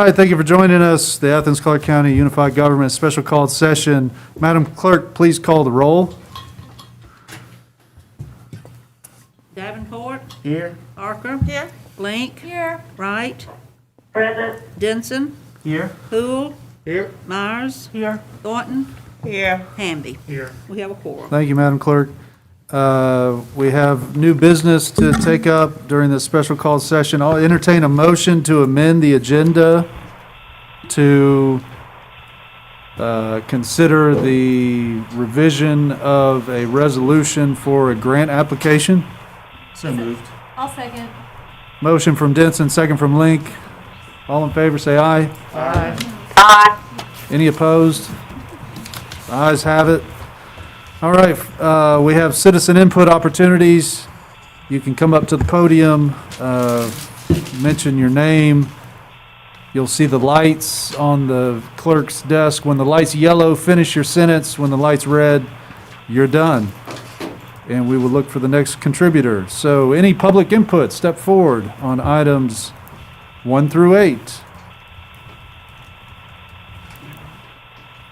All right, thank you for joining us. The Athens-Clarke County Unified Government Special Called Session. Madam Clerk, please call the roll. Davenport, Here. Parker, Here. Blink, Here. Wright, Present. Denson, Here. Poole, Here. Myers, Here. Thornton, Here. Hamby. Here. We have a quorum. Thank you, Madam Clerk. We have new business to take up during this special called session. I'll entertain a motion to amend the agenda to consider the revision of a resolution for a grant application. So moved. I'll second. Motion from Denson, second from Link. All in favor, say aye. Aye. Any opposed? The ayes have it. All right, we have citizen input opportunities. You can come up to the podium, mention your name. You'll see the lights on the clerk's desk. When the light's yellow, finish your sentence. When the light's red, you're done. And we will look for the next contributor. So any public input, step forward on items 1 through 8.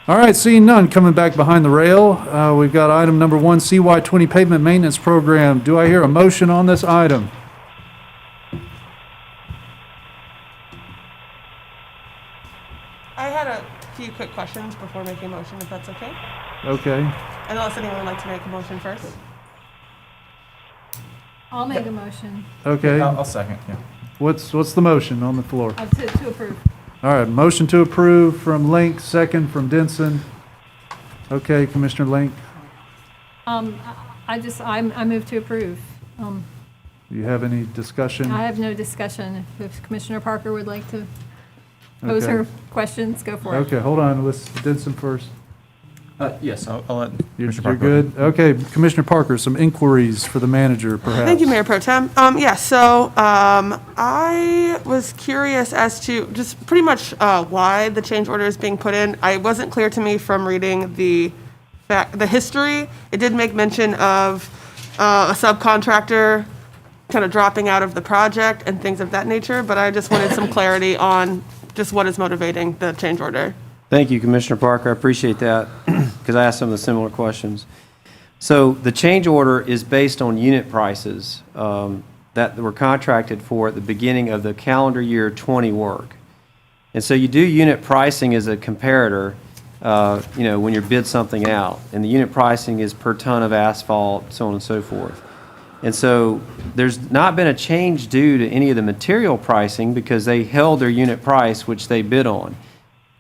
All right, seeing none, coming back behind the rail, we've got item number 1, CY20 Pavement Maintenance Program. Do I hear a motion on this item? I had a few quick questions before making a motion, if that's okay. Okay. Unless anyone would like to make a motion first. I'll make a motion Okay. I'll second, yeah. What's the motion on the floor? to approve. All right, motion to approve from Link, second from Denson. Okay, Commissioner Link, I move to approve. do you have any discussion? I have no discussion. If Commissioner Parker would like to pose Okay. her questions, go for it. Okay, hold on, let's Denson first. Yes, I'll let You're Commissioner Parker. good? Okay, Commissioner Parker, some inquiries for the manager, perhaps. Thank you, Mayor Pro Tem. I was curious as to just pretty much why the change order is being put in. It wasn't clear to me from reading the history. It did make mention of a subcontractor kind of dropping out of the project and things of that nature, but I just wanted some clarity on just what is motivating the change order. Thank you, Commissioner Parker. I appreciate that because I asked some of the similar questions. So the change order is based on unit prices that were contracted for at the beginning of the calendar year 20 work. And so you do unit pricing as a comparator, when you bid something out. And the unit pricing is per ton of asphalt, so on and so forth. And so there's not been a change due to any of the material pricing because they held their unit price, which they bid on.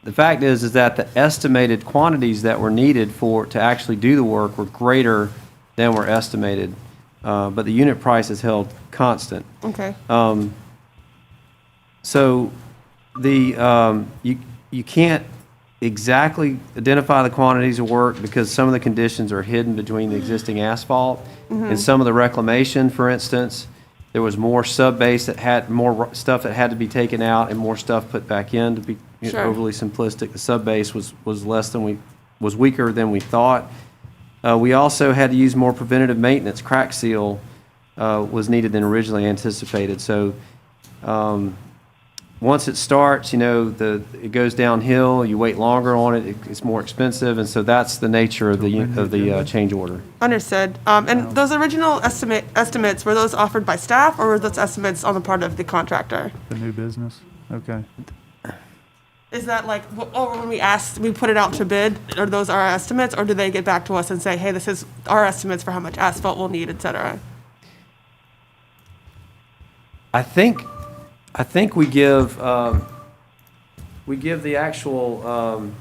The fact is that the estimated quantities that were needed to actually do the work were greater than were estimated, but the unit price is held constant. Okay. So you can't exactly identify the quantities of work because some of the conditions are hidden between the existing asphalt. And some of the reclamation, for instance, there was more sub-base that had more stuff that had to be taken out and more stuff put back in. To be Sure. overly simplistic, the sub-base was weaker than we thought. We also had to use more preventative maintenance. Crack seal was needed than originally anticipated. So once it starts, it goes downhill. You wait longer on it. It's more expensive, and so that's the nature of the change order. Understood. And those original estimates, were those offered by staff or were those estimates on the part of the contractor? The new business? Okay. Is that like, when we put it out to bid, are those our estimates, or do they get back to us and say, hey, this is our estimates for how much asphalt we'll need, et cetera? I think we give the actual. 1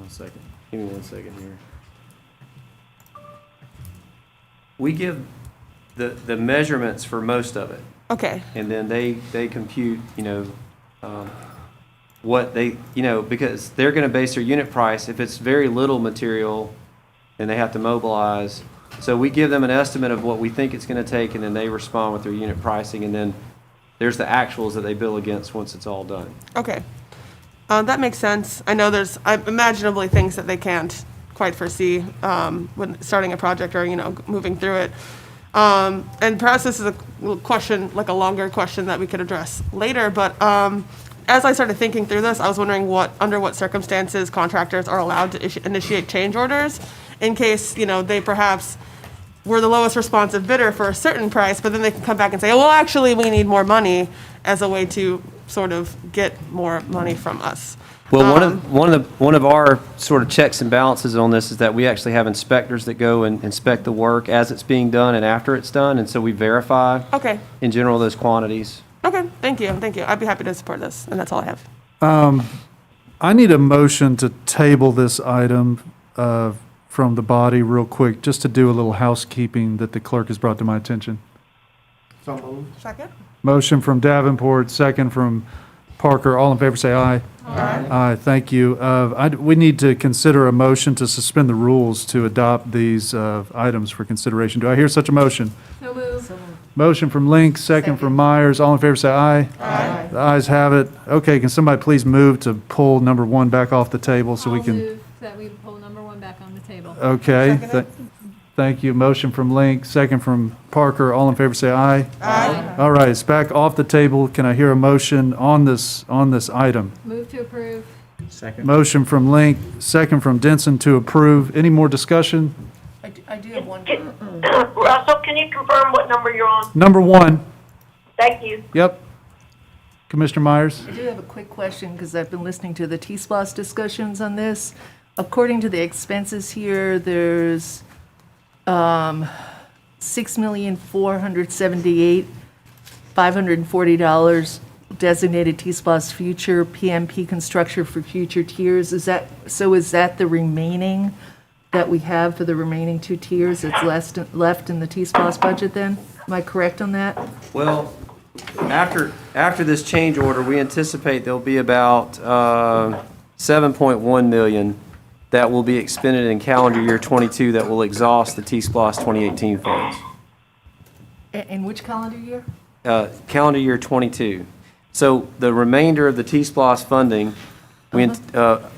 second. Give me 1 second here. We give the measurements for most of it, Okay, and then they compute. What they because they're going to base their unit price if it's very little material, and they have to mobilize. So we give them an estimate of what we think it's going to take, and then they respond with their unit pricing, and then there's the actuals that they bill against once it's all done. okay. That makes sense. I know there's imaginably things that they can't quite foresee when starting a project or, moving through it. And perhaps this is a question, like a longer question that we could address later, but as I started thinking through this, I was wondering under what circumstances contractors are allowed to initiate change orders in case, they perhaps were the lowest responsive bidder for a certain price, but then they can come back and say, well, actually, we need more money as a way to sort of get more money from us. Well, one of our sort of checks and balances on this is that we actually have inspectors that go and inspect the work as it's being done and after it's done, and so we verify, Okay, in general, those quantities. okay, thank you. I'd be happy to support this, and that's all I have. I need a motion to table this item from the body real quick, just to do a little housekeeping that the clerk has brought to my attention. Second? Motion from Davenport, second from Parker. All in favor, say aye. Aye. Aye, thank you. We need to consider a motion to suspend the rules to adopt these items for consideration. Do I hear such a motion? So moved. Motion from Link, second from Myers. All in favor, say aye. Aye. The ayes have it. Okay, can somebody please move to pull number 1 back off the table so we I'll can... move that we pull number 1 back on the table. Okay, Second. thank you. Motion from Link, second from Parker. All in favor, say aye. Aye. All right, it's back off the table. Can I hear a motion on this item? Move to approve. Second. Motion from Link, second from Denson to approve. Any more discussion? I do have one. Russell, can you confirm what number you're on? Number 1, Thank you. yep. Commissioner Myers? I do have a quick question because I've been listening to the TSPLOST discussions on this. According to the expenses here, there's $6,478,540 designated TSPLOST future PMP construction for future tiers. Is that the remaining that we have for the remaining 2 tiers that's left in the TSPLOST budget then? Am I correct on that? Well, after this change order, we anticipate there'll be about 7.1 million that will be expended in calendar year '22 that will exhaust the TSPLOST 2018 funds. In which calendar year? Calendar year '22. So the remainder of the TSPLOST funding,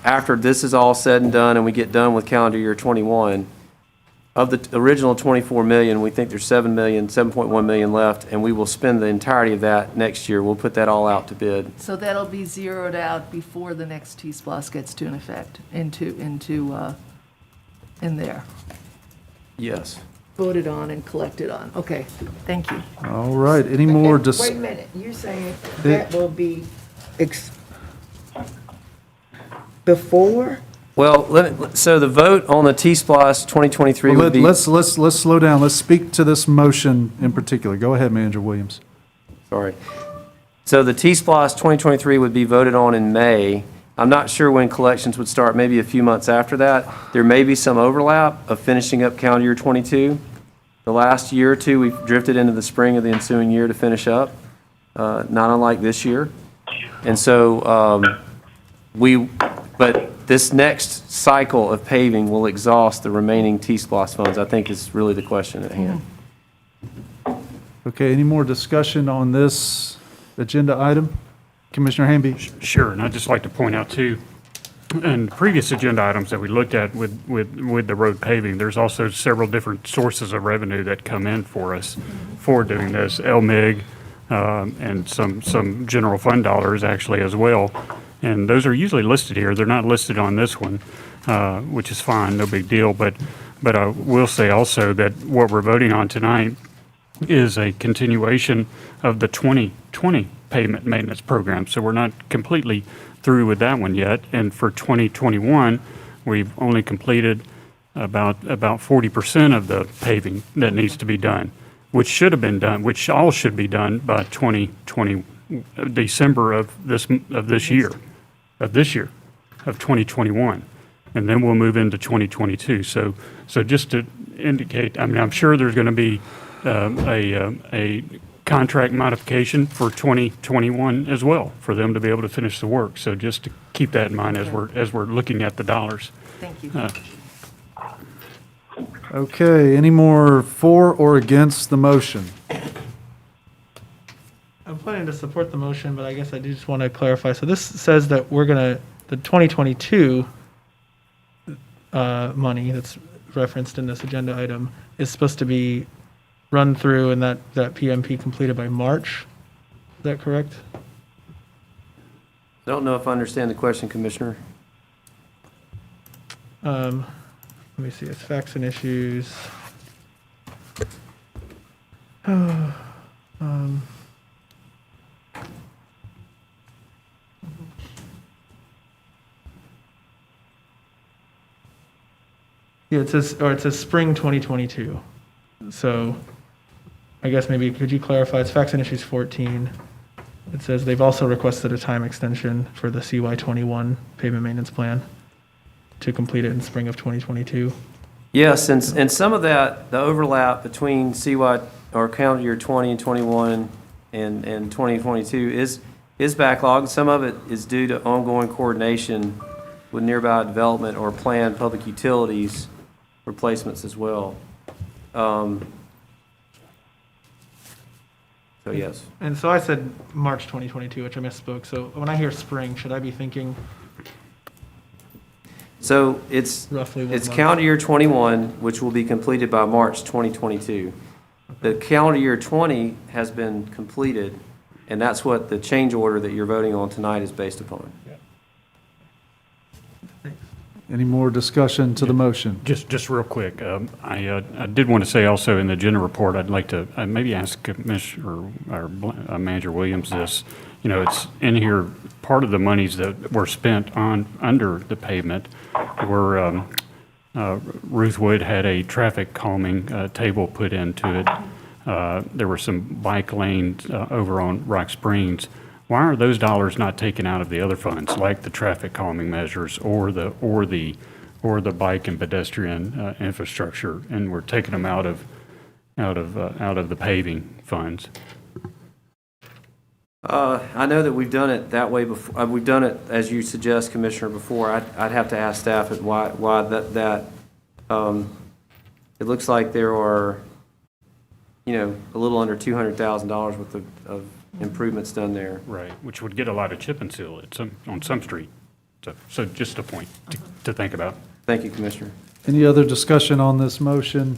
after this is all said and done and we get done with calendar year '21, of the original 24 million, we think there's 7.1 million left, and we will spend the entirety of that next year. We'll put that all out to bid. So that'll be zeroed out before the next TSPLOST gets to an effect, in there, Yes. voted on and collected on. Okay, thank you. All right, any more Wait a minute, you're saying that will be before? Well, so the vote on the TSPLOST 2023 would be... Let's slow down. Let's speak to this motion in particular. Go ahead, Manager Williams. Sorry. So the TSPLOST 2023 would be voted on in May. I'm not sure when collections would start, maybe a few months after that. There may be some overlap of finishing up calendar year '22. The last year or two, we've drifted into the spring of the ensuing year to finish up, not unlike this year. And so but this next cycle of paving will exhaust the remaining TSPLOST funds, I think is really the question at hand. Okay, any more discussion on this agenda item? Commissioner Hamby? Sure, and I'd just like to point out too, in previous agenda items that we looked at with the road paving, there's also several different sources of revenue that come in for us for doing this, LMIG, and some general fund dollars actually as well. And those are usually listed here. They're not listed on this one, which is fine, no big deal. But I will say also that what we're voting on tonight is a continuation of the 2020 Pavement Maintenance Program. So we're not completely through with that one yet. And for 2021, we've only completed about 40% of the paving that needs to be done, which should have been done, which all should be done by 2020, December of this year, of 2021. And then we'll move into 2022. So just to indicate, I mean, I'm sure there's going to be a contract modification for 2021 as well, for them to be able to finish the work. So just to keep that in mind as we're looking at the dollars. Thank you. Okay, any more for or against the motion? I'm planning to support the motion, but I guess I do just want to clarify. So this says that the 2022 money that's referenced in this agenda item is supposed to be run through and that PMP completed by March. Is that correct? I don't know if I understand the question, Commissioner. Let me see, it's facts and issues. Yeah, it says spring 2022. So I guess maybe could you clarify, it's facts and issues 14. It says they've also requested a time extension for the CY21 pavement maintenance plan to complete it in spring of 2022. Yes, and some of that, the overlap between CY or calendar year 20 and 21 and 2022 is backlog. Some of it is due to ongoing coordination with nearby development or planned public utilities replacements as well. So yes. And so I said March 2022, which I misspoke. So when I hear spring, should I be thinking So it's roughly what month? calendar year 21, which will be completed by March 2022. The calendar year 20 has been completed, and that's what the change order that you're voting on tonight is based upon. Any more discussion to the motion? Just real quick, I did want to say also in the agenda report, I'd like to maybe ask Commissioner or Manager Williams this. You know, it's in here, part of the monies that were spent on, under the pavement were, Ruth Wood had a traffic calming table put into it. There were some bike lanes over on Rock Springs. Why are those dollars not taken out of the other funds, like the traffic calming measures or the bike and pedestrian infrastructure, and we're taking them out of the paving funds? I know that we've done it that way before. We've done it, as you suggest, Commissioner, before. I'd have to ask staff why that. It looks like there are, you know, a little under $200,000 worth of improvements done there. Right, which would get a lot of chip and seal on some street. So just a point to think about. Thank you, Commissioner. Any other discussion on this motion?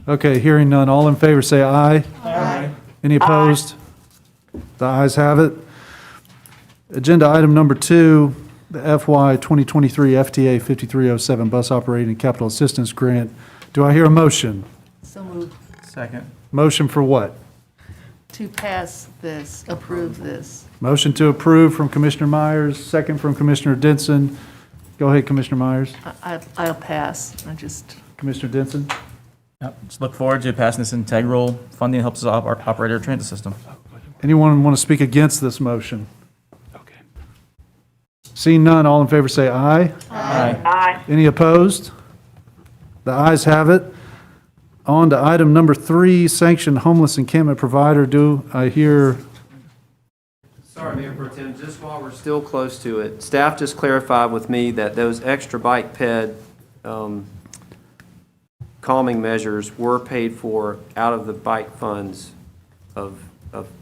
Okay, hearing none. All in favor, say aye. Aye. Any opposed? The ayes have it. Agenda item number 2, the FY 2023 FTA 5307 Bus Operating and Capital Assistance Grant. Do I hear a motion? So moved. Second. Motion for what? To pass this, approve this. Motion to approve from Commissioner Myers, second from Commissioner Denson. Go ahead, Commissioner Myers. I'll pass. Commissioner Denson? Yep. Just look forward to passing this integral funding that helps us operate our transit system. Anyone want to speak against this motion? Okay. Seeing none, all in favor say aye. Aye. Aye. Any opposed? The ayes have it. On to item number 3, sanctioned homeless encampment provider. Do I hear? Sorry, Mayor Pro Tem, just while we're still close to it, staff just clarified with me that those extra bike ped calming measures were paid for out of the bike funds of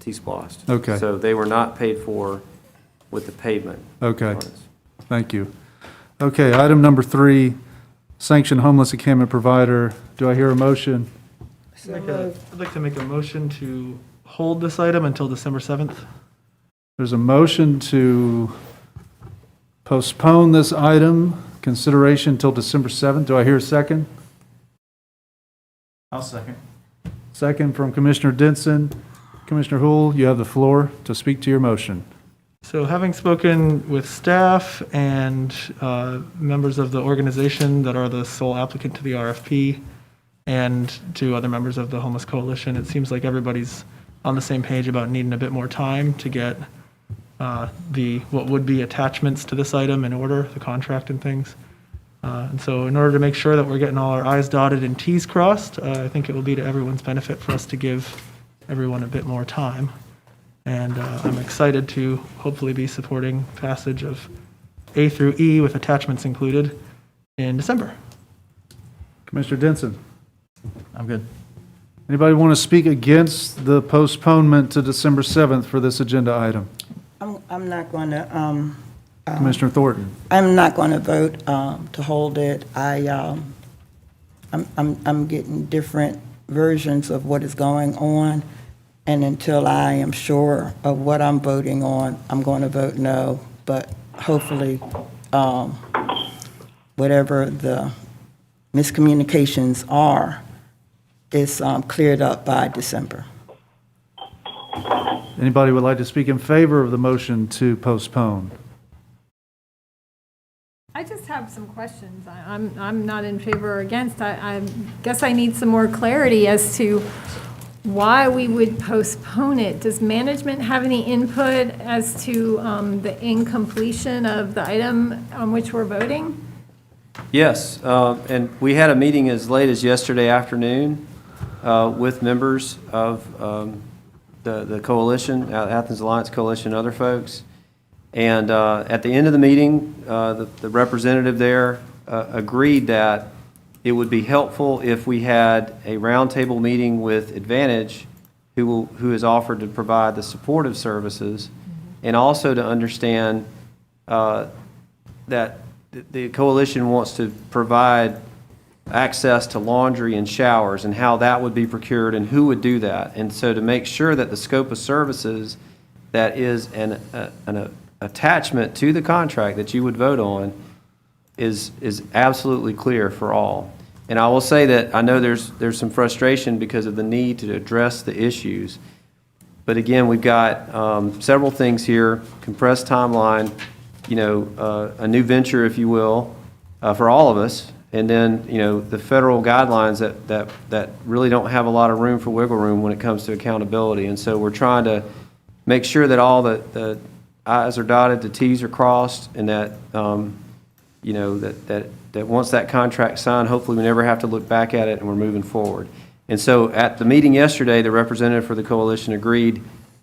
TSPLOST. Okay. So they were not paid for with the pavement. Okay, funds. thank you. Okay, item number 3, sanctioned homeless encampment provider. Do I hear a motion? I'd like to make a motion to hold this item until December 7th. There's a motion to postpone this item, consideration until December 7th. Do I hear a second? I'll second. Second from Commissioner Denson. Commissioner Hool, you have the floor to speak to your motion. So having spoken with staff and members of the organization that are the sole applicant to the RFP and to other members of the Homeless Coalition, it seems like everybody's on the same page about needing a bit more time to get what would be attachments to this item in order, the contract and things. And so in order to make sure that we're getting all our I's dotted and T's crossed, I think it will be to everyone's benefit for us to give everyone a bit more time. And I'm excited to hopefully be supporting passage of A through E with attachments included in December. Commissioner Denson, I'm good. anybody want to speak against the postponement to December 7th for this agenda item? I'm not going to, Commissioner Thornton. I'm not going to vote to hold it. I'm getting different versions of what is going on. And until I am sure of what I'm voting on, I'm going to vote no. But hopefully, whatever the miscommunications are, is cleared up by December. Anybody would like to speak in favor of the motion to postpone? I just have some questions. I'm not in favor or against. I guess I need some more clarity as to why we would postpone it. Does management have any input as to the incompletion of the item on which we're voting? Yes, and we had a meeting as late as yesterday afternoon with members of the coalition, Athens Alliance Coalition, and other folks. And at the end of the meeting, the representative there agreed that it would be helpful if we had a roundtable meeting with Advantage, who has offered to provide the supportive services, and also to understand that the coalition wants to provide access to laundry and showers and how that would be procured and who would do that. And so to make sure that the scope of services that is an attachment to the contract that you would vote on is absolutely clear for all. And I will say that I know there's some frustration because of the need to address the issues. But again, we've got several things here, compressed timeline, a new venture, if you will, for all of us. And then, the federal guidelines that really don't have a lot of room for wiggle room when it comes to accountability. And so we're trying to make sure that all the I's are dotted, the T's are crossed, and that, that once that contract's signed, hopefully we never have to look back at it and we're moving forward. And so at the meeting yesterday, the representative for the coalition agreed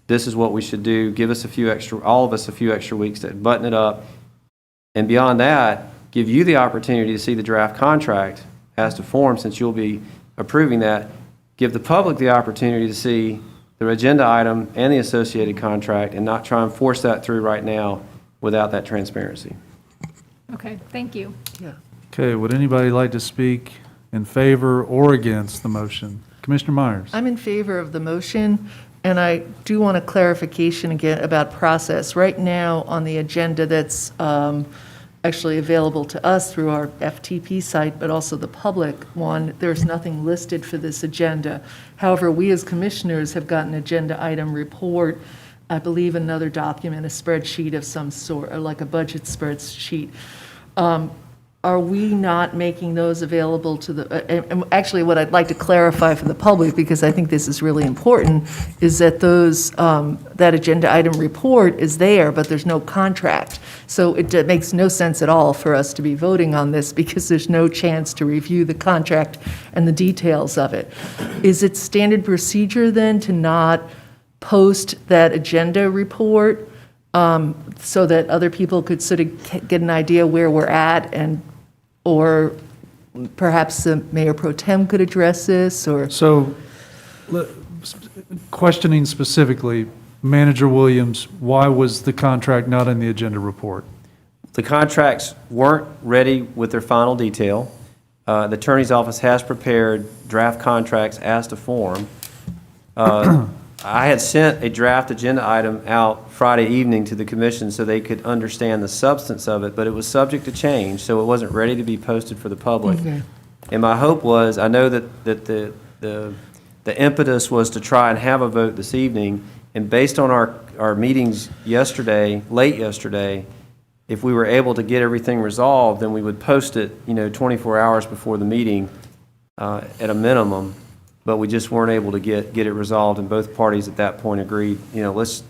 this is what we should do. Give us all of us a few extra weeks to button it up. And beyond that, give you the opportunity to see the draft contract as to form, since you'll be approving that. Give the public the opportunity to see the agenda item and the associated contract, and not try and force that through right now without that transparency. Okay, thank you. Yeah. Okay, would anybody like to speak in favor or against the motion? Commissioner Myers? I'm in favor of the motion, and I do want a clarification again about process. Right now, on the agenda that's actually available to us through our FTP site, but also the public one, there's nothing listed for this agenda. However, we as commissioners have got an agenda item report, I believe another document, a spreadsheet of some sort, or like a budget spreadsheet. Are we not making those available to the, and actually what I'd like to clarify for the public, because I think this is really important, is that that agenda item report is there, but there's no contract. So it makes no sense at all for us to be voting on this because there's no chance to review the contract and the details of it. Is it standard procedure then to not post that agenda report so that other people could sort of get an idea where we're at, or perhaps the Mayor Pro Tem could address this, or? So, questioning specifically, Manager Williams, why was the contract not in the agenda report? The contracts weren't ready with their final detail. The Attorney's Office has prepared draft contracts as to form. I had sent a draft agenda item out Friday evening to the commission so they could understand the substance of it, but it was subject to change, so it wasn't ready to be posted for the public. Okay. And my hope was, I know that the impetus was to try and have a vote this evening, and based on our meetings yesterday, late yesterday, if we were able to get everything resolved, then we would post it, 24 hours before the meeting at a minimum. But we just weren't able to get it resolved, and both parties at that point agreed, let's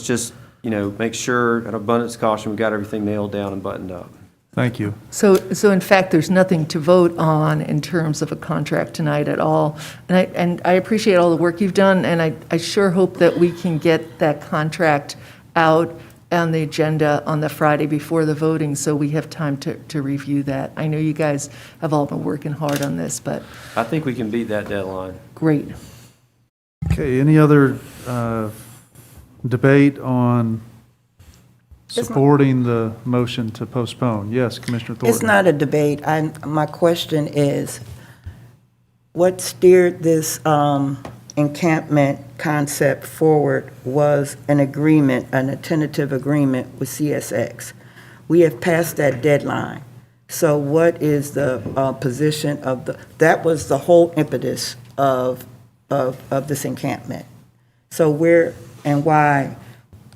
just, make sure, an abundance of caution, we got everything nailed down and buttoned up. Thank you. So in fact, there's nothing to vote on in terms of a contract tonight at all. And I appreciate all the work you've done, and I sure hope that we can get that contract out on the agenda on the Friday before the voting, so we have time to review that. I know you guys have all been working hard on this, but I think we can beat that deadline. great. Okay, any other debate on supporting the motion to postpone? Yes, Commissioner Thornton. It's not a debate. My question is, what steered this encampment concept forward was an agreement, a tentative agreement with CSX. We have passed that deadline. So what is the position of that was the whole impetus of this encampment. So where and why,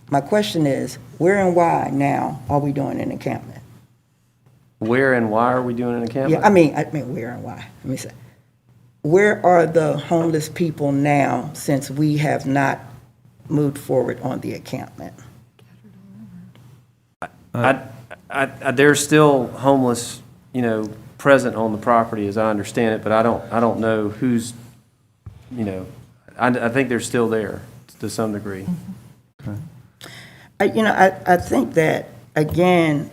my question is, where and why now are we doing an encampment? Where and why are we doing an encampment? Yeah, I mean where and why. Let me say, where are the homeless people now since we have not moved forward on the encampment? There's still homeless, present on the property as I understand it, but I don't know who's, I think they're still there to some degree. Okay. I think that, again,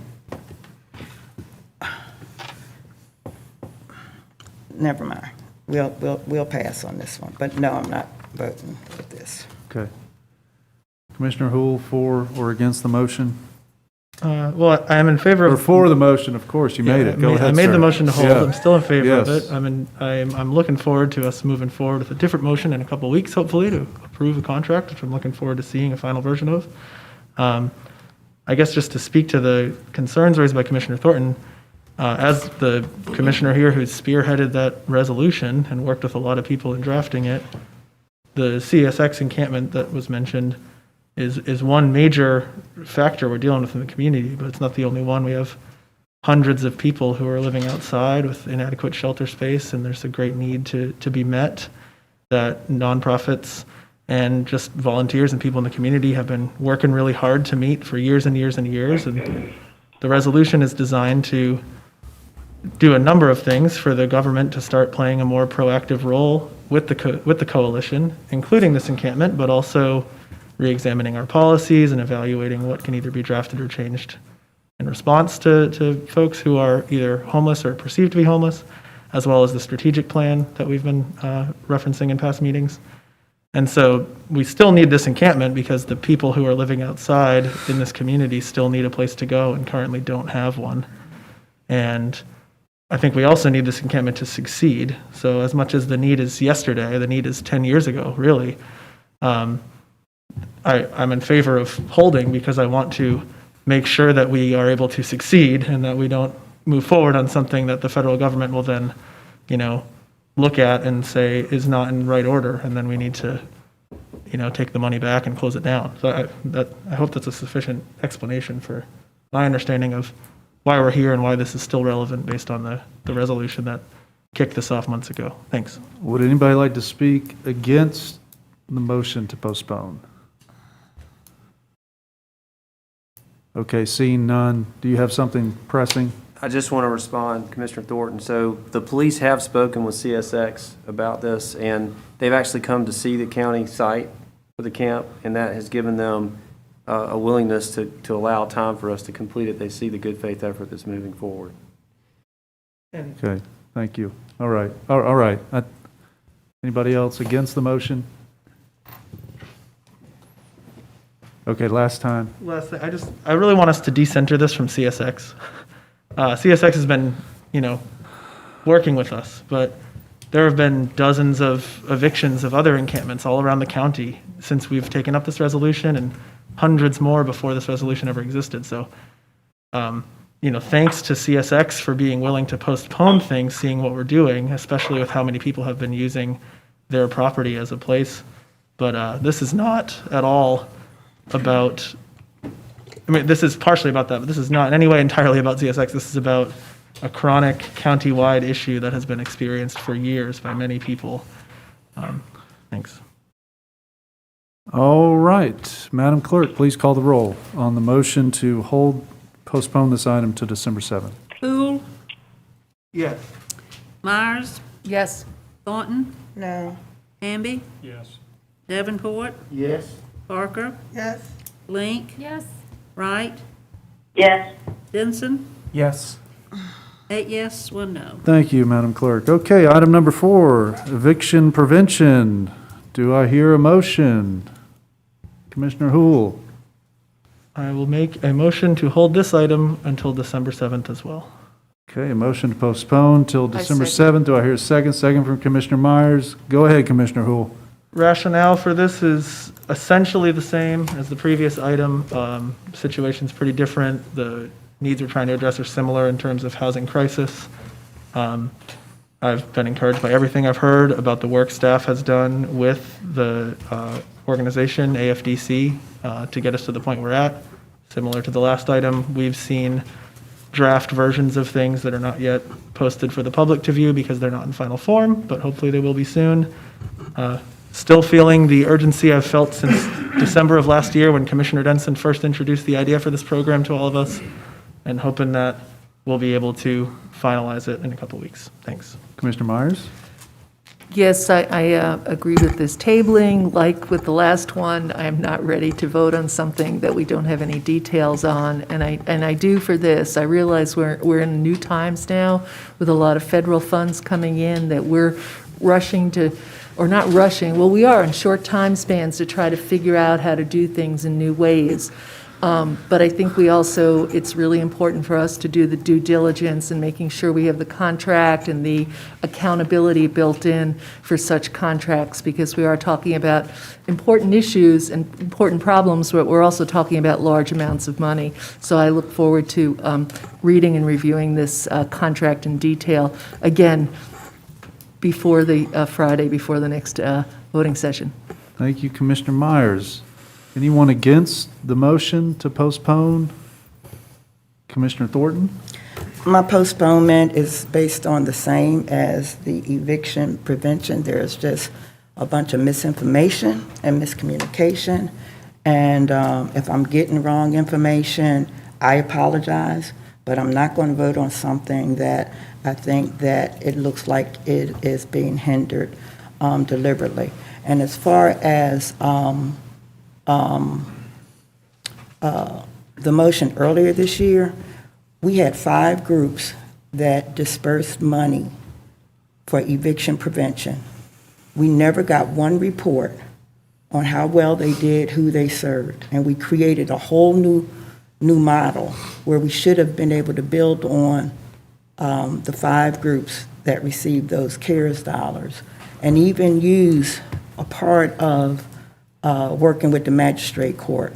never mind. We'll pass on this one, but no, I'm not voting for this. Okay. Commissioner Hool, for or against the motion? Well, I am in favor Or of. for the motion, of course, you made it. Go ahead, I made sir. the motion to hold. Yeah. I'm still in favor of Yes. it. I'm looking forward to us moving forward with a different motion in a couple of weeks, hopefully, to approve the contract, which I'm looking forward to seeing a final version of. I guess just to speak to the concerns raised by Commissioner Thornton, as the commissioner here who's spearheaded that resolution and worked with a lot of people in drafting it, the CSX encampment that was mentioned is one major factor we're dealing with in the community, but it's not the only one. We have hundreds of people who are living outside with inadequate shelter space, and there's a great need to be met that nonprofits and just volunteers and people in the community have been working really hard to meet for years and years and years. And the resolution is designed to do a number of things for the government to start playing a more proactive role with the coalition, including this encampment, but also re-examining our policies and evaluating what can either be drafted or changed in response to folks who are either homeless or perceived to be homeless, as well as the strategic plan that we've been referencing in past meetings. And so we still need this encampment because the people who are living outside in this community still need a place to go and currently don't have one. And I think we also need this encampment to succeed. So as much as the need is yesterday, the need is 10 years ago, really. I'm in favor of holding because I want to make sure that we are able to succeed and that we don't move forward on something that the federal government will then, look at and say is not in right order, and then we need to, take the money back and close it down. So I hope that's a sufficient explanation for my understanding of why we're here and why this is still relevant based on the resolution that kicked this off months ago. Thanks. Would anybody like to speak against the motion to postpone? Okay, seeing none, do you have something pressing? I just want to respond, Commissioner Thornton. So the police have spoken with CSX about this, and they've actually come to see the county site for the camp, and that has given them a willingness to allow time for us to complete it. They see the good faith effort that's moving forward. Okay, thank you. All right, all right. Anybody else against the motion? Okay, last time. Last thing, I really want us to decenter this from CSX. CSX has been, working with us, but there have been dozens of evictions of other encampments all around the county since we've taken up this resolution, and hundreds more before this resolution ever existed. So, thanks to CSX for being willing to postpone things, seeing what we're doing, especially with how many people have been using their property as a place. But this is not at all about, this is partially about that, but this is not in any way entirely about CSX. This is about a chronic county-wide issue that has been experienced for years by many people. Thanks. All right, Madam Clerk, please call the roll on the motion to postpone this item to December 7th. Poole, Yes. Myers, Yes. Thornton, No. Hamby, Yes. Davenport, Yes. Parker, Yes. Link, Yes. Wright, Yes. Denson, Yes. 8 yes, 1 no. Thank you, Madam Clerk. Okay, item number 4, eviction prevention. Do I hear a motion? Commissioner Hool. I will make a motion to hold this item until December 7th as well. Okay, a motion to postpone till December second. 7th. Do I hear a second? Second from Commissioner Myers. Go ahead, Commissioner Hool. Rationale for this is essentially the same as the previous item. Situation's pretty different. The needs we're trying to address are similar in terms of housing crisis. I've been encouraged by everything I've heard about the work staff has done with the organization, AFDC, to get us to the point we're at. Similar to the last item, we've seen draft versions of things that are not yet posted for the public to view because they're not in final form, but hopefully they will be soon. Still feeling the urgency I've felt since December of last year when Commissioner Denson first introduced the idea for this program to all of us, and hoping that we'll be able to finalize it in a couple weeks. Thanks. Commissioner Myers? Yes, I agree with this tabling. Like with the last one, I am not ready to vote on something that we don't have any details on, and I do for this. I realize we're in new times now with a lot of federal funds coming in that we're rushing to, or not rushing, well, we are in short time spans to try to figure out how to do things in new ways. But I think we also, it's really important for us to do the due diligence and making sure we have the contract and the accountability built in for such contracts, because we are talking about important issues and important problems, but we're also talking about large amounts of money. So I look forward to reading and reviewing this contract in detail, again, before the Friday, before the next voting session. Thank you, Commissioner Myers. Anyone against the motion to postpone? Commissioner Thornton? My postponement is based on the same as the eviction prevention. There's just a bunch of misinformation and miscommunication. And if I'm getting wrong information, I apologize, but I'm not going to vote on something that I think that it looks like it is being hindered deliberately. And as far as the motion earlier this year, we had 5 groups that dispersed money for eviction prevention. We never got one report on how well they did, who they served, and we created a whole new model where we should have been able to build on the 5 groups that received those CARES dollars, and even use a part of working with the magistrate court.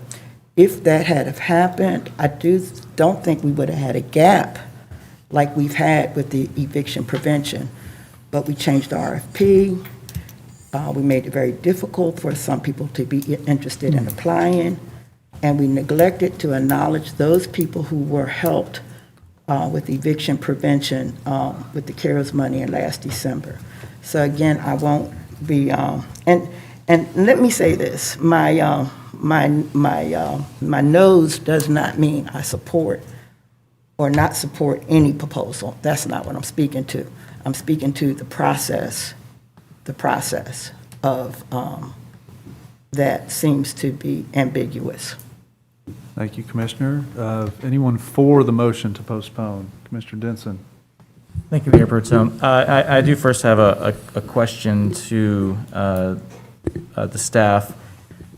If that had have happened, I don't think we would have had a gap like we've had with the eviction prevention. But we changed the RFP. We made it very difficult for some people to be interested in applying. And we neglected to acknowledge those people who were helped with eviction prevention with the CARES money in last December. So again, I won't be, and let me say this, my no's does not mean I support or not support any proposal. That's not what I'm speaking to. I'm speaking to the process of that seems to be ambiguous. Thank you, Commissioner. Anyone for the motion to postpone? Commissioner Denson? Thank you, Mayor Bertone. I do first have a question to the staff.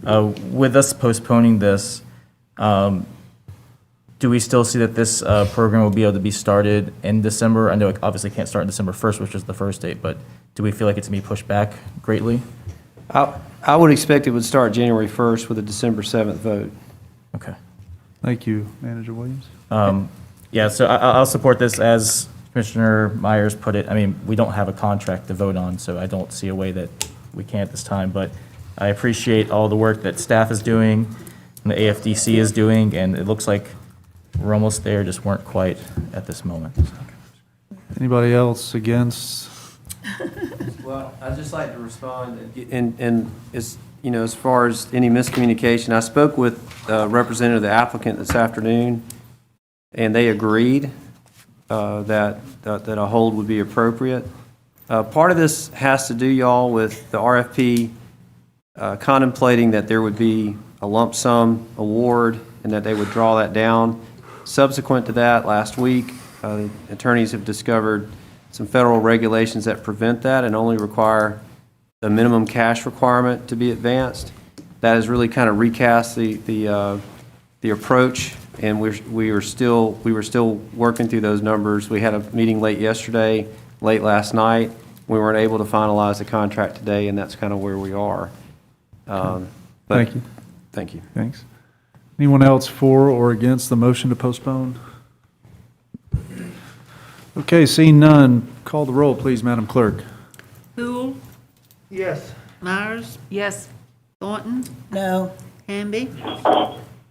With us postponing this, do we still see that this program will be able to be started in December? I know it obviously can't start on December 1st, which is the first date, but do we feel like it's going to be pushed back greatly? I would expect it would start January 1st with a December 7th vote. Okay. Thank you, Manager Williams. Yeah, so I'll support this as Commissioner Myers put it. I mean, we don't have a contract to vote on, so I don't see a way that we can at this time, but I appreciate all the work that staff is doing and the AFDC is doing, and it looks like we're almost there, just weren't quite at this moment. Anybody else against? Well, I'd just like to respond, and as, you know, as far as any miscommunication, I spoke with a representative of the applicant this afternoon, and they agreed that a hold would be appropriate. Part of this has to do, y'all, with the RFP contemplating that there would be a lump sum award and that they would draw that down. Subsequent to that, last week, attorneys have discovered some federal regulations that prevent that and only require the minimum cash requirement to be advanced. That has really kind of recast the approach And we were still working through those numbers. We had a meeting late yesterday, late last night. We weren't able to finalize the contract today, and that's kind of where we are. But Thank you. Thank you. Thanks. Anyone else for or against the motion to postpone? Okay, seeing none, call the roll, please, Madam Clerk. Poole, Yes. Myers, Yes. Thornton, No. Hamby,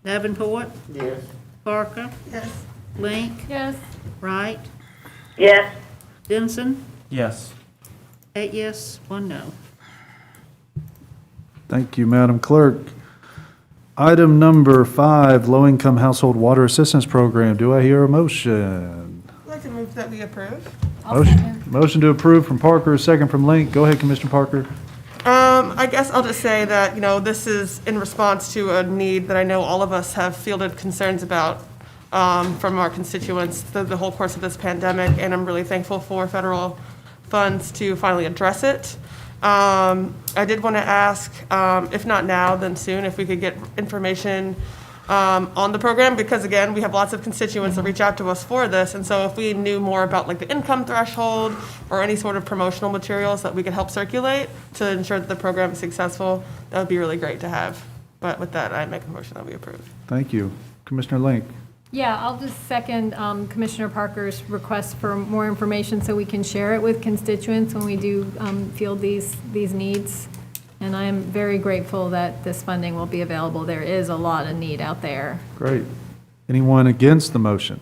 Davenport, Yes. Parker, Yes. Link, Yes. Wright, Yes. Benson, Yes. 8 yes, 1 no. Thank you, Madam Clerk. Item number 5, Low-Income Household Water Assistance Program. Do I hear a motion? I'd like to move that we approve. Motion to approve from Parker, second from Link. Go ahead, Commissioner Parker. I guess I'll just say that, this is in response to a need that I know all of us have fielded concerns about from our constituents through the whole course of this pandemic, and I'm really thankful for federal funds to finally address it. I did want to ask, if not now, then soon, if we could get information on the program, because again, we have lots of constituents that reach out to us for this, and so if we knew more about like the income threshold or any sort of promotional materials that we could help circulate to ensure that the program is successful, that would be really great to have. But with that, I make a motion that we approve. Thank you. Commissioner Link. Yeah, I'll just second Commissioner Parker's request for more information so we can share it with constituents when we do field these needs. And I am very grateful that this funding will be available. There is a lot of need out there. Great. Anyone against the motion?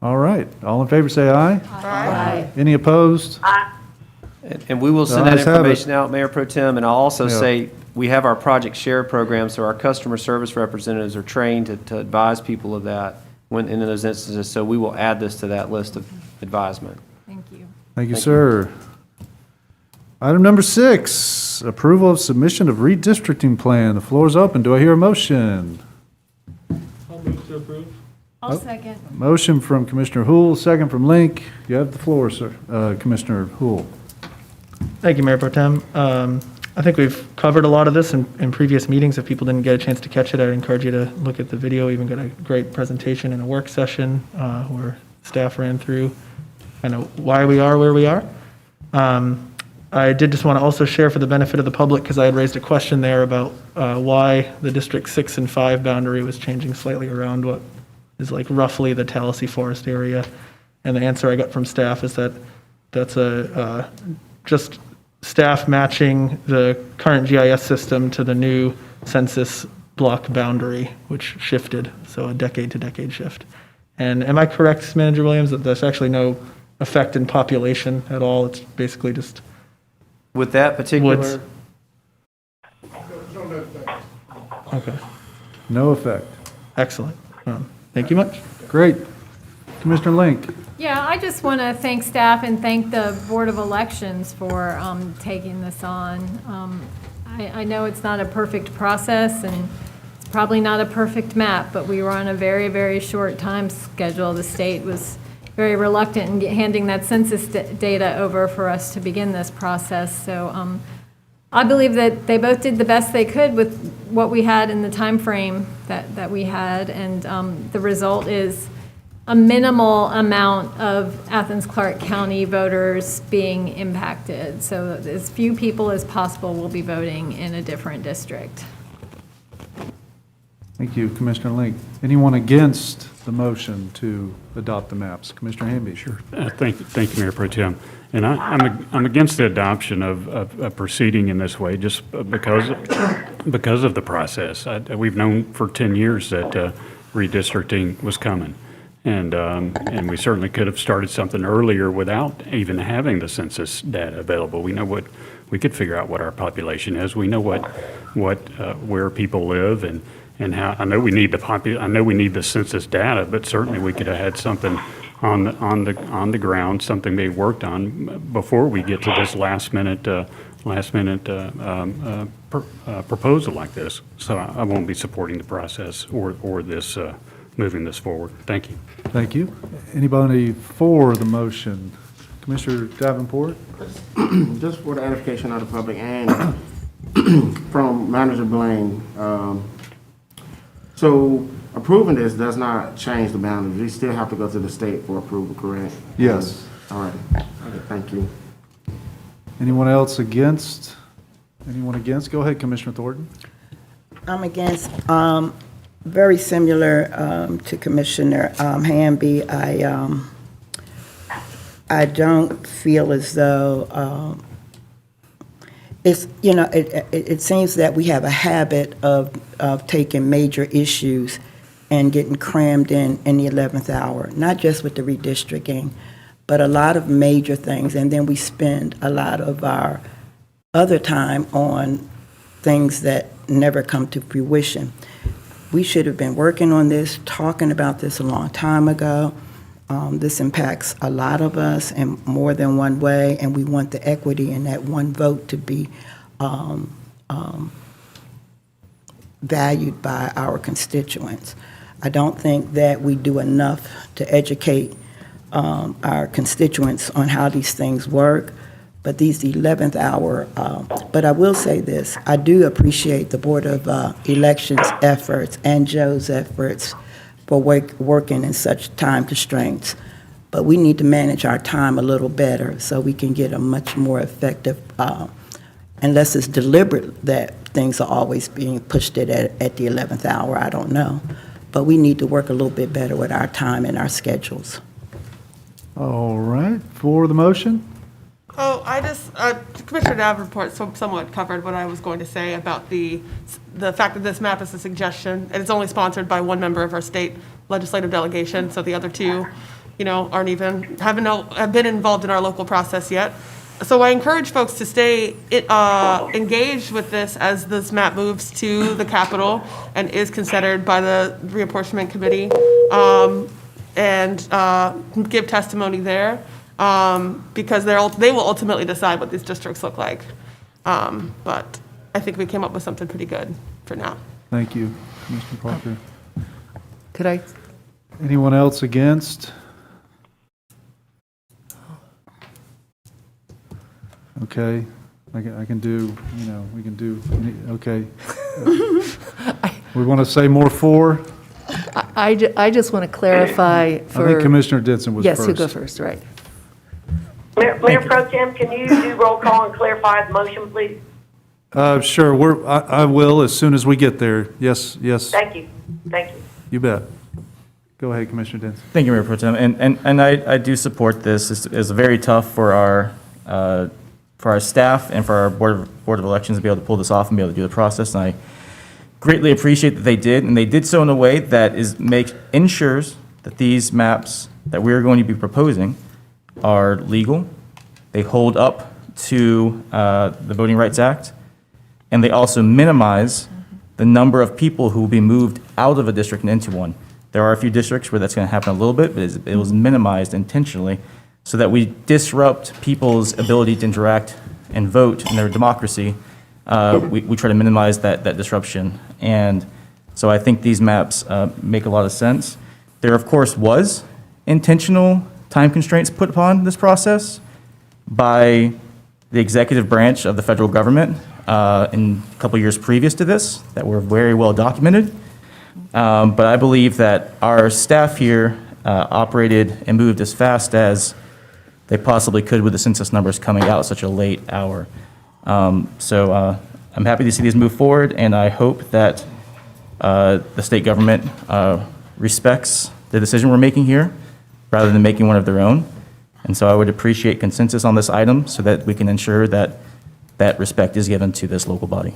All right. All in favor, say aye. Aye. Any opposed? And we will send The that ayes have it. information out, Mayor Pro Tem, and I'll also Yeah. say, we have our Project Share program, so our customer service representatives are trained to advise people of that when in those instances, so we will add this to that list of advisement. Thank you. Thank you, sir. Item number 6, approval of submission of redistricting plan. The floor is open. Do I hear a motion? I'll move to approve. I'll second. Motion from Commissioner Hool, second from Link. You have the floor, sir. Commissioner Hool. Thank you, Mayor Pro Tem. I think we've covered a lot of this in previous meetings. If people didn't get a chance to catch it, I'd encourage you to look at the video. We even got a great presentation in a work session where staff ran through kind of why we are where we are. I did just want to also share for the benefit of the public, because I had raised a question there about why the District 6 and 5 boundary was changing slightly around what is like roughly the Tallahassee Forest area. And the answer I got from staff is that that's just staff matching the current GIS system to the new census block boundary, which shifted, so a decade-to-decade shift. And am I correct, Manager Williams, that there's actually no effect in population at all? It's basically just With that particular, woods? Okay, No effect. excellent. Thank you much. Great. Commissioner Link. Yeah, I just want to thank staff and thank the Board of Elections for taking this on. I know it's not a perfect process, and it's probably not a perfect map, but we were on a very, very short time schedule. The state was very reluctant in handing that census data over for us to begin this process. So I believe that they both did the best they could with what we had in the time frame that we had, and the result is a minimal amount of Athens-Clarke County voters being impacted. So as few people as possible will be voting in a different district. Thank you, Commissioner Link. Anyone against the motion to adopt the maps? Commissioner Hamby. Sure. Thank you, Mayor Pro Tem. And I'm against the adoption of proceeding in this way, just because of the process. We've known for 10 years that redistricting was coming. And we certainly could have started something earlier without even having the census data available. We could figure out what our population is. We know where people live and how. I know we need the census data, but certainly we could have had something on the ground, something they worked on before we get to this last minute proposal like this. So I won't be supporting the process or this moving this forward. Thank you. Thank you. Anybody for the motion? Commissioner Davenport? Just for the edification of the public and from Manager Blaine. So approving this does not change the boundaries. We still have to go to the state for approval, correct? Yes. All right. Okay, thank you. Anyone else against? Anyone against? Go ahead, Commissioner Thornton. I'm against, very similar to Commissioner Hamby. I don't feel as though it's, it seems that we have a habit of taking major issues and getting crammed in the 11th hour, not just with the redistricting, but a lot of major things. And then we spend a lot of our other time on things that never come to fruition. We should have been working on this, talking about this a long time ago. This impacts a lot of us in more than one way, and we want the equity in that one vote to be valued by our constituents. I don't think that we do enough to educate our constituents on how these things work. But these 11th hour, but I will say this, I do appreciate the Board of Elections efforts and Joe's efforts for working in such time constraints. But we need to manage our time a little better so we can get a much more effective, unless it's deliberate that things are always being pushed at the 11th hour, I don't know. But we need to work a little bit better with our time and our schedules. All right, for the motion? Oh, I just, Commissioner Davenport somewhat covered what I was going to say about the fact that this map is a suggestion, and it's only sponsored by one member of our state legislative delegation, so the other two, haven't been involved in our local process yet. So I encourage folks to stay engaged with this as this map moves to the Capitol and is considered by the reapportionment committee, and give testimony there. Because they will ultimately decide what these districts look like. But I think we came up with something pretty good for now. Thank you, Commissioner Parker. Could I, Anyone else against? Okay, I can do, we can do, okay. We want to say more for? I just want to clarify for. I think Commissioner Denson was first. Yes, you go first, right. Mayor Pro Tem, can you do roll call and clarify the motion, please? Sure, I will as soon as we get there. Yes. Thank you. Thank you. You bet. Go ahead, Commissioner Denson. Thank you, Mayor Pro Tem. And I do support this. It's very tough for our staff and for our Board of Elections to be able to pull this off and be able to do the process. And I greatly appreciate that they did, and they did so in a way that ensures that these maps that we are going to be proposing are legal. They hold up to the Voting Rights Act, and they also minimize the number of people who will be moved out of a district and into one. There are a few districts where that's going to happen a little bit, but it was minimized intentionally so that we disrupt people's ability to interact and vote in their democracy. We try to minimize that disruption. And so I think these maps make a lot of sense. There, of course, was intentional time constraints put upon this process by the executive branch of the federal government in a couple years previous to this that were very well documented. But I believe that our staff here operated and moved as fast as they possibly could with the census numbers coming out at such a late hour. So I'm happy to see these move forward, and I hope that the state government respects the decision we're making here rather than making one of their own. And so I would appreciate consensus on this item so that we can ensure that that respect is given to this local body.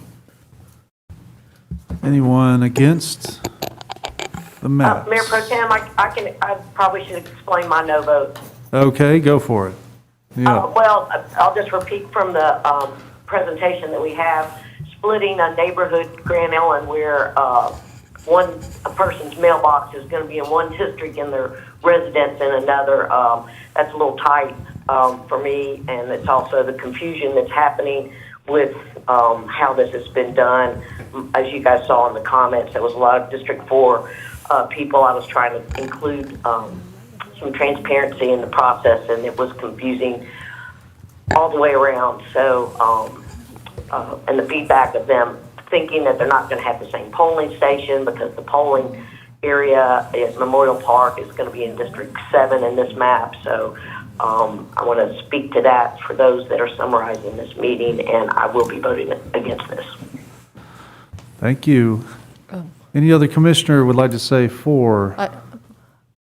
Anyone against the maps? Mayor Pro Tem, I probably should explain my no vote. Okay, go for it. Yeah. Well, I'll just repeat from the presentation that we have, splitting a neighborhood, Grand Ellen, where one person's mailbox is going to be in one district and their residence in another. That's a little tight for me, and it's also the confusion that's happening with how this has been done. As you guys saw in the comments, there was a lot of District 4 people. I was trying to include some transparency in the process, and it was confusing all the way around. So, and the feedback of them thinking that they're not going to have the same polling station because the polling area at Memorial Park is going to be in District 7 in this map. So I want to speak to that for those that are summarizing this meeting, and I will be voting against this. Thank you. Any other commissioner would like to say for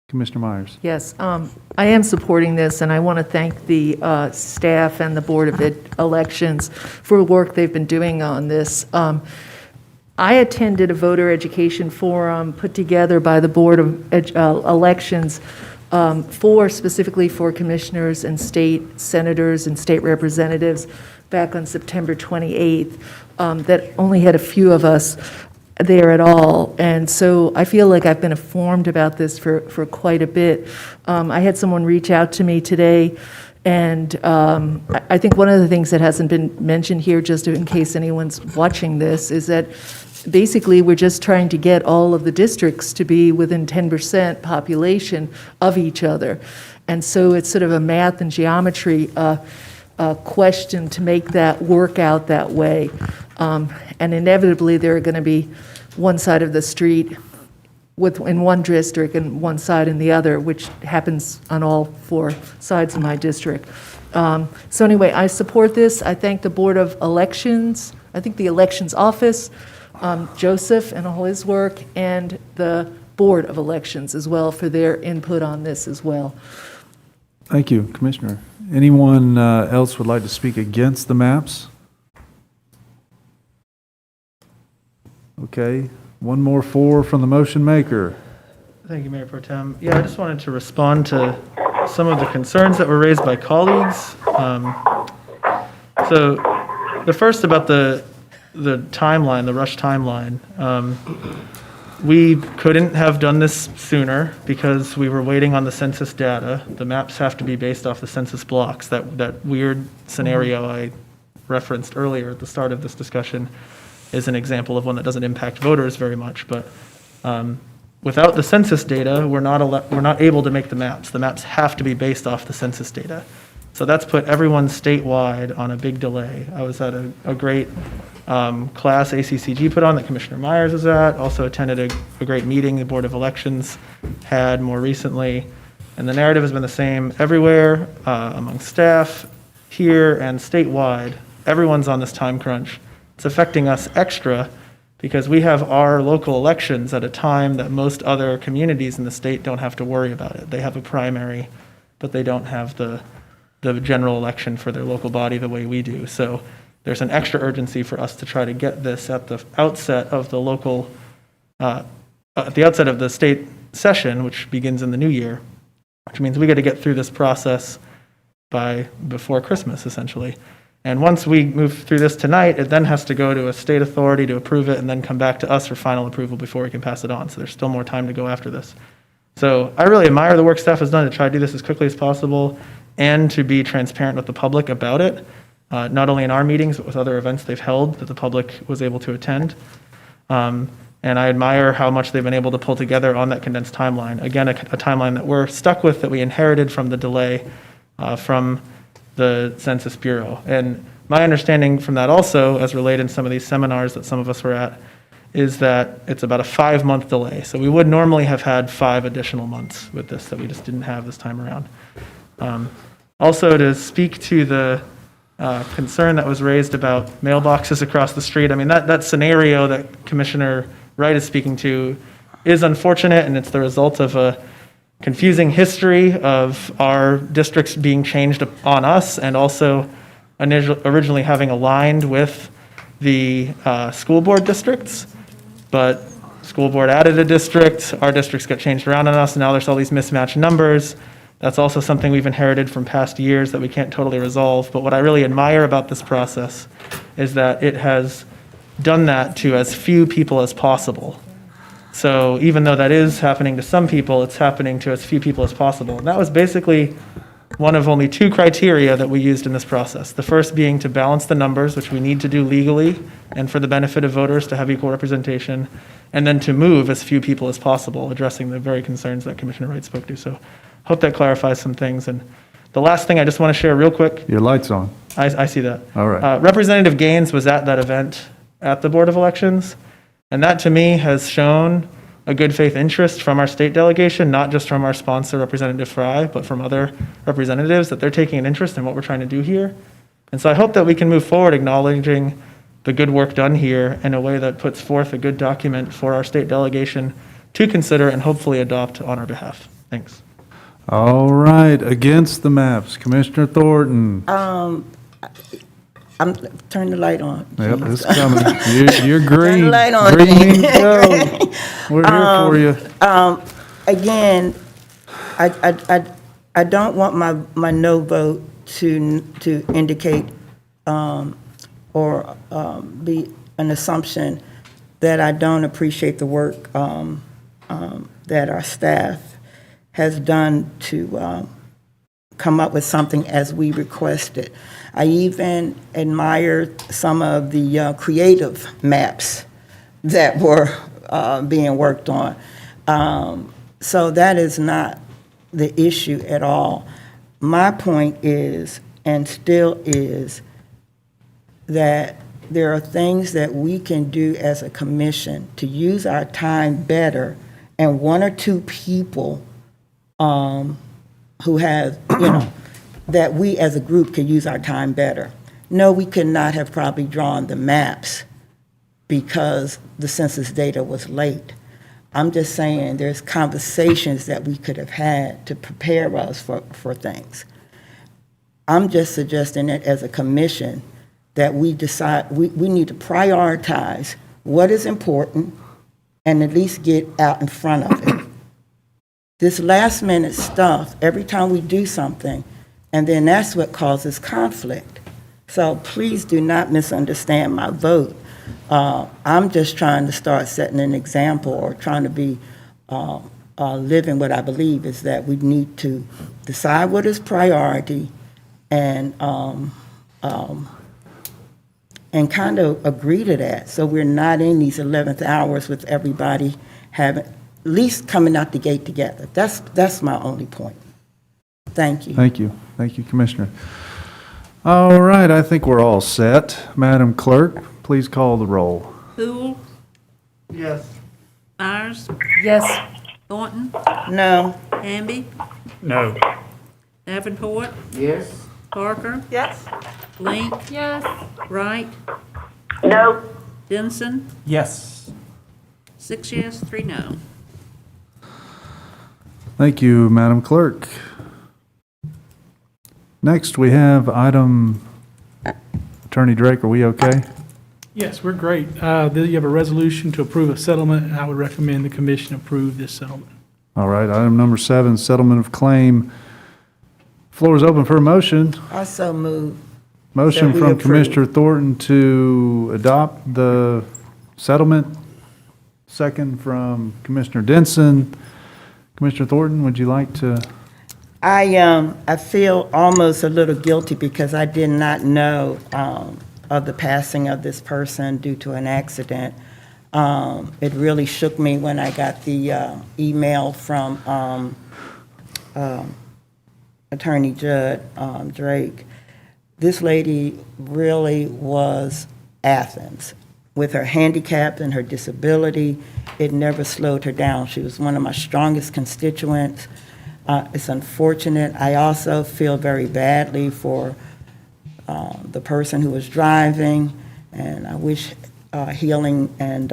Commissioner Myers? Yes, I am supporting this, and I want to thank the staff and the Board of Elections for the work they've been doing on this. I attended a voter education forum put together by the Board of Elections specifically for commissioners and state senators and state representatives back on September 28th, that only had a few of us there at all. And so I feel like I've been informed about this for quite a bit. I had someone reach out to me today, and I think one of the things that hasn't been mentioned here, just in case anyone's watching this, is that basically we're just trying to get all of the districts to be within 10% population of each other. And so it's sort of a math and geometry question to make that work out that way. And inevitably, there are going to be one side of the street in one district and one side in the other, which happens on all four sides of my district. So anyway, I support this. I thank the Board of Elections, I think the Elections Office, Joseph and all his work, and the Board of Elections as well for their input on this as well. Thank you, Commissioner. Anyone else would like to speak against the maps? Okay, one more for from the motion maker. Thank you, Mayor Pro Tem. Yeah, I just wanted to respond to some of the concerns that were raised by colleagues. So the first about the timeline, the rush timeline. We couldn't have done this sooner because we were waiting on the census data. The maps have to be based off the census blocks. That weird scenario I referenced earlier at the start of this discussion is an example of one that doesn't impact voters very much. But without the census data, we're not able to make the maps. The maps have to be based off the census data. So that's put everyone statewide on a big delay. I was at a great class ACCG put on that Commissioner Myers was at, also attended a great meeting the Board of Elections had more recently. And the narrative has been the same everywhere, among staff, here and statewide. Everyone's on this time crunch. It's affecting us extra because we have our local elections at a time that most other communities in the state don't have to worry about it. They have a primary, but they don't have the general election for their local body the way we do. So there's an extra urgency for us to try to get this at the outset of the local, at the outset of the state session, which begins in the new year, which means we got to get through this process before Christmas, essentially. And once we move through this tonight, it then has to go to a state authority to approve it and then come back to us for final approval before we can pass it on. So there's still more time to go after this. So I really admire the work staff has done to try to do this as quickly as possible and to be transparent with the public about it, not only in our meetings, but with other events they've held that the public was able to attend. And I admire how much they've been able to pull together on that condensed timeline. Again, a timeline that we're stuck with that we inherited from the delay from the Census Bureau. And my understanding from that also, as relayed in some of these seminars that some of us were at, is that it's about a 5-month delay. So we would normally have had 5 additional months with this that we just didn't have this time around. Also, to speak to the concern that was raised about mailboxes across the street, I mean, that scenario that Commissioner Wright is speaking to is unfortunate, and it's the result of a confusing history of our districts being changed on us and also originally having aligned with the school board districts. But school board added a district, our districts got changed around on us, and now there's all these mismatched numbers. That's also something we've inherited from past years that we can't totally resolve. But what I really admire about this process is that it has done that to as few people as possible. So even though that is happening to some people, it's happening to as few people as possible. And that was basically one of only 2 criteria that we used in this process. The first being to balance the numbers, which we need to do legally and for the benefit of voters to have equal representation, and then to move as few people as possible, addressing the very concerns that Commissioner Wright spoke to. So hope that clarifies some things. And the last thing I just want to share real quick. Your light's on. I see that. All right. Representative Gaines was at that event at the Board of Elections. And that, to me, has shown a good faith interest from our state delegation, not just from our sponsor, Representative Fry, but from other representatives, that they're taking an interest in what we're trying to do here. And so I hope that we can move forward acknowledging the good work done here in a way that puts forth a good document for our state delegation to consider and hopefully adopt on our behalf. Thanks. All right, against the maps, Commissioner Thornton. Turn the light on. Yep, Jeez. it's coming. You're green. Turn the light on, Green Jean. means go. We're here for you. Again, I don't want my no vote to indicate or be an assumption that I don't appreciate the work that our staff has done to come up with something as we requested. I even admired some of the creative maps that were being worked on. So that is not the issue at all. My point is, and still is, that there are things that we can do as a commission to use our time better, and one or two people who have, that we as a group can use our time better. No, we could not have probably drawn the maps because the census data was late. I'm just saying there's conversations that we could have had to prepare us for things. I'm just suggesting that as a commission that we decide, we need to prioritize what is important and at least get out in front of it. This last minute stuff, every time we do something, and then that's what causes conflict. So please do not misunderstand my vote. I'm just trying to start setting an example, or trying to be living what I believe is that we need to decide what is priority and kind of agree to that, so we're not in these 11th hours with everybody having, at least coming out the gate together. That's my only point. Thank you. Thank you. Thank you, Commissioner. All right, I think we're all set. Madam Clerk, please call the roll. Poole, Yes. Myers, Yes. Thornton, No. Hamby, No. Davenport, Yes? Parker? Yes. Link, Yes. Wright, No, Denson, Yes. 6 yes, 3 no. Thank you, Madam Clerk. Next, we have item, Attorney Drake, are we okay? Yes, we're great. You have a resolution to approve a settlement, and I would recommend the commission approve this settlement. All right, item number 7, settlement of claim. Floor is open for a motion. Also move. Motion That we from approve. Commissioner Thornton to adopt the settlement. Second from Commissioner Denson. Commissioner Thornton, would you like to? I feel almost a little guilty because I did not know of the passing of this person due to an accident. It really shook me when I got the email from Attorney Judd Drake. This lady really was Athens. With her handicap and her disability, it never slowed her down. She was one of my strongest constituents. It's unfortunate. I also feel very badly for the person who was driving, and I wish healing and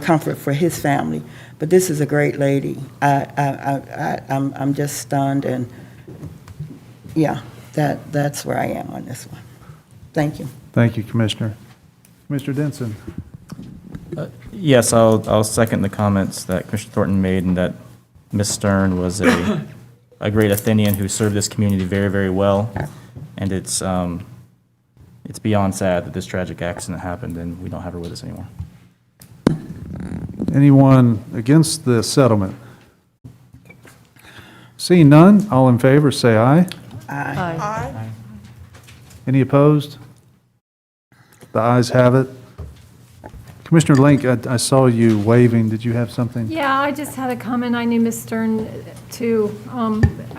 comfort for his family. But this is a great lady. I'm just stunned, and yeah, that's where I am on this one. Thank you. Thank you, Commissioner. Commissioner Denson. Yes, I'll second the comments that Commissioner Thornton made, and that Ms. Stern was a great Athenian who served this community very, very well. And it's beyond sad that this tragic accident happened and we don't have her with us anymore. Anyone against the settlement? Seeing none, all in favor, say aye. Aye. Aye. Any opposed? The ayes have it. Commissioner Link, I saw you waving. Did you have something? Yeah, I just had a comment. I knew Ms. Stern, too.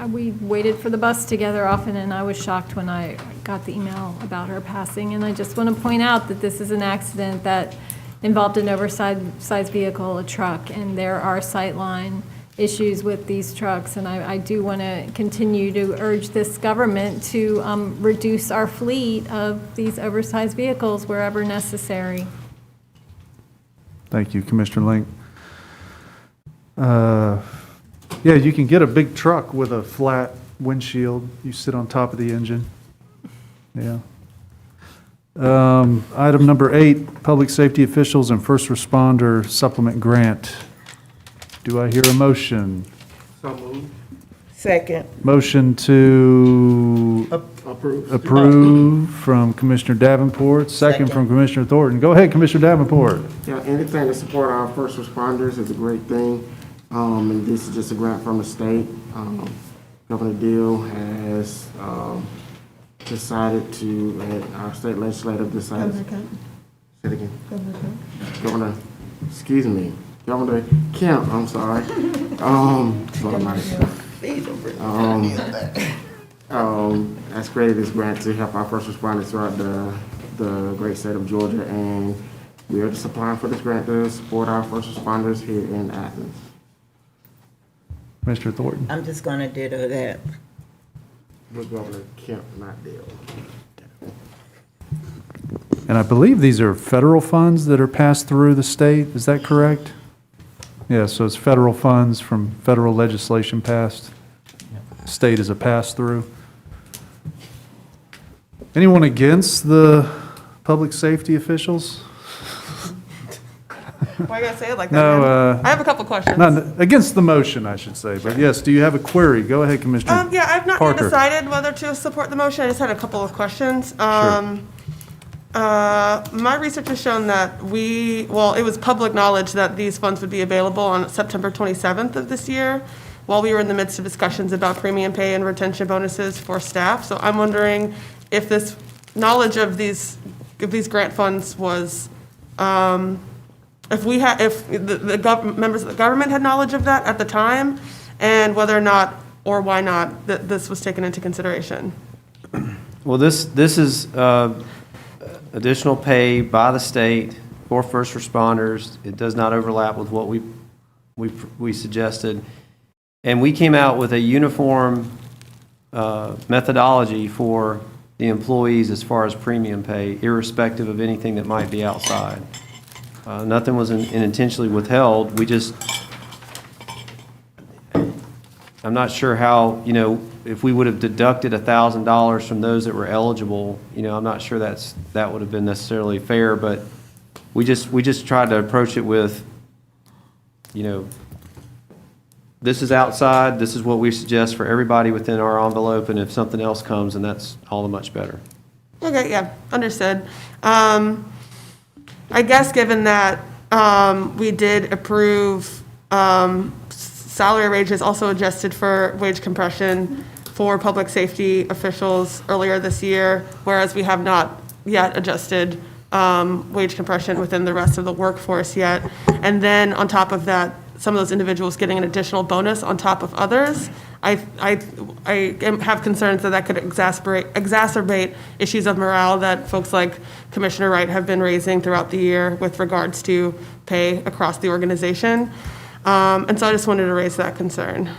We waited for the bus together often, and I was shocked when I got the email about her passing, and I just want to point out that this is an accident that involved an oversized vehicle, a truck, and there are sightline issues with these trucks, and I do want to continue to urge this government to reduce our fleet of these oversized vehicles wherever necessary. Thank you, Commissioner Link. Yeah, you can get a big truck with a flat windshield. You sit on top of the engine. Yeah. Item number 8, public safety officials and first responder supplement grant. Do I hear a motion? So moved. Second. Motion to approve from Commissioner Davenport, second from Commissioner Thornton. Go ahead, Commissioner Davenport. Yeah, anything to support our first responders is a great thing. And this is just a grant from the state. Governor Deal has decided to, our state legislative decided. Say it again. Governor, excuse me, Governor Kemp, I'm sorry. Has created this grant to help our first responders throughout the great state of Georgia, and we are just applying for this grant to support our first responders here in Athens. Commissioner Thornton. I'm just going to ditto that. With Governor Kemp, not Deal. And I believe these are federal funds that are passed through the state, is that correct? Yeah, so it's federal funds from federal legislation passed. State is a pass-through. Anyone against the public safety officials? Why you gotta say it like that? No, man? I have a couple questions. Not against the motion, I should say, but yes, do you have a query? Go ahead, Commissioner. Yeah, I've not yet Parker. decided whether to support the motion. I just had a couple of questions. My research has shown that it was public knowledge that these funds would be available on September 27th of this year, while we were in the midst of discussions about premium pay and retention bonuses for staff. So I'm wondering if this knowledge of these grant funds was, if the members of the government had knowledge of that at the time, and whether or not, or why not, that this was taken into consideration. Well, this is additional pay by the state for first responders. It does not overlap with what we suggested. And we came out with a uniform methodology for the employees as far as premium pay, irrespective of anything that might be outside. Nothing was intentionally withheld. I'm not sure how, if we would have deducted $1,000 from those that were eligible, I'm not sure that would have been necessarily fair, but we just tried to approach it with, this is outside, this is what we suggest for everybody within our envelope, and if something else comes, then that's all the much better. Okay, yeah, understood. I guess given that we did approve salary ranges also adjusted for wage compression for public safety officials earlier this year, whereas we have not yet adjusted wage compression within the rest of the workforce yet. And then on top of that, some of those individuals getting an additional bonus on top of others. I have concerns that could exacerbate issues of morale that folks like Commissioner Wright have been raising throughout the year with regards to pay across the organization. And so I just wanted to raise that concern.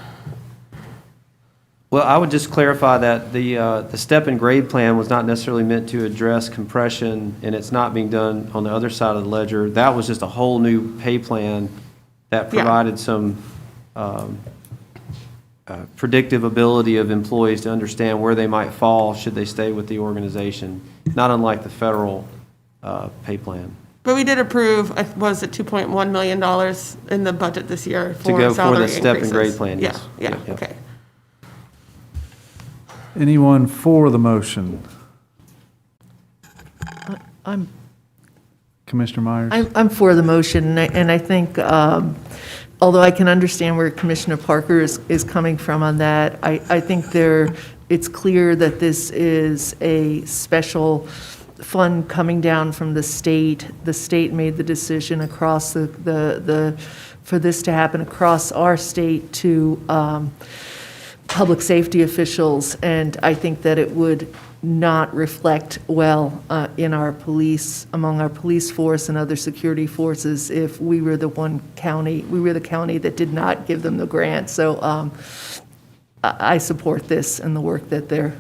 Well, I would just clarify that the step and grade plan was not necessarily meant to address compression, and it's not being done on the other side of the ledger. That was just a whole new pay plan that provided some predictive ability of employees to understand where they might fall should they stay with the organization, not unlike the federal pay plan. But we did approve, was it $2.1 million in the budget this year for salary increases? To go for the step and grade plan, yes. Yeah, okay. Anyone for the motion? I'm Commissioner Myers? I'm for the motion, and I think, although I can understand where Commissioner Parker is coming from on that, I think it's clear that this is a special fund coming down from the state. The state made the decision across for this to happen across our state to public safety officials, and I think that it would not reflect well in our police, among our police force and other security forces if we were the county that did not give them the grant. So I support this and the work that they're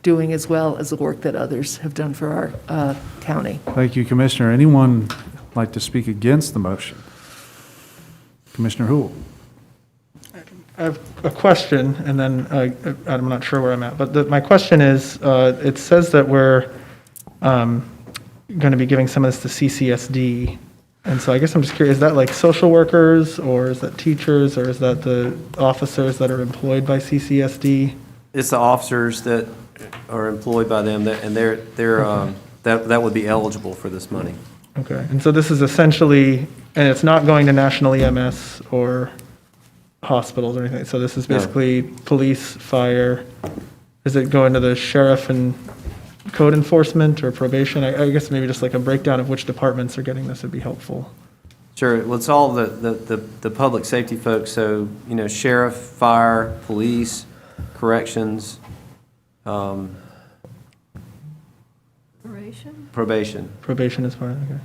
doing, as well as the work that others have done for our county. Thank you, Commissioner. Anyone like to speak against the motion? Commissioner Hool. I have a question, and then I'm not sure where I'm at, but my question is, it says that we're going to be giving some of this to CCSD, and so I guess I'm just curious, is that like social workers, or is that teachers, or is that the officers that are employed by CCSD? It's the officers that are employed by them, and that would be eligible for this money. Okay, and so this is essentially, and it's not going to national EMS or hospitals or anything, so this is No. basically police, fire. Is it going to the sheriff and code enforcement or probation? I guess maybe just like a breakdown of which departments are getting this would be helpful. Sure, well, it's all the public safety folks, so, sheriff, fire, police, corrections, probation. Probation is part of it, okay.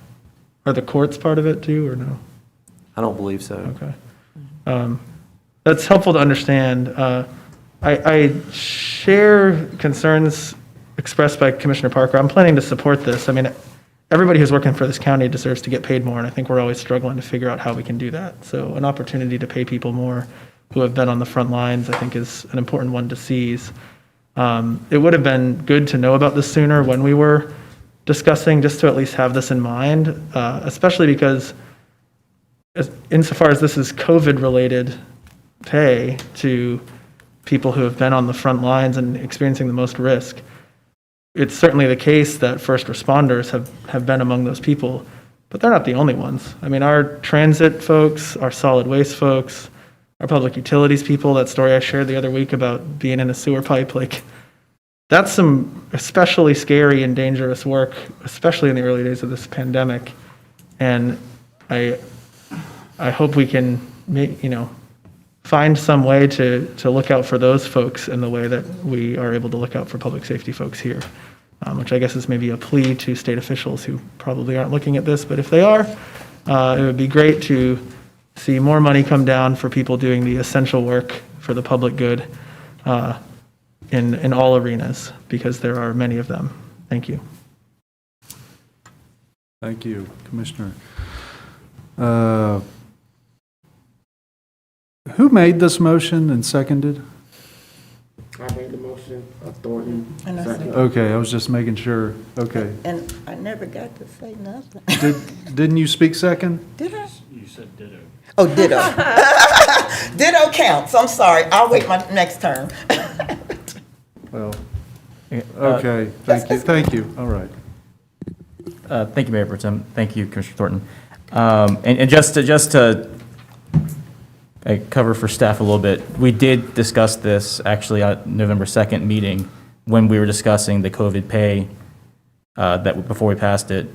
Are the courts part of it too, or no? I don't believe so. Okay. That's helpful to understand. I share concerns expressed by Commissioner Parker. I'm planning to support this. I mean, everybody who's working for this county deserves to get paid more, and I think we're always struggling to figure out how we can do that. So an opportunity to pay people more who have been on the front lines, I think, is an important one to seize. It would have been good to know about this sooner when we were discussing, just to at least have this in mind, especially because insofar as this is COVID-related pay to people who have been on the front lines and experiencing the most risk, it's certainly the case that first responders have been among those people, but they're not the only ones. I mean, our transit folks, our solid waste folks, our public utilities people, that story I shared the other week about being in a sewer pipe, like, that's some especially scary and dangerous work, especially in the early days of this pandemic. And I hope we can find some way to look out for those folks in the way that we are able to look out for public safety folks here, which I guess is maybe a plea to state officials who probably aren't looking at this, but if they are, it would be great to see more money come down for people doing the essential work for the public good in all arenas, because there are many of them. Thank you. Thank you, Commissioner. Who made this motion and seconded? I made the motion, Thornton, And I second. Okay, I was just making sure. Okay. And I never got to say nothing. Didn't you speak second? Did I? You said ditto. Oh, ditto. Ditto counts. I'm sorry. I'll wait my next turn. Well, okay, thank you, all right. Thank you, Mayor Pro Tem. Thank you, Commissioner Thornton. And just to cover for staff a little bit, we did discuss this actually at November 2nd meeting when we were discussing the COVID pay before we passed it,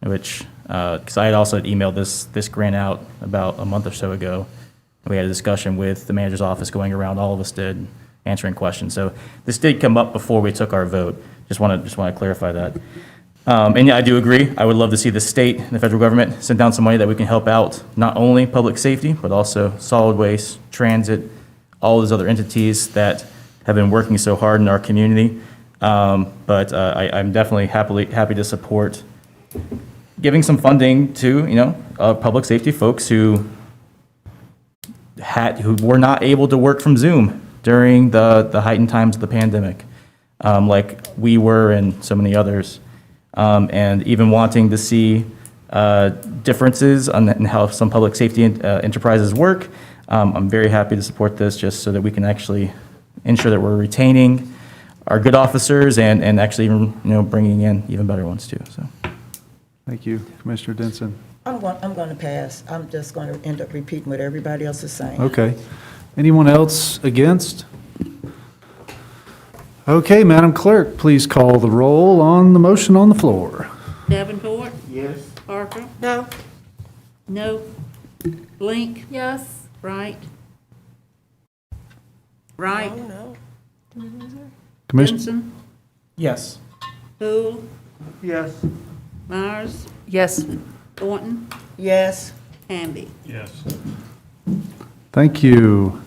which, because I had also emailed this grant out about a month or so ago. We had a discussion with the manager's office going around, all of us did, answering questions. So this did come up before we took our vote. Just want to clarify that. And yeah, I do agree. I would love to see the state and the federal government send down some money that we can help out not only public safety, but also solid waste, transit, all those other entities that have been working so hard in our community. But I'm definitely happy to support giving some funding to public safety folks who were not able to work from Zoom during the heightened times of the pandemic, like we were and so many others. And even wanting to see differences in how some public safety enterprises work. I'm very happy to support this just so that we can actually ensure that we're retaining our good officers and actually even bringing in even better ones too. So, Thank you, Commissioner Denson. I'm going to pass. I'm just going to end up repeating what everybody else is saying. Okay. Anyone else against? Okay, Madam Clerk, please call the roll on the motion on the floor. Davenport, Yes. Parker, No? no. Blink, Yes. Wright. Wright, No. Commissioner, Benson, Yes. Poole, Yes. Myers, Yes. Thornton, Yes. Hamby. Yes. Thank you.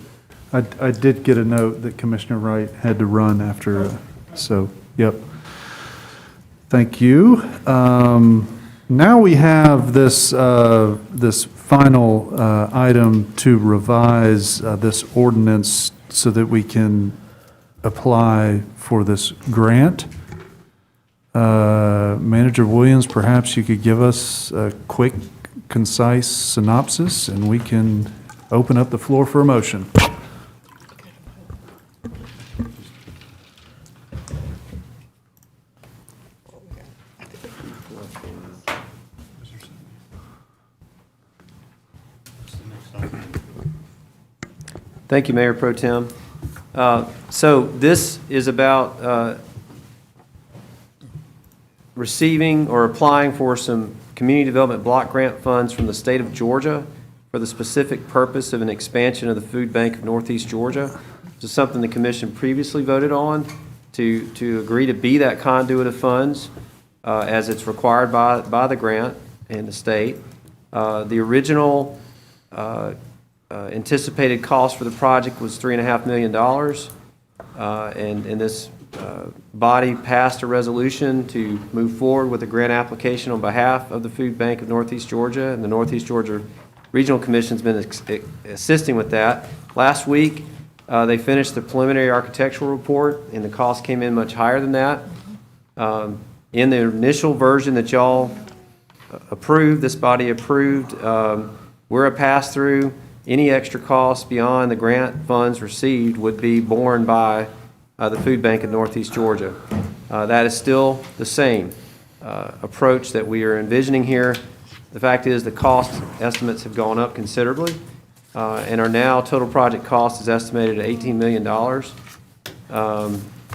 I did get a note that Commissioner Wright had to run after, so, yep. Thank you. Now we have this, this final item to revise this ordinance so that we can apply for this grant. Manager Williams, perhaps you could give us a quick, concise synopsis, and we can open up the floor for a motion. Thank you, Mayor Pro Tem. So this is about receiving or applying for some community development block grant funds from the state of Georgia for the specific purpose of an expansion of the food bank of Northeast Georgia. This is something the commission previously voted on to agree to be that conduit of funds as it's required by the grant and the state. The original anticipated cost for the project was $3.5 million. And this body passed a resolution to move forward with a grant application on behalf of the Food Bank of Northeast Georgia, and the Northeast Georgia Regional Commission's been assisting with that. Last week, they finished the preliminary architectural report, and the cost came in much higher than that. In the initial version that y'all approved, this body approved, we're a pass-through. Any extra costs beyond the grant funds received would be borne by the Food Bank of Northeast Georgia. That is still the same approach that we are envisioning here. The fact is the cost estimates have gone up considerably and are now, total project cost is estimated at $18 million.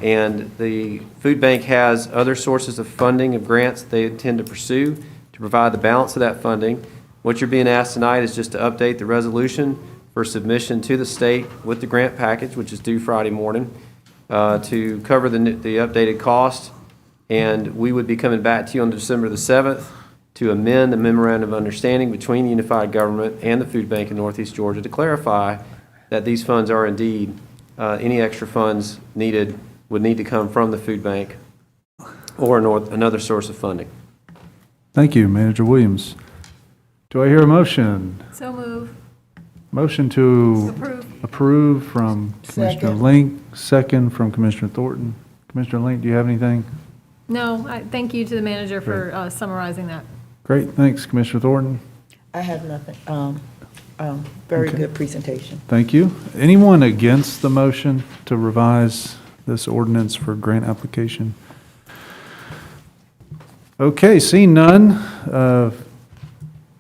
And the Food Bank has other sources of funding of grants they intend to pursue to provide the balance of that funding. What you're being asked tonight is just to update the resolution for submission to the state with the grant package, which is due Friday morning, to cover the updated cost. And we would be coming back to you on December the 7th to amend the memorandum of understanding between the unified government and the Food Bank in Northeast Georgia to clarify that these funds are indeed, any extra funds needed would need to come from the Food Bank or another source of funding. Thank you, Manager Williams. Do I hear a motion? So move. Motion to Approve. approve from Commissioner Second. Link, second from Commissioner Thornton. Commissioner Link, do you have anything? No, thank you to the manager for summarizing that. Great, thanks, Commissioner Thornton. I have nothing. Very Okay. good presentation. Thank you. Anyone against the motion to revise this ordinance for grant application? Okay, seeing none.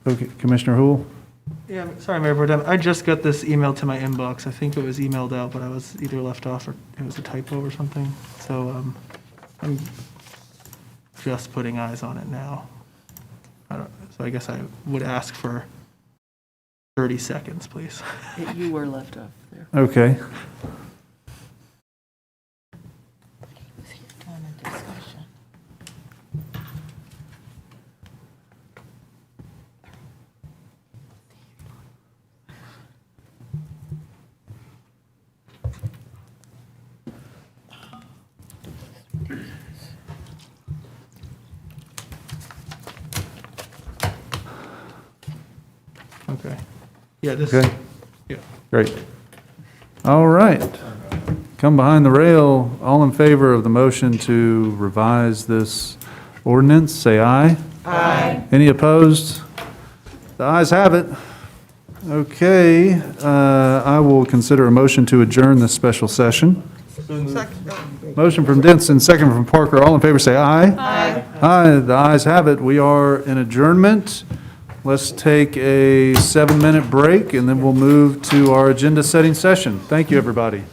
Okay, Commissioner Hool? Yeah, sorry, Mayor Pro Tem. I just got this email to my inbox. I think it was emailed out, but I was either left off or it was a typo or something. So I'm just putting eyes on it now. So I guess I would ask for 30 seconds, please. You were left off there. Okay. Okay. Yeah, this, Okay. yeah. Great. All right. Come behind the rail. All in favor of the motion to revise this ordinance, say aye. Aye. Any opposed? The ayes have it. Okay, I will consider a motion to adjourn this special session. Motion from Denson, second from Parker. All in favor, say aye. Aye. Aye, the ayes have it. We are in adjournment. Let's take a 7-minute break, and then we'll move to our agenda-setting session. Thank you, everybody.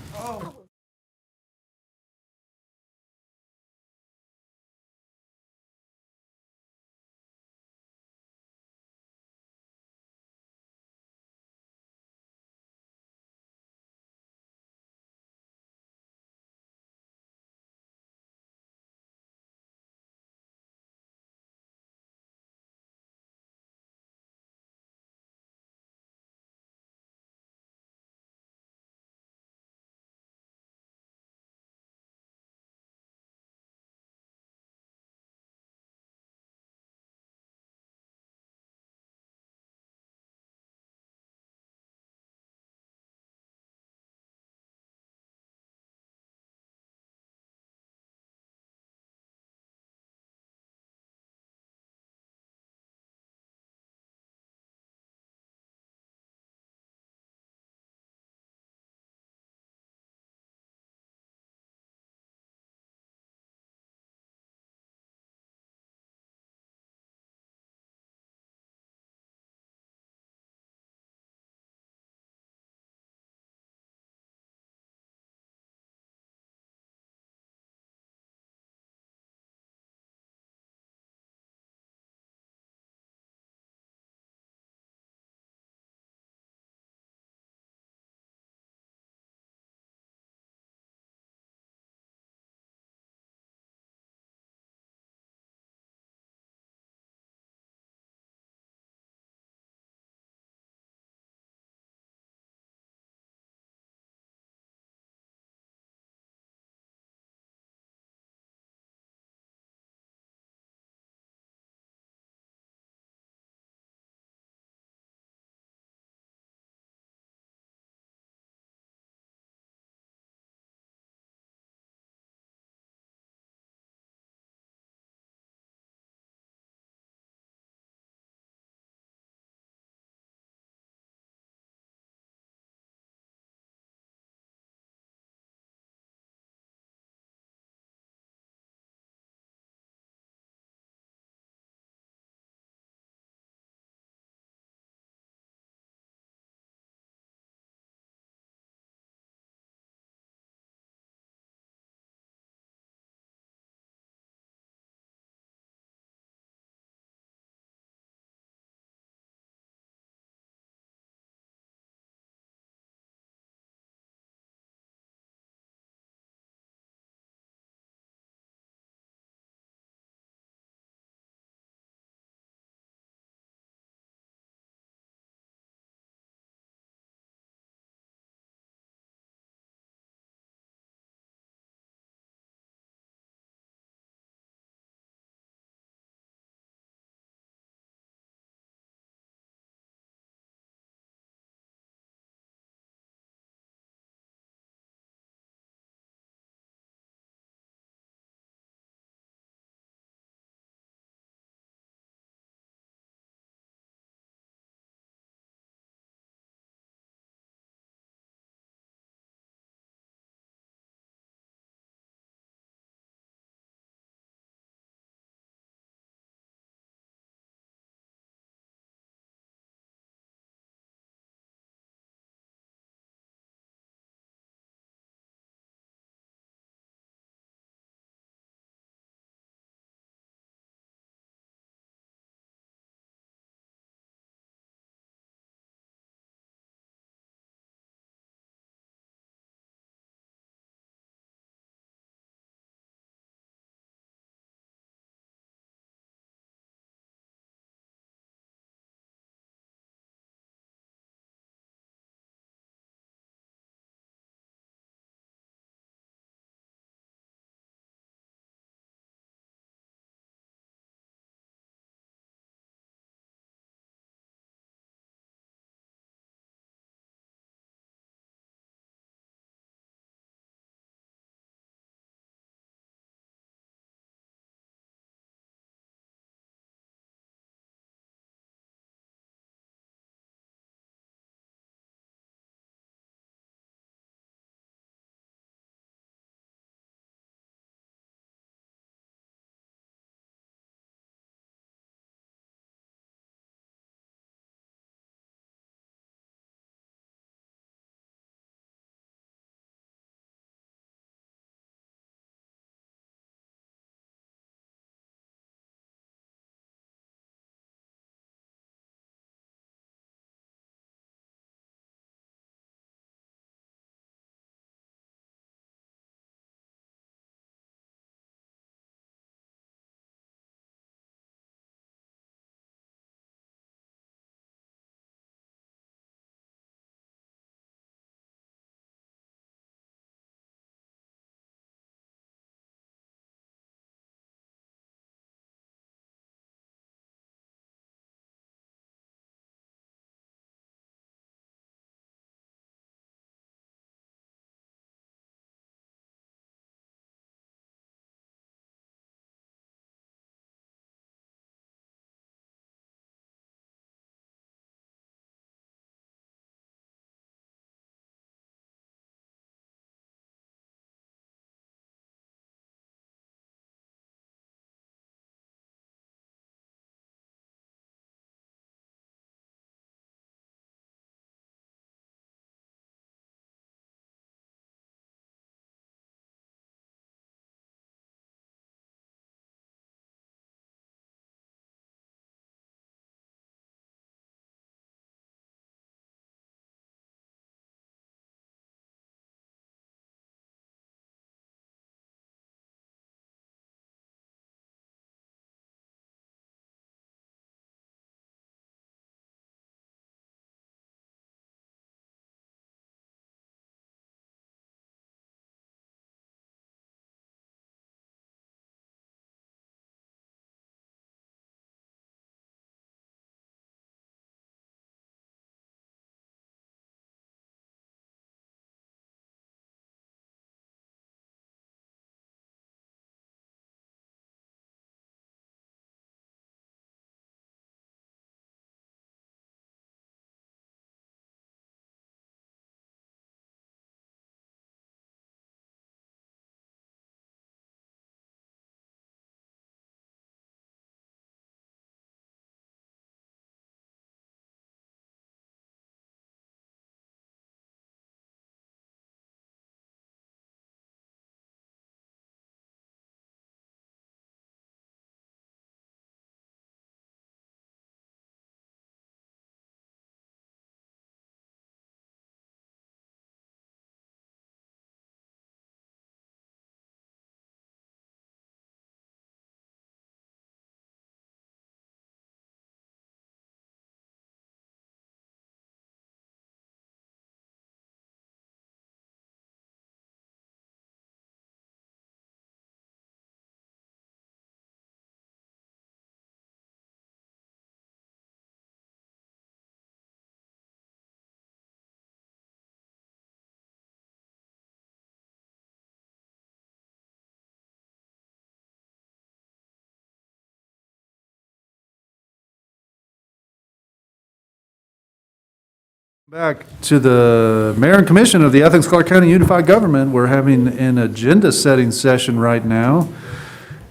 Back to the Mayor and Commission of the Athens-Clarke County Unified Government. We're having an agenda-setting session right now.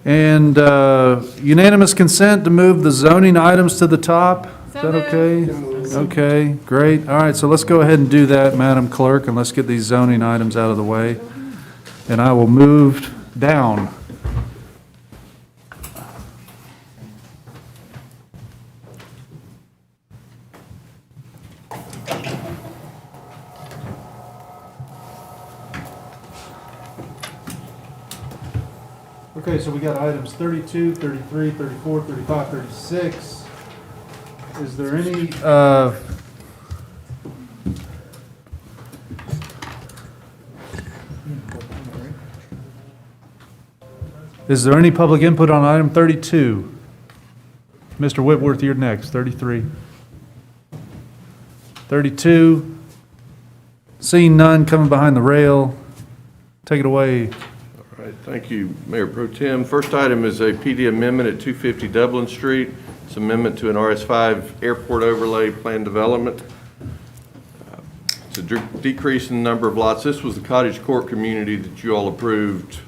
And unanimous consent to move the zoning items to the top. Is that okay? Okay, great. All right, so let's go ahead and do that, Madam Clerk, and let's get these zoning items out of the way. And I will move down. Okay, so we got items 32, 33, 34, 35, 36. Is there any, is there any public input on item 32? Mr. Whitworth, you're next, 33. 32, seeing none coming behind the rail. Take it away. All right, thank you, Mayor Pro Tem. First item is a PD amendment at 250 Dublin Street. It's amendment to an RS5 airport overlay plan development. It's a decrease in the number of lots. This was the Cottage Court community that you all approved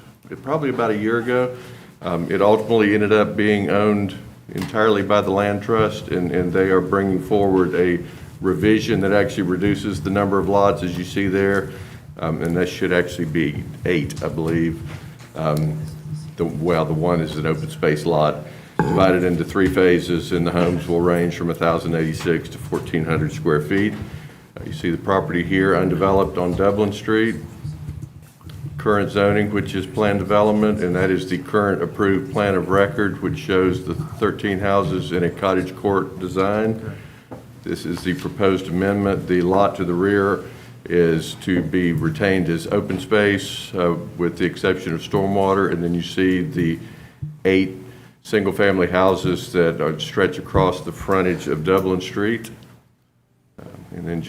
probably about a year ago. It ultimately ended up being owned entirely by the Land Trust, and they are bringing forward a revision that actually reduces the number of lots as you see there. And that should actually be 8, I believe. The one is an open space lot divided into 3 phases, and the homes will range from 1,086 to 1,400 square feet. You see the property here undeveloped on Dublin Street. Current zoning, which is planned development, and that is the current approved plan of record, which shows the 13 houses in a cottage court design. This is the proposed amendment. The lot to the rear is to be retained as open space with the exception of stormwater, and then you see the 8 single-family houses that are stretch across the frontage of Dublin Street. And then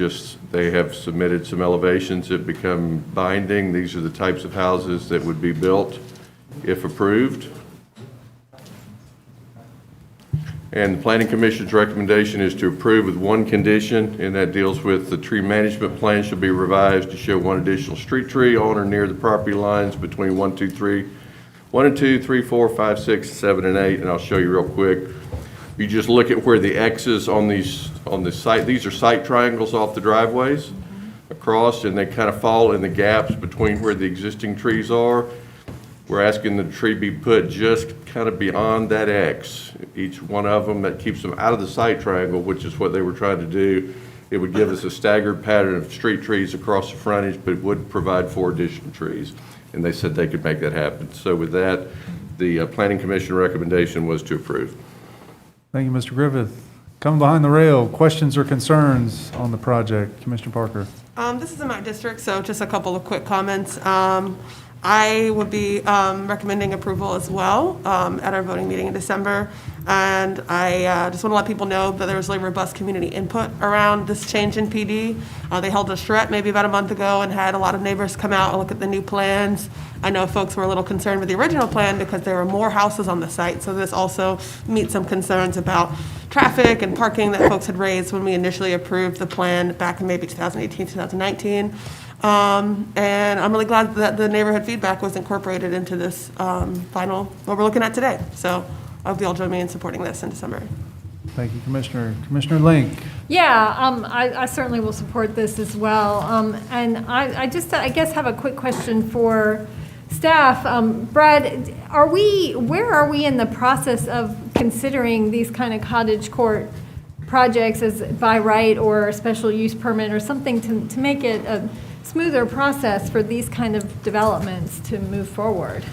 they have submitted some elevations that become binding. These are the types of houses that would be built if approved. And the Planning Commission's recommendation is to approve with one condition, and that deals with the tree management plan shall be revised to show 1 additional street tree on or near the property lines between 1 and 2, 3, 4, 5, 6, 7, and 8. And I'll show you real quick. You just look at where the X's on the site. These are site triangles off the driveways across, and they kind of fall in the gaps between where the existing trees are. We're asking the tree be put just kind of beyond that X. Each one of them, that keeps them out of the site triangle, which is what they were trying to do. It would give us a staggered pattern of street trees across the frontage, but it would provide 4 additional trees. And they said they could make that happen. So with that, the Planning Commission recommendation was to approve. Thank you, Mr. Griffith. Coming behind the rail, questions or concerns on the project? Commissioner Parker. This is in my district, so just a couple of quick comments. I would be recommending approval as well at our voting meeting in December. And I just want to let people know that there was really robust community input around this change in PD. They held a charrette maybe about a month ago and had a lot of neighbors come out and look at the new plans. I know folks were a little concerned with the original plan because there were more houses on the site. So this also meets some concerns about traffic and parking that folks had raised when we initially approved the plan back in maybe 2018, 2019. And I'm really glad that the neighborhood feedback was incorporated into this final, what we're looking at today. So I hope you all join me in supporting this in December. Thank you, Commissioner. Commissioner Link. Yeah, I certainly will support this as well. And I guess have a quick question for staff. Brad, where are we in the process of considering these kind of cottage court projects as by right or a special use permit or something to make it a smoother process for these kind of developments to move forward?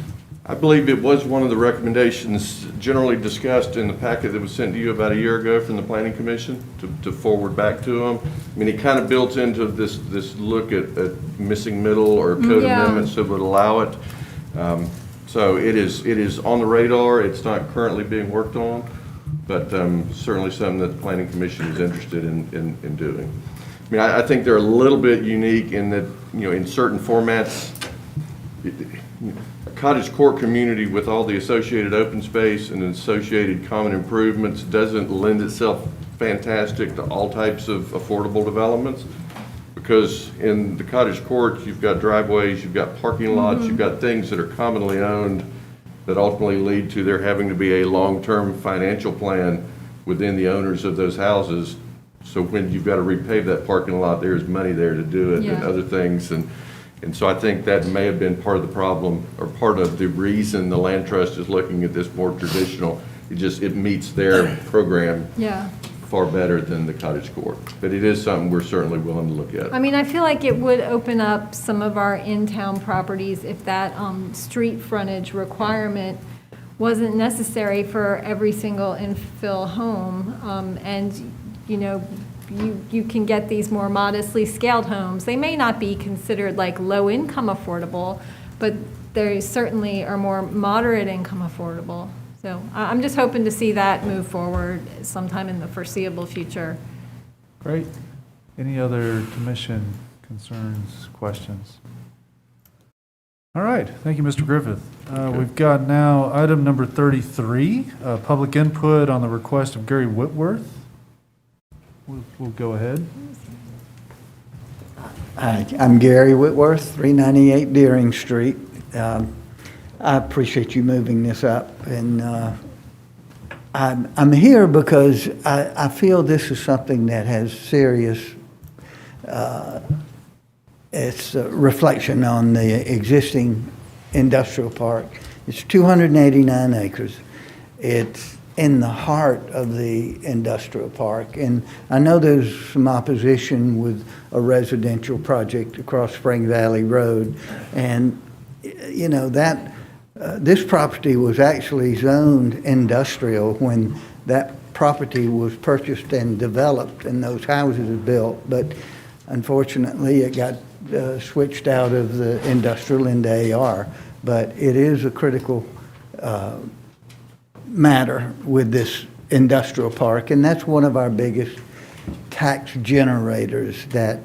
I believe it was one of the recommendations generally discussed in the packet that was sent to you about a year ago from the Planning Commission to forward back to them. I mean, it kind of built into this look at missing middle or code amendments that would allow it. So it is on the radar. It's not currently being worked on, but certainly something that the Planning Commission is interested in doing. I mean, I think they're a little bit unique in that, in certain formats, a cottage court community with all the associated open space and associated common improvements doesn't lend itself fantastic to all types of affordable developments. because in the cottage court, you've got driveways, you've got parking lots, you've got things that are commonly owned that ultimately lead to there having to be a long-term financial plan within the owners of those houses. So when you've got to repave that parking lot, there's money there to do it and Yeah. other things. And so I think that may have been part of the problem, or part of the reason the land trust is looking at this more traditional. It meets their program Yeah. far better than the cottage court. But it is something we're certainly willing to look at. I mean, I feel like it would open up some of our in-town properties if that street frontage requirement wasn't necessary for every single infill home. And, you know, you can get these more modestly scaled homes. They may not be considered like low-income affordable, but they certainly are more moderate income affordable. So I'm just hoping to see that move forward sometime in the foreseeable future. Great. Any other commission concerns, questions? All right, thank you, Mr. Griffith. We've got now item number 33, public input on the request of Gerry Whitworth. We'll go ahead. Hi, I'm Gerry Whitworth, 398 Deering Street. I appreciate you moving this up, and I'm here because I feel this is something that has serious, it's a reflection on the existing industrial park. It's 289 acres. It's in the heart of the industrial park, and I know there's some opposition with a residential project across Spring Valley Road, and you know that this property was actually zoned industrial when that property was purchased and developed and those houses were built, but unfortunately it got switched out of the industrial into AR. But it is a critical matter with this industrial park, and that's one of our biggest tax generators that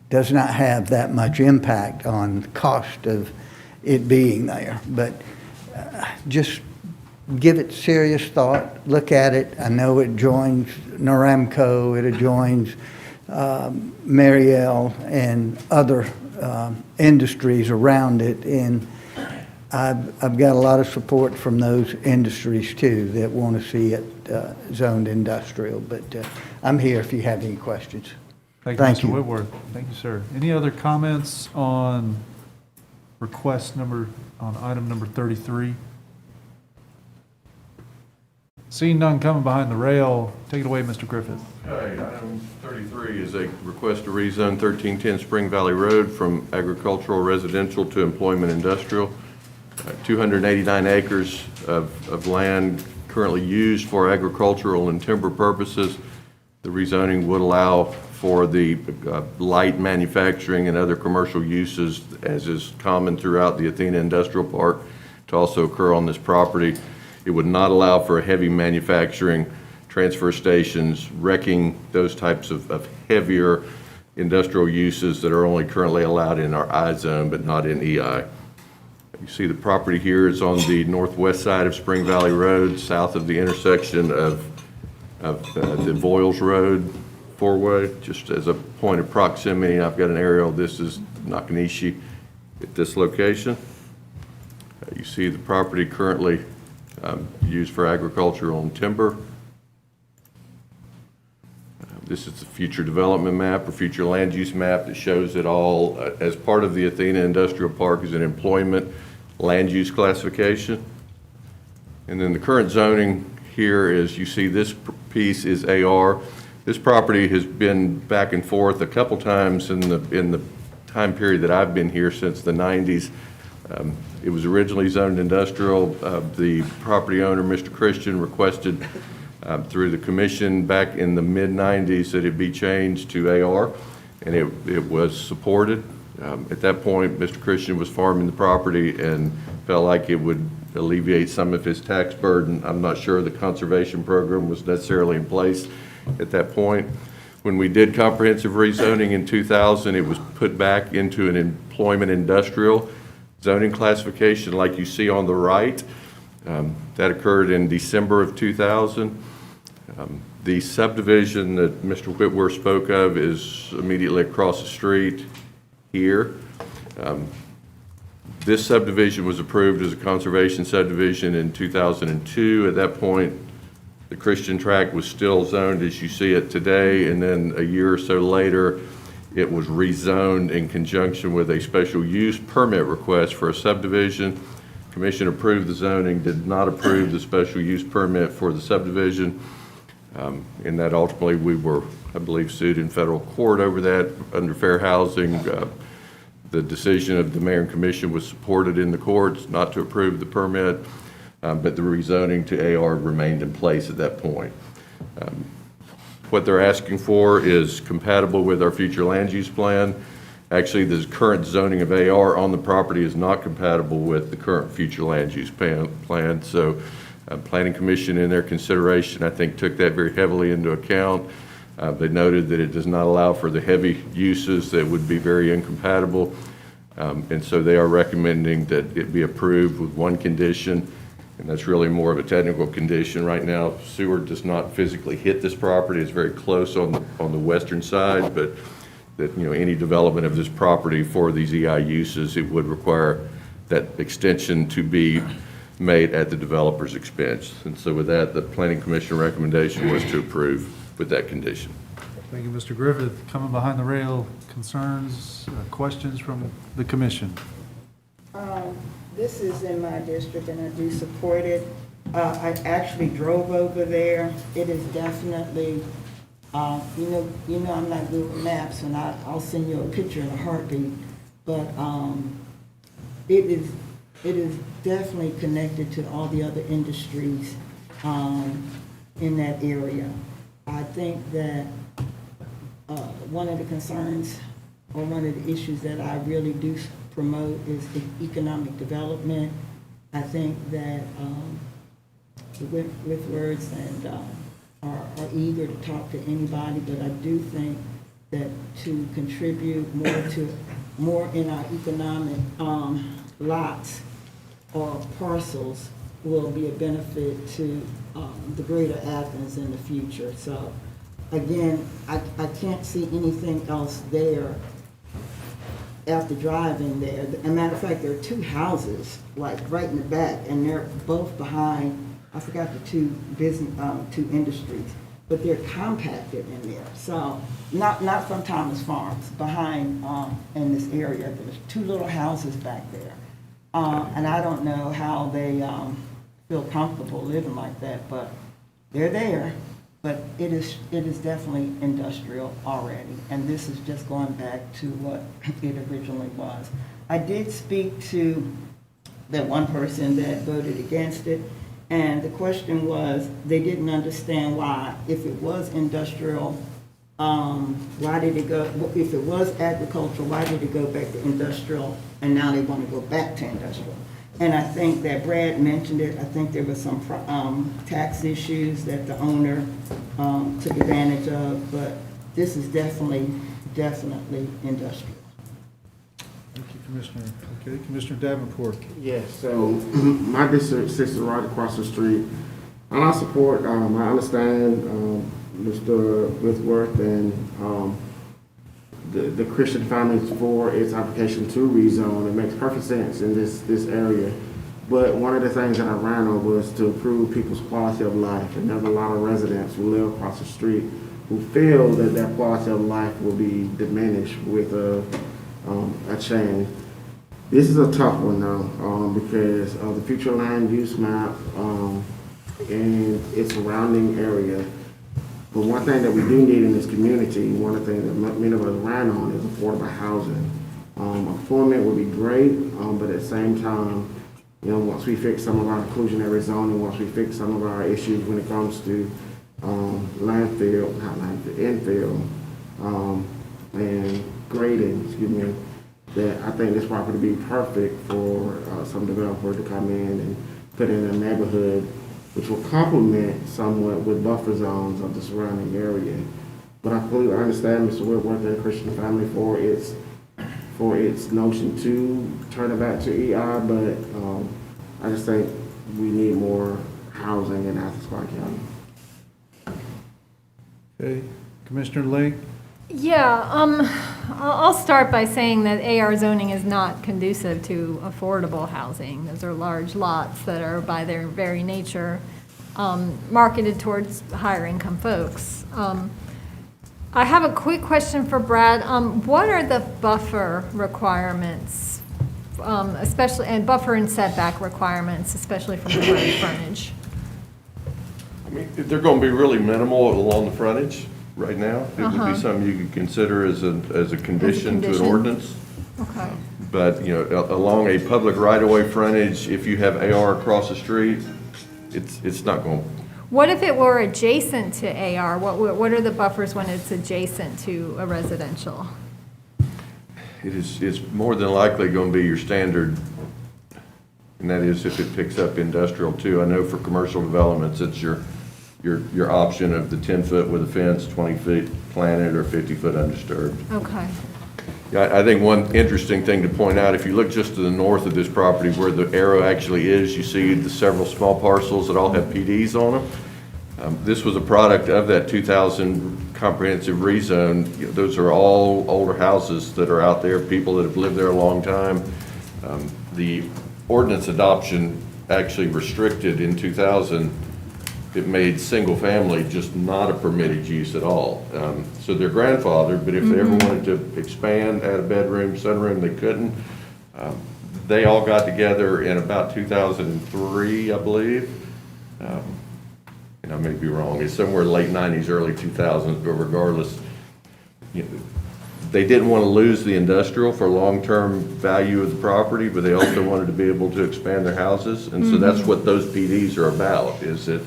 does not have that much impact on the cost of it being there. But just give it serious thought, look at it. I know it joins Noramco, it adjoins Mariel and other industries around it, and I've got a lot of support from those industries too that want to see it zoned industrial, but I'm here if you have any questions. Thank Thank you, you. Mr. Whitworth. Thank you, sir. Any other comments on on item number 33? Seeing none coming behind the rail, take it away, Mr. Griffith. Okay, item 33 is a request to rezone 1310 Spring Valley Road from agricultural residential to employment industrial. 289 acres of land currently used for agricultural and timber purposes. The rezoning would allow for the light manufacturing and other commercial uses, as is common throughout the Athena Industrial Park, to also occur on this property. It would not allow for heavy manufacturing, transfer stations, wrecking, those types of heavier industrial uses that are only currently allowed in our I zone but not in EI. You see the property here is on the northwest side of Spring Valley Road, south of the intersection of the Voiles Road four-way. Just as a point of proximity, I've got an aerial. This is Nakanishi at this location. You see the property currently used for agricultural and timber. This is the future development map or future land use map that shows it all as part of the Athena Industrial Park as an employment land use classification. And then the current zoning here is, you see this piece is AR. This property has been back and forth a couple times in the time period that I've been here since the 90s. It was originally zoned industrial. The property owner, Mr. Christian, requested through the commission back in the mid-90s that it be changed to AR, and it was supported. At that point, Mr. Christian was farming the property and felt like it would alleviate some of his tax burden. I'm not sure the conservation program was necessarily in place at that point. When we did comprehensive rezoning in 2000, it was put back into an employment industrial zoning classification like you see on the right. That occurred in December of 2000. The subdivision that Mr. Whitworth spoke of is immediately across the street here. This subdivision was approved as a conservation subdivision in 2002. At that point, the Christian tract was still zoned as you see it today, and then a year or so later, it was rezoned in conjunction with a special use permit request for a subdivision. Commission approved the zoning, did not approve the special use permit for the subdivision. And that ultimately, we were, I believe, sued in federal court over that under fair housing. The decision of the mayor and commission was supported in the courts not to approve the permit, but the rezoning to AR remained in place at that point. What they're asking for is compatible with our future land use plan. Actually, the current zoning of AR on the property is not compatible with the current future land use plan. So Planning Commission in their consideration, I think, took that very heavily into account. They noted that it does not allow for the heavy uses that would be very incompatible. And so they are recommending that it be approved with one condition, and that's really more of a technical condition. Right now, sewer does not physically hit this property. It's very close on the western side, but that, you know, any development of this property for these EI uses, it would require that extension to be made at the developer's expense. And so with that, the Planning Commission recommendation was to approve with that condition. Thank you, Mr. Griffith. Coming behind the rail, concerns, questions from the commission? This is in my district, and I do support it. I actually drove over there. It is definitely, you know I'm not good with maps, and I'll send you a picture in a heartbeat, but it is definitely connected to all the other industries in that area. I think that one of the concerns or one of the issues that I really do promote is economic development. I think that the Whitworths and are eager to talk to anybody, but I do think that to contribute more in our economic lots or parcels will be a benefit to the greater Athens in the future. So again, I can't see anything else there after driving there. As a matter of fact, there are two houses, like right in the back, and they're both behind, I forgot the two industries, but they're compacted in there. So not from Thomas Farms, behind in this area. There's two little houses back there. And I don't know how they feel comfortable living like that, but they're there. But it is definitely industrial already, and this is just going back to what it originally was. I did speak to that one person that voted against it, and the question was, they didn't understand why, if it was industrial, why did it go, if it was agricultural, why did it go back to industrial, and now they want to go back to industrial? And I think that Brad mentioned it. I think there was some tax issues that the owner took advantage of, but this is definitely industrial. Thank you, Commissioner. Okay, Commissioner Davenport. Yes, so my district sits right across the street, and I support, I understand Mr. Whitworth and the Christian families for its application to rezone. It makes perfect sense in this area. But one of the things that I ran on was to improve people's quality of life. And there's a lot of residents who live across the street who feel that their quality of life will be diminished with a change. This is a tough one though, because of the future land use map and its surrounding area. But one thing that we do need in this community, one of the things that many of us ran on, is affordable housing. Employment would be great, but at the same time, you know, once we fix some of our inclusionary zoning, once we fix some of our issues when it comes to infill, and grading, that I think this property would be perfect for some developer to come in and put in a neighborhood which will complement somewhat with buffer zones of the surrounding area. But I completely understand Mr. Whitworth and the Christian family for its notion to turn it back to EI, but I just think we need more housing in Athens-Clarke County. Okay, Commissioner Link? Yeah, I'll start by saying that AR zoning is not conducive to affordable housing. Those are large lots that are by their very nature marketed towards higher income folks. I have a quick question for Brad. What are the buffer requirements, especially, and buffer and setback requirements, especially from the road frontage? I mean, they're going to be really minimal along the frontage right now. It would be something you could consider as a condition to an condition? ordinance. Okay. But, you know, along a public right-of-way frontage, if you have AR across the street, it's not going, What if it were adjacent to AR? What are the buffers when it's adjacent to a residential? it's more than likely going to be your standard, and that is if it picks up industrial too. I know for commercial developments, it's your option of the 10-foot with a fence, 20 feet planted, or 50-foot undisturbed. Okay. Yeah, I think one interesting thing to point out, if you look just to the north of this property where the arrow actually is, you see the several small parcels that all have PDs on them. This was a product of that 2000 comprehensive rezone. Those are all older houses that are out there, people that have lived there a long time. The ordinance adoption actually restricted in 2000. It made single family just not a permitted use at all. So they're grandfathered, but if they ever wanted to expand, add a bedroom, sunroom, they couldn't. They all got together in about 2003, I believe. And I may be wrong, it's somewhere late 90s, early 2000s, but regardless, they didn't want to lose the industrial for long-term value of the property, but they also wanted to be able to expand their houses. And so that's what those PDs are about, is that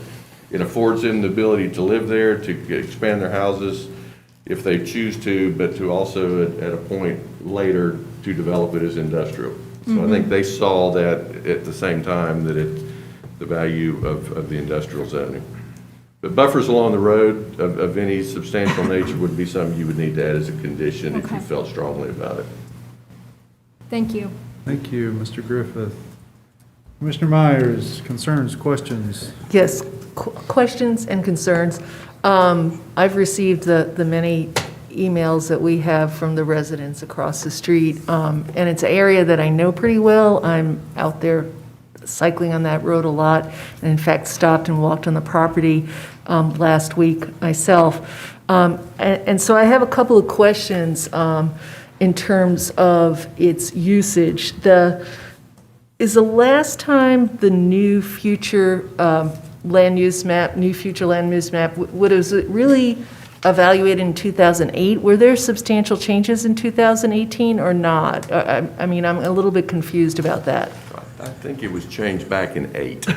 it affords them the ability to live there, to expand their houses if they choose to, but to also, at a point later, to develop it as industrial. So I think they saw that at the same time that the value of the industrial zoning. But buffers along the road of any substantial nature would be something you would need to add as a condition if you Okay. felt strongly about it. Thank you. Thank you, Mr. Griffith. Commissioner Myers, concerns, questions? Yes, questions and concerns. I've received the many emails that we have from the residents across the street, and it's an area that I know pretty well. I'm out there cycling on that road a lot, and in fact stopped and walked on the property last week myself. And so I have a couple of questions in terms of its usage. Is the last time the new future land use map, was it really evaluated in 2008? Were there substantial changes in 2018 or not? I mean, I'm a little bit confused about that. I think it was changed back in '08,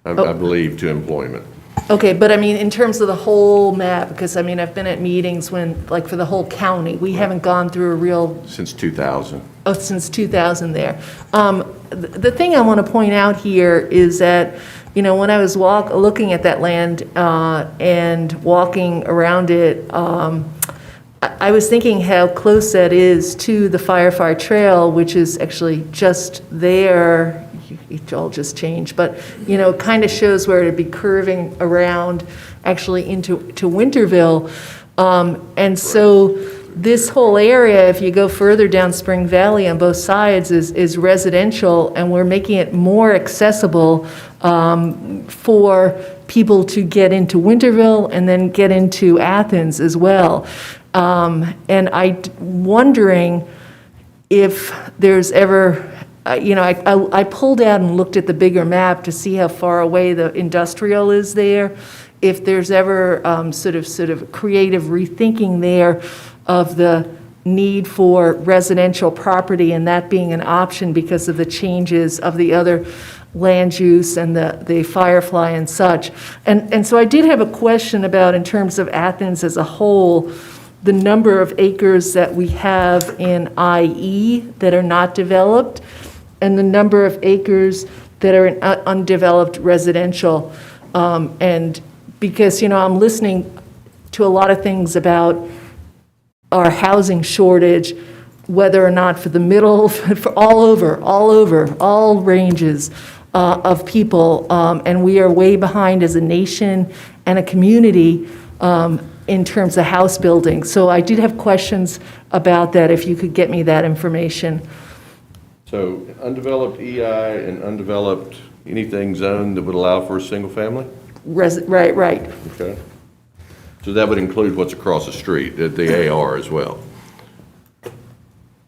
I believe, to employment. Okay, but I mean, in terms of the whole map, because I mean, I've been at meetings when, like for the whole county, we haven't gone through a real, Since 2000. oh, since 2000 there. The thing I want to point out here is that, you know, when I was looking at that land and walking around it, I was thinking how close that is to the Firefly Trail, which is actually just there. It all just changed, but, you know, it kind of shows where it'd be curving around actually into Winterville. And so this whole area, if you go further down Spring Valley on both sides, is residential, and we're making it more accessible for people to get into Winterville and then get into Athens as well. And I'm wondering if there's ever, you know, I pulled out and looked at the bigger map to see how far away the industrial is there. If there's ever sort of creative rethinking there of the need for residential property and that being an option because of the changes of the other land use and the Firefly and such. And so I did have a question about, in terms of Athens as a whole, the number of acres that we have in IE that are not developed, and the number of acres that are in undeveloped residential. And because, you know, I'm listening to a lot of things about our housing shortage, whether or not for the middle, for all ranges of people, and we are way behind as a nation and a community. in terms of house building. So I did have questions about that, if you could get me that information. So undeveloped EI and undeveloped anything zoned that would allow for a single family? Right, right. Okay. So that would include what's across the street, the AR as well?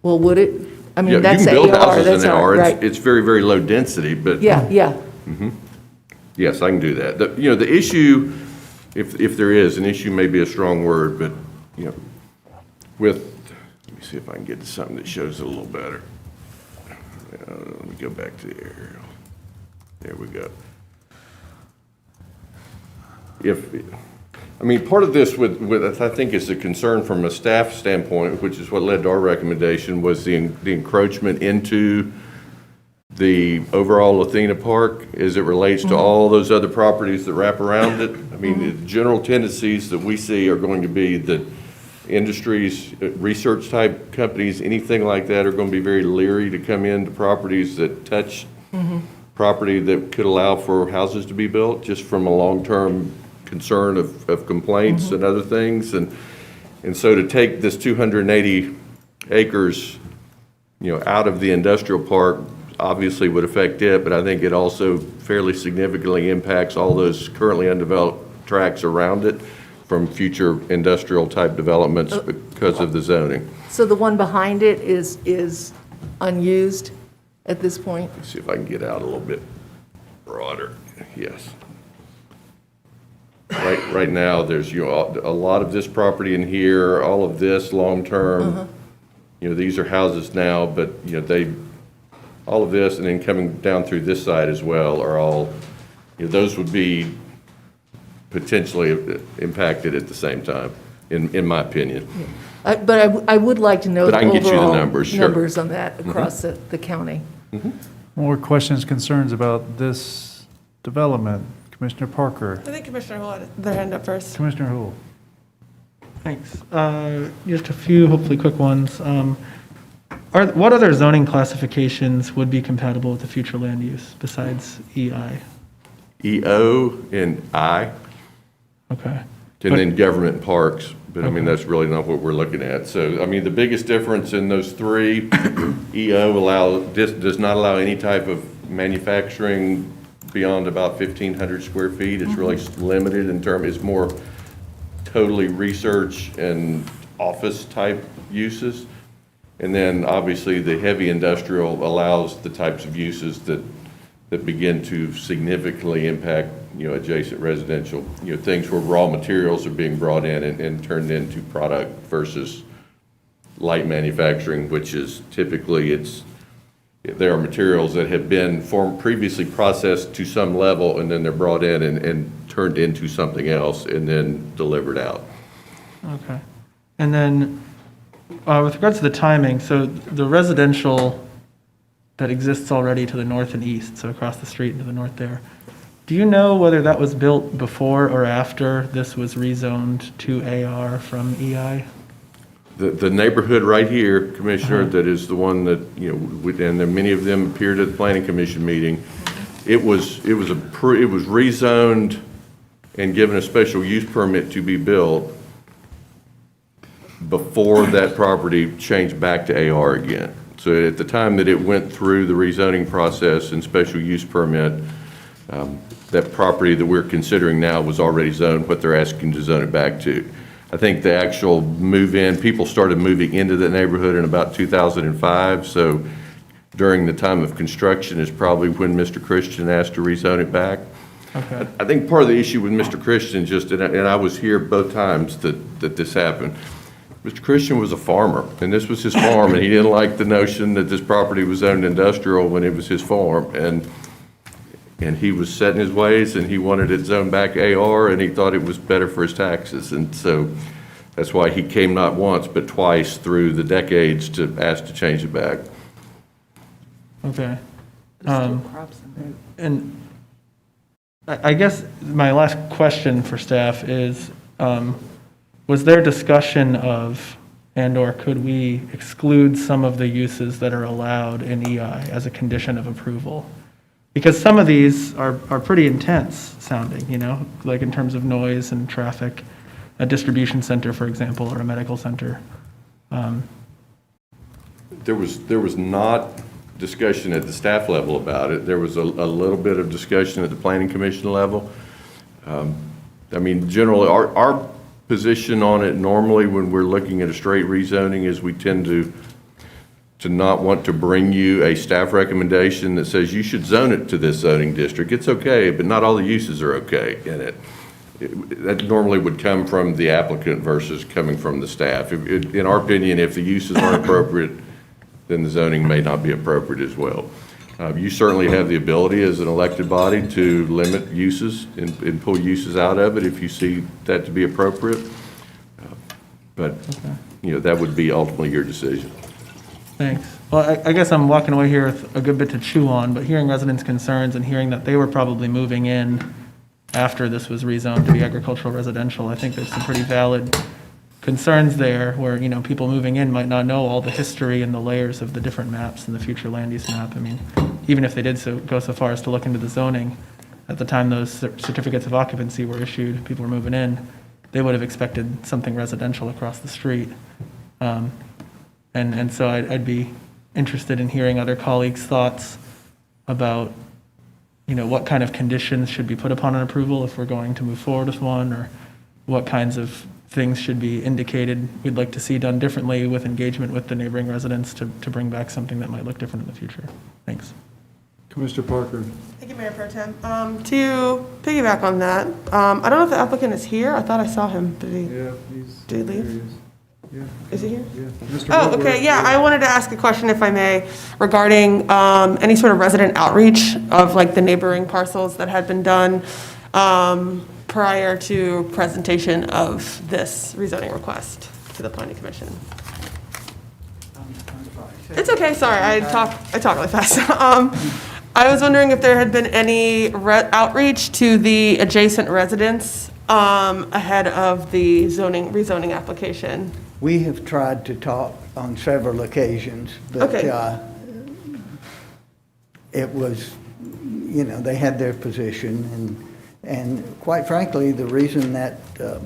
Well, would it? I Yeah, mean, you that's can AR, build houses that's in all AR. right. It's very, very low density, but. Yeah, yeah. Yes, I can do that. The issue, if there is, an issue may be a strong word, but, let me see if I can get to something that shows it a little better. Let me go back to the aerial. There we go. Part of this with I think is a concern from a staff standpoint, which is what led to our recommendation, was the encroachment into the overall Athena Park as it relates to all those other properties that wrap around it. The general tendencies that we see are going to be that industries, research type companies, anything like that are going to be very leery to come into properties that touch property that could allow for houses to be built, just from a long-term concern of complaints and other things. And so to take this 280 acres, out of the industrial park obviously would affect it, but I think it also fairly significantly impacts all those currently undeveloped tracts around it from future industrial type developments because of the zoning. So the one behind it is unused at this point? Let's see if I can get out a little bit broader. Yes. Right now, there's, a lot of this property in here, all of this long-term. These are houses now, but, all of this, and then coming down through this side as well, are all, those would be potentially impacted at the same time, in my opinion. But I would like to know But the I can get you the overall numbers, sure. numbers on that across the county. More questions, concerns about this development? Commissioner Parker, I think Commissioner Hull had their hand up first. Commissioner Hool. Thanks. Just a few hopefully quick ones. What other zoning classifications would be compatible with the future land use besides EI? EO and I, Okay. and then government parks, but Okay. that's really not what we're looking at. So, the biggest difference in those three, EO does not allow any type of manufacturing beyond about 1,500 square feet. It's really limited in terms, it's more totally research and office type uses. And then obviously the heavy industrial allows the types of uses that begin to significantly impact, adjacent residential, things where raw materials are being brought in and turned into product versus light manufacturing, which is typically there are materials that have been previously processed to some level, and then they're brought in and turned into something else and then delivered out. Okay. And then with regards to the timing, so the residential that exists already to the north and east, so across the street and to the north there, do you know whether that was built before or after this was rezoned to AR from EI? The neighborhood right here, Commissioner, that is the one that, and then many of them appeared at the planning commission meeting. It was rezoned and given a special use permit to be built before that property changed back to AR again. So at the time that it went through the rezoning process and special use permit, that property that we're considering now was already zoned what they're asking to zone it back to. I think the actual move-in, people started moving into the neighborhood in about 2005, so during the time of construction is probably when Mr. Christian asked to rezone it back. Okay. I think part of the issue with Mr. Christian, and I was here both times that this happened, Mr. Christian was a farmer, and this was his farm, and he didn't like the notion that this property was zoned industrial when it was his farm, and he was set in his ways, and he wanted it zoned back AR, and he thought it was better for his taxes, and so that's why he came not once, but twice through the decades to ask to change it back. Okay. And I guess my last question for staff is, was there discussion of, and/or could we exclude some of the uses that are allowed in EI as a condition of approval? Because some of these are pretty intense sounding, like in terms of noise and traffic. a distribution center, for example, or a medical center. There was not discussion at the staff level about it. There was a little bit of discussion at the planning commission level. I mean, generally, our position on it normally when we're looking at a straight rezoning is we tend to not want to bring you a staff recommendation that says you should zone it to this zoning district. It's okay, but not all the uses are okay in it. That normally would come from the applicant versus coming from the staff. In our opinion, if the uses aren't appropriate, then the zoning may not be appropriate as well. You certainly have the ability as an elected body to limit uses and pull uses out of it if you see that to be appropriate. But, that would be ultimately your decision. Thanks. Well, I guess I'm walking away here with a good bit to chew on, but hearing residents' concerns and hearing that they were probably moving in after this was rezoned to be agricultural residential, I think there's some pretty valid concerns there where, people moving in might not know all the history and the layers of the different maps in the future land use map. I mean, even if they did go so far as to look into the zoning, at the time those certificates of occupancy were issued, people were moving in, they would have expected something residential across the street. And so I'd be interested in hearing other colleagues' thoughts about, what kind of conditions should be put upon an approval if we're going to move forward with one, or what kinds of things should be indicated we'd like to see done differently with engagement with the neighboring residents to bring back something that might look different in the future. Thanks. Commissioner Parker. Thank you, Mayor Pro Tem. To piggyback on that, I don't know if the applicant is here. I thought I saw him. Did he leave? Is he here? Oh, okay, yeah, I wanted to ask a question, if I may, regarding any sort of resident outreach of like the neighboring parcels that had been done prior to presentation of this rezoning request to the planning commission. It's okay, sorry, I talk really fast. I was wondering if there had been any outreach to the adjacent residents ahead of the rezoning application. We have tried to talk on several occasions, but it was, they had their position, and quite frankly, the reason that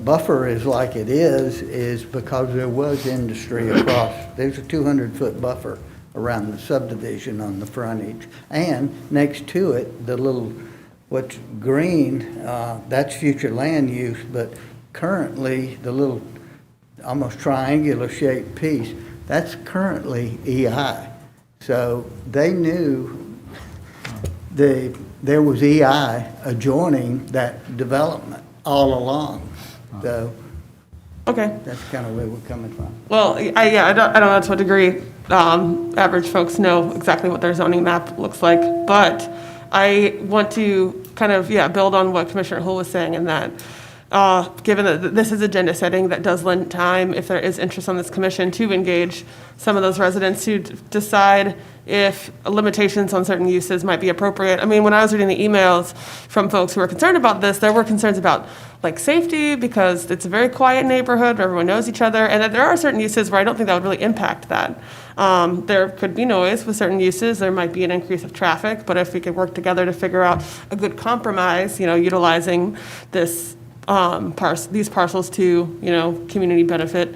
buffer is like it is because there was industry across. There's a 200-foot buffer around the subdivision on the frontage, and next to it, the little, what's green, that's future land use, but currently, the little almost triangular shaped piece, that's currently EI. So they knew there was EI adjoining that development all along. So okay, that's kind of where we're coming from. Well, I don't know to what degree average folks know exactly what their zoning map looks like, but I want to kind of, build on what Commissioner Hull was saying in that given that this is agenda setting, that does lend time, if there is interest on this commission, to engage some of those residents who decide if limitations on certain uses might be appropriate. I mean, when I was reading the emails from folks who were concerned about this, there were concerns about like safety, because it's a very quiet neighborhood where everyone knows each other, and that there are certain uses where I don't think that would really impact that. There could be noise with certain uses, there might be an increase of traffic, but if we could work together to figure out a good compromise, utilizing this these parcels to, community benefit,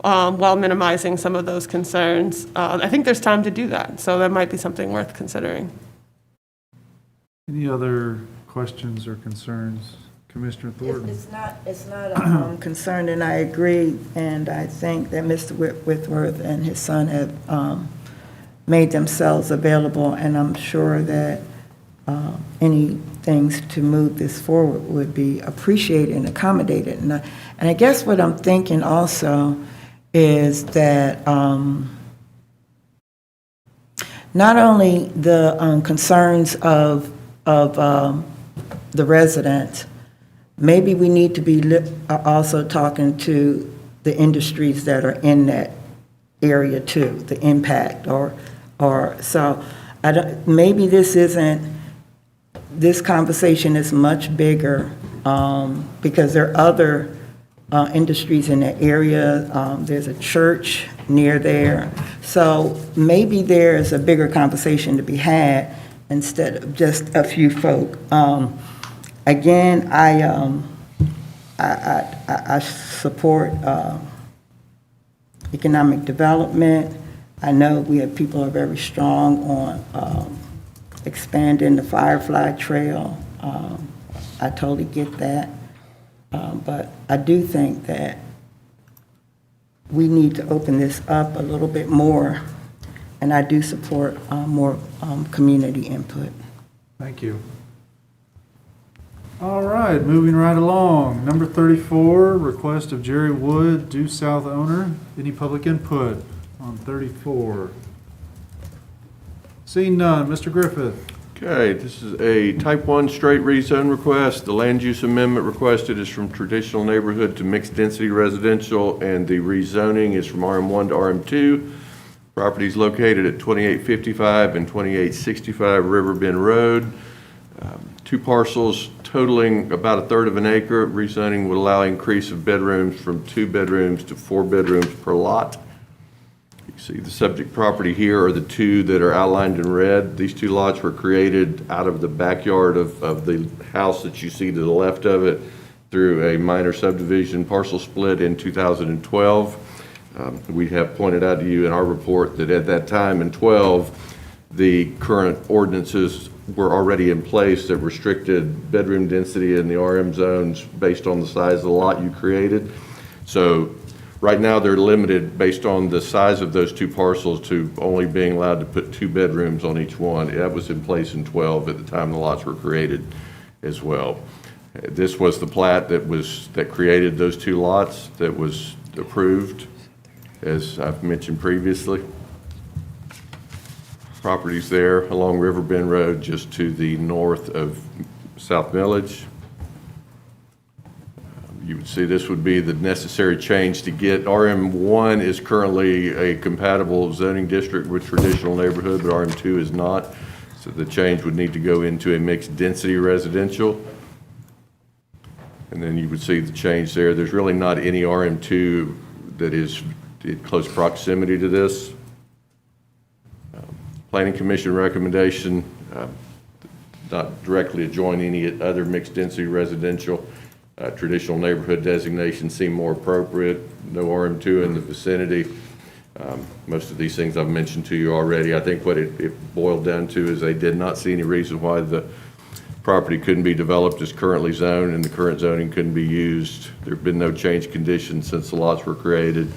while minimizing some of those concerns. I think there's time to do that, so that might be something worth considering. Any other questions or concerns? Commissioner Thornton? It's not a concern, and I agree, and I think that Mr. Whitworth and his son have made themselves available, and I'm sure that any things to move this forward would be appreciated and accommodated. And I guess what I'm thinking also is that not only the concerns of the residents, maybe we need to be also talking to the industries that are in that area too, the impact, or so maybe this conversation is much bigger because there are other industries in that area. There's a church near there. So maybe there's a bigger conversation to be had instead of just a few folk. Again, I I support economic development. I know we have people who are very strong on expanding the Firefly Trail. I totally get that. But I do think that we need to open this up a little bit more, and I do support more community input. Thank you. All right, moving right along. Number 34, request of Gerry Wood, DuSouth owner. Any public input on 34? Seeing none, Mr. Griffith. Okay, this is a type 1 straight rezone request. The land use amendment requested is from traditional neighborhood to mixed density residential, and the rezoning is from RM1 to RM2. Property is located at 2855 and 2865 Riverbend Road. Two parcels totaling about a third of an acre. Rezoning would allow increase of bedrooms from 2 bedrooms to 4 bedrooms per lot. You see the subject property here are the two that are outlined in red. These two lots were created out of the backyard of the house that you see to the left of it through a minor subdivision parcel split in 2012. We have pointed out to you in our report that at that time in 12, the current ordinances were already in place that restricted bedroom density in the RM zones based on the size of the lot you created. So right now they're limited based on the size of those two parcels to only being allowed to put 2 bedrooms on each one. That was in place in 12 at the time the lots were created as well. This was the plat that created those 2 lots that was approved, as I've mentioned previously. Properties there along Riverbend Road just to the north of South Village. You would see this would be the necessary change to get, RM1 is currently a compatible zoning district with traditional neighborhood, but RM2 is not. So the change would need to go into a mixed density residential. And then you would see the change there. There's really not any RM2 that is in close proximity to this. Planning Commission recommendation, not directly adjoin any other mixed density residential. Traditional neighborhood designations seem more appropriate. No RM2 in the vicinity. Most of these things I've mentioned to you already. I think what it boiled down to is they did not see any reason why the property couldn't be developed as currently zoned and the current zoning couldn't be used. There have been no change conditions since the lots were created,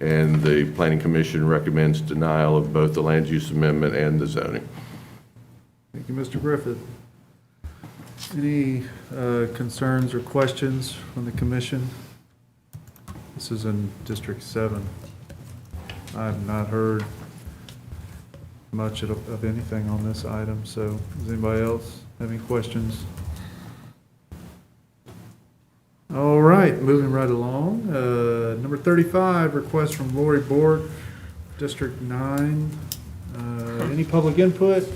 and the Planning Commission recommends denial of both the land use amendment and the zoning. Thank you, Mr. Griffith. Any concerns or questions from the commission? This is in District 7. I have not heard much of anything on this item, so does anybody else have any questions? All right, moving right along. Number 35, request from Lori Bork, District 9. Any public input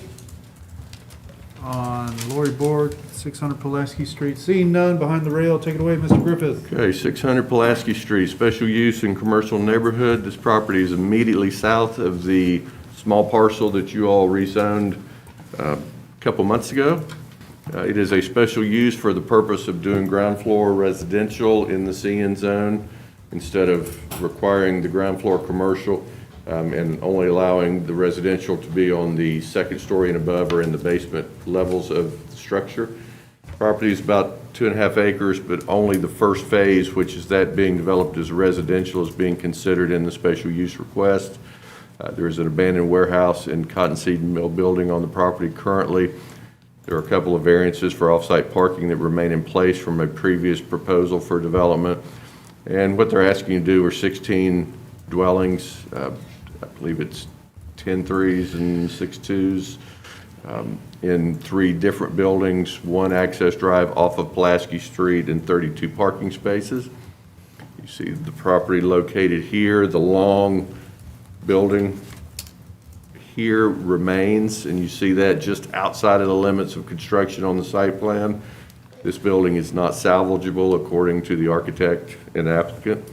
on Lori Bork, 600 Pulaski Street? Seeing none, behind the rail, take it away, Mr. Griffith. Okay, 600 Pulaski Street, special use and commercial neighborhood. This property is immediately south of the small parcel that you all rezoned a couple months ago. It is a special use for the purpose of doing ground floor residential in the CN zone instead of requiring the ground floor commercial and only allowing the residential to be on the second story and above or in the basement levels of the structure. Property is about 2.5 acres, but only the first phase, which is that being developed as residential, is being considered in the special use request. There is an abandoned warehouse and cottonseed mill building on the property currently. There are a couple of variances for off-site parking that remain in place from a previous proposal for development. And what they're asking you to do are 16 dwellings. I believe it's 10 threes and 6 twos in 3 different buildings, 1 access drive off of Pulaski Street and 32 parking spaces. You see the property located here, the long building here remains, and you see that just outside of the limits of construction on the site plan. This building is not salvageable according to the architect and applicant.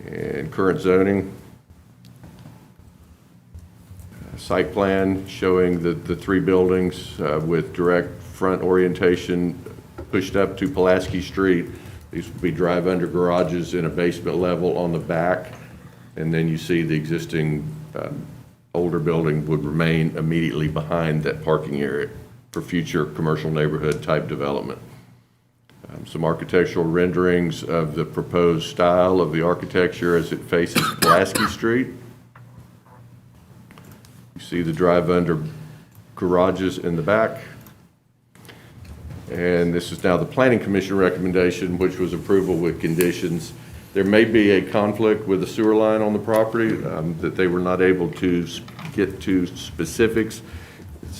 And current zoning, site plan showing the 3 buildings with direct front orientation pushed up to Pulaski Street. These would be drive-under garages in a basement level on the back. And then you see the existing older building would remain immediately behind that parking area for future commercial neighborhood type development. Some architectural renderings of the proposed style of the architecture as it faces Pulaski Street. You see the drive-under garages in the back. And this is now the Planning Commission recommendation, which was approval with conditions. There may be a conflict with the sewer line on the property that they were not able to get to specifics.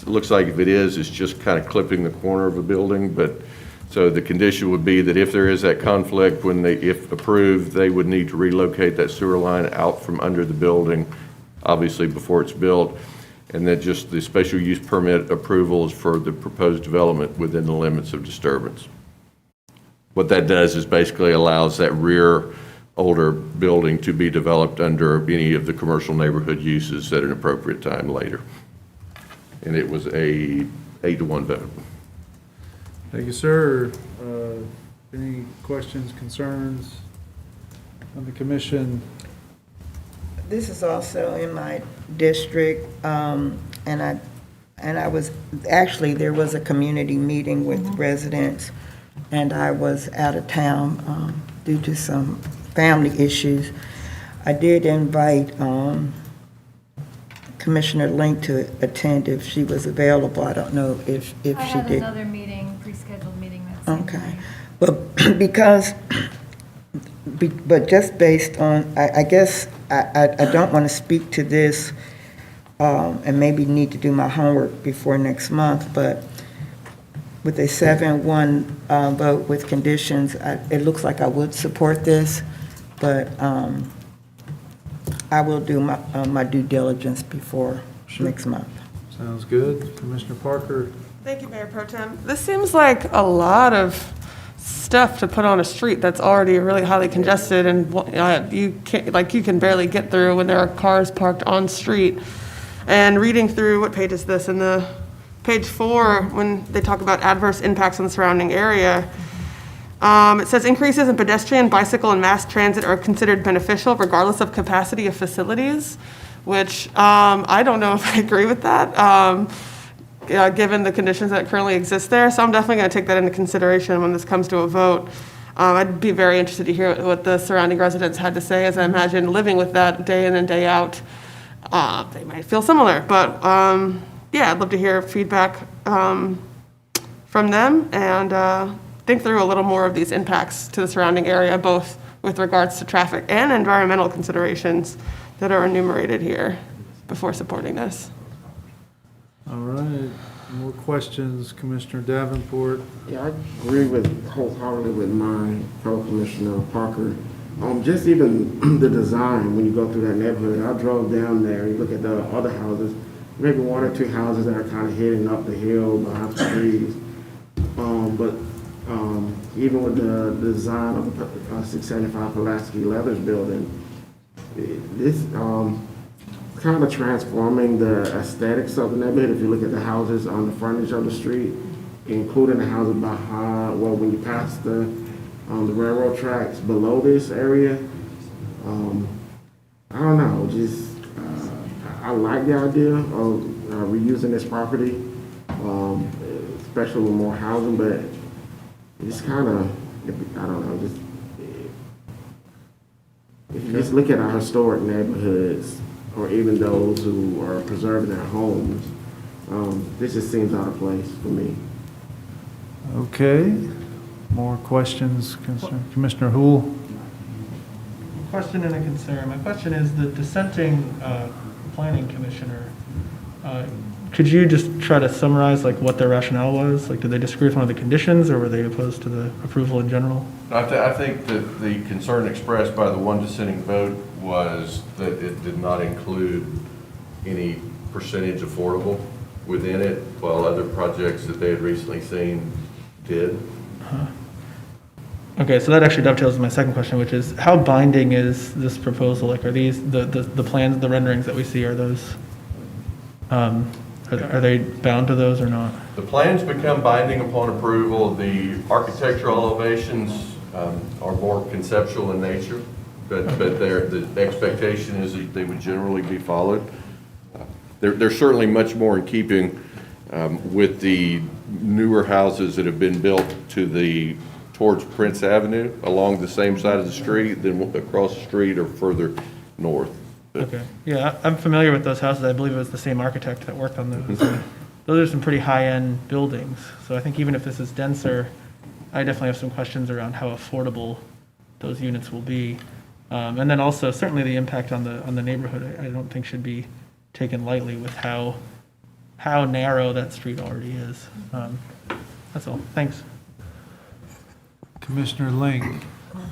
It looks like if it is, it's just kind of clipping the corner of a building. But so the condition would be that if there is that conflict, if approved, they would need to relocate that sewer line out from under the building, obviously before it's built. And that just the special use permit approvals for the proposed development within the limits of disturbance. What that does is basically allows that rear older building to be developed under any of the commercial neighborhood uses at an appropriate time later. And it was a 8-to-1 vote. Thank you, sir. Any questions, concerns on the commission? This is also in my district, and I was, actually, there was a community meeting with residents, and I was out of town due to some family issues. I did invite Commissioner Link to attend if she was available. I don't know if she did. I have another meeting, pre-scheduled meeting that same Okay, night. but but just based on, I guess, I don't want to speak to this, and maybe need to do my homework before next month, but with a 7-1 vote with conditions, it looks like I would support this, but I will do my due diligence before next month. Sounds good. Commissioner Parker? Thank you, Mayor Pro Tem. This seems like a lot of stuff to put on a street that's already really highly congested, and you can barely get through when there are cars parked on street. And reading through, what page is this? In the page 4, when they talk about adverse impacts on the surrounding area, it says increases in pedestrian, bicycle, and mass transit are considered beneficial regardless of capacity of facilities, which I don't know if I agree with that. Given the conditions that currently exist there. So I'm definitely going to take that into consideration when this comes to a vote. I'd be very interested to hear what the surrounding residents had to say, as I imagine living with that day in and day out, they might feel similar. But yeah, I'd love to hear feedback from them and think through a little more of these impacts to the surrounding area, both with regards to traffic and environmental considerations that are enumerated here before supporting this. All right. More questions, Commissioner Davenport? Yeah, I agree wholeheartedly with my fellow Commissioner Parker. Just even the design, when you go through that neighborhood, I drove down there, you look at the other houses, maybe 1 or 2 houses that are kind of hidden up the hill behind some trees. But even with the design of the 675 Pulaski Leathers building, this kind of transforming the aesthetics of the neighborhood. If you look at the houses on the frontage of the street, including the houses behind, well, when you pass the railroad tracks below this area, I don't know, just I like the idea of reusing this property, especially with more housing, but it's kind of, I don't know, just if you just look at our historic neighborhoods, or even those who are preserving their homes, this just seems out of place for me. Okay. More questions, Commissioner Hool? Question and a concern. My question is the dissenting planning commissioner. Could you just try to summarize like what their rationale was? Like, did they disagree with one of the conditions, or were they opposed to the approval in general? I think that the concern expressed by the one dissenting vote was that it did not include any percentage affordable within it, while other projects that they had recently seen did. Okay, so that actually dovetails with my second question, which is how binding is this proposal? Like, are these the plans, the renderings that we see, are Are they bound to those or not? The plans become binding upon approval. The architectural elevations are more conceptual in nature, but the expectation is that they would generally be followed. They're certainly much more in keeping with the newer houses that have been built towards Prince Avenue along the same side of the street than across the street or further north. Okay, yeah, I'm familiar with those houses. I believe it was the same architect that worked on those. Those are some pretty high-end buildings, so I think even if this is denser, I definitely have some questions around how affordable those units will be. And then also, certainly the impact on the neighborhood, I don't think should be taken lightly with how narrow that street already is. That's all, thanks. Commissioner Link,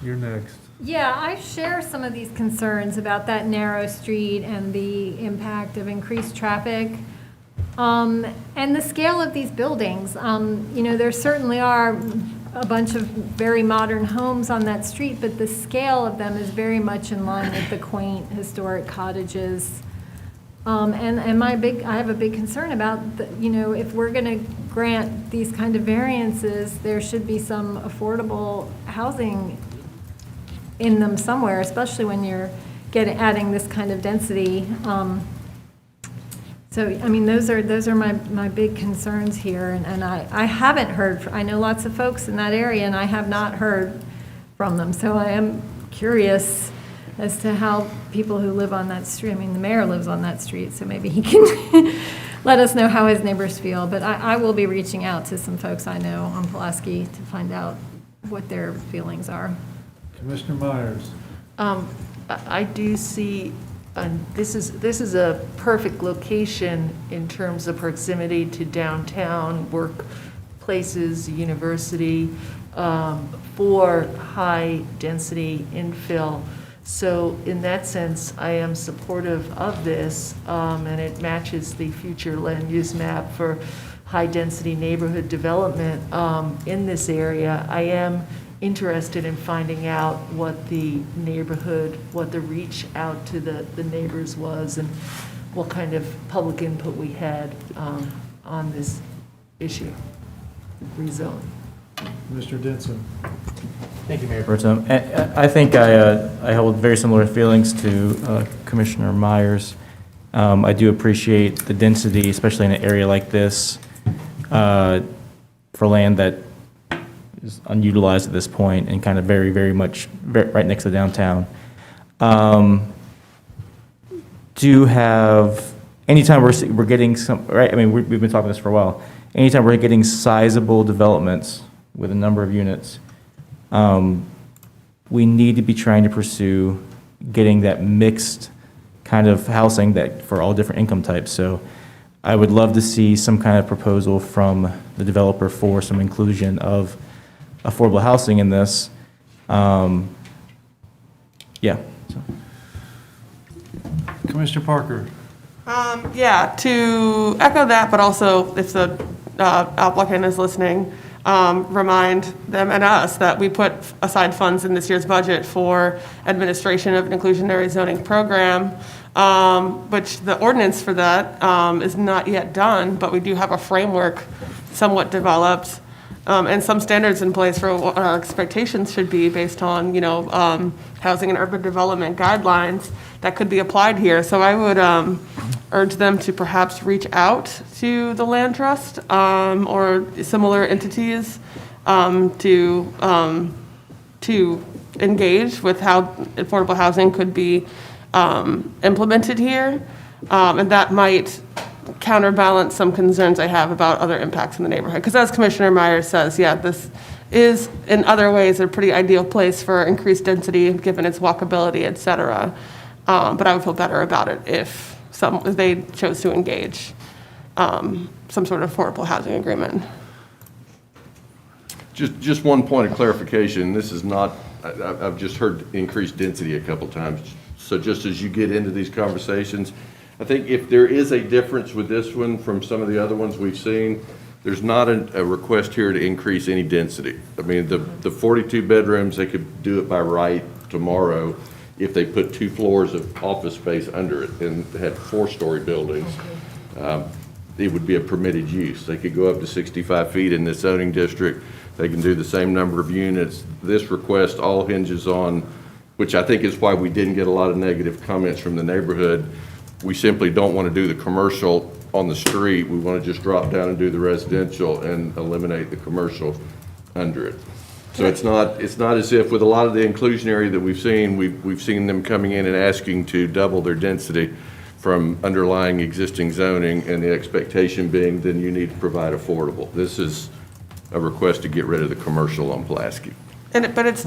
you're next. Yeah, I share some of these concerns about that narrow street and the impact of increased traffic, and the scale of these buildings. You know, there certainly are a bunch of very modern homes on that street, but the scale of them is very much in line with the quaint historic cottages. And I have a big concern about, you know, if we're going to grant these kind of variances, there should be some affordable housing in them somewhere, especially when you're adding this kind of density. So, I mean, those are my big concerns here, and I haven't heard, I know lots of folks in that area, and I have not heard from them, so I am curious as to how people who live on that street, I mean, the mayor lives on that street, so maybe he can let us know how his neighbors feel, but I will be reaching out to some folks I know on Pulaski to find out what their feelings are. Commissioner Myers. I do see, this is a perfect location in terms of proximity to downtown, workplaces, university, for high-density infill. So in that sense, I am supportive of this, and it matches the future land use map for high-density neighborhood development in this area. I am interested in finding out what the reach out to the neighbors was and what kind of public input we had on this issue, rezone. Mr. Denson. Thank you, Mayor Pro Tem. I think I hold very similar feelings to Commissioner Myers. I do appreciate the density, especially in an area like this, for land that is unutilized at this point and kind of very, very much right next to downtown. Do have, anytime we're getting some, right, I mean, we've been talking this for a while, anytime we're getting sizable developments with a number of units, we need to be trying to pursue getting that mixed kind of housing that for all different income types. So I would love to see some kind of proposal from the developer for some inclusion of affordable housing in this. Yeah. So. Commissioner Parker. Yeah, to echo that, but also if the applicant is listening, remind them and us that we put aside funds in this year's budget for administration of an inclusionary zoning program, which the ordinance for that is not yet done, but we do have a framework somewhat developed and some standards in place for what our expectations should be based on, you know, housing and urban development guidelines that could be applied here. So I would urge them to perhaps reach out to the land trust or similar entities to engage with how affordable housing could be implemented here, and that might counterbalance some concerns I have about other impacts in the neighborhood. Because as Commissioner Myers says, yeah, this is in other ways a pretty ideal place for increased density given its walkability, et cetera. But I would feel better about it if they chose to engage some sort of affordable housing agreement. Just one point of clarification. This is not, I've just heard increased density a couple times. So just as you get into these conversations, I think if there is a difference with this one from some of the other ones we've seen, there's not a request here to increase any density. I mean, the 42 bedrooms, they could do it by right tomorrow if they put 2 floors of office space under it and had 4-story buildings. it would be a permitted use. They could go up to 65 feet in this zoning district. They can do the same number of units. This request all hinges on, which I think is why we didn't get a lot of negative comments from the neighborhood. We simply don't want to do the commercial on the street. We want to just drop down and do the residential and eliminate the commercial under it. So it's not as if with a lot of the inclusionary that we've seen them coming in and asking to double their density from underlying existing zoning, and the expectation being then you need to provide affordable. This is a request to get rid of the commercial on Pulaski. But it's,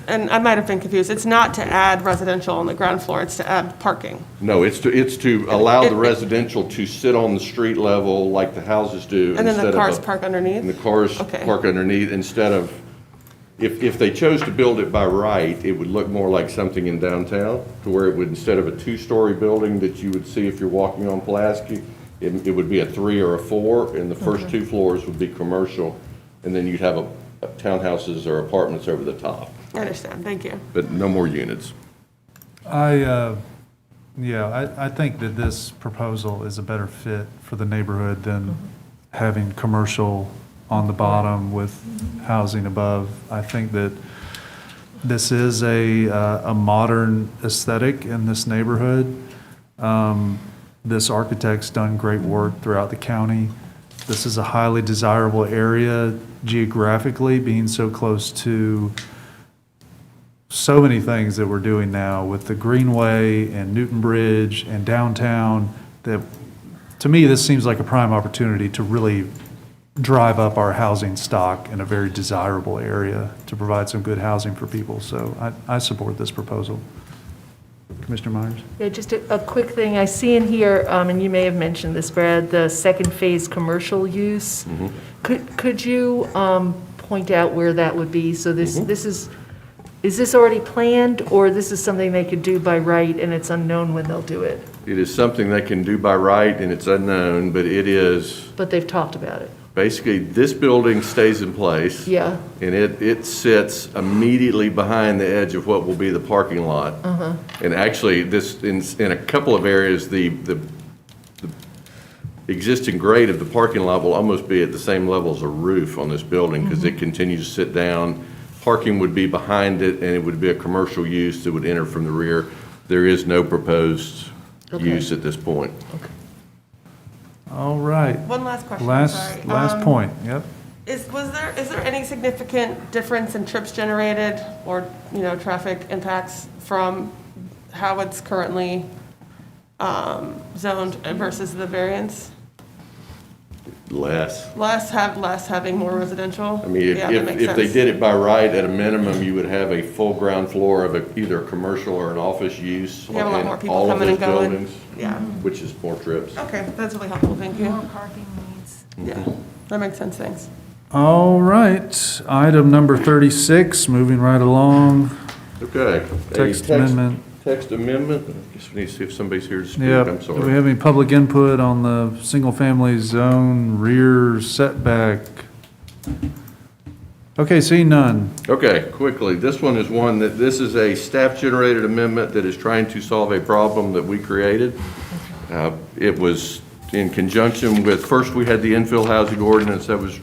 and I might have been confused, it's not to add residential on the ground floor, it's to add parking. No, it's to allow the residential to sit on the street level like the houses do. And then the instead of cars park underneath? And the cars Okay. park underneath instead of, if they chose to build it by right, it would look more like something in downtown, to where it would, instead of a 2-story building that you would see if you're walking on Pulaski, it would be a 3 or a 4, and the first 2 floors would be commercial, and then you'd have townhouses or apartments over the top, I understand, thank you. but no more units. I think that this proposal is a better fit for the neighborhood than having commercial on the bottom with housing above. I think that this is a modern aesthetic in this neighborhood. This architect's done great work throughout the county. This is a highly desirable area geographically, being so close to so many things that we're doing now with the Greenway and Newton Bridge and downtown, that, to me, this seems like a prime opportunity to really drive up our housing stock in a very desirable area to provide some good housing for people. So I support this proposal. Commissioner Myers? Yeah, just a quick thing. I see in here, and you may have mentioned this, Brad, the second phase commercial use. Could you point out where that would be? So this is this already planned, or this is something they could do by right and it's unknown when they'll do it? It is something they can do by right, and it's unknown, but it is, But they've talked about it. basically, this building stays in place. Yeah. And it sits immediately behind the edge of what will be the parking lot. And actually, this, in a couple of areas, the existing grade of the parking lot will almost be at the same level as a roof on this building, because it continues to sit down. Parking would be behind it, and it would be a commercial use that would enter from the rear. There is no proposed use at this point. All right. One last question, sorry. Last point, yep. Is there any significant difference in trips generated or, traffic impacts from how it's currently zoned versus the variance? Less. Having more residential? I mean, Yeah, that makes if they sense. did it by right, at a minimum, you would have a full ground floor of either a commercial or an office use. You have a lot in more people all of coming and those going. buildings, Yeah, which is more trips. okay, that's really helpful, thank you. Parking needs. Yeah, that makes sense, thanks. All right, item number 36, moving right along. Okay. A Text amendment. Text amendment. I guess we need to see if somebody's here to speak. Yep. I'm Do we sorry. have any public input on the single-family zone rear setback? Okay, seeing none. Okay, quickly, this one is this is a staff-generated amendment that is trying to solve a problem that we created. It was in conjunction with, first we had the infill housing ordinance that has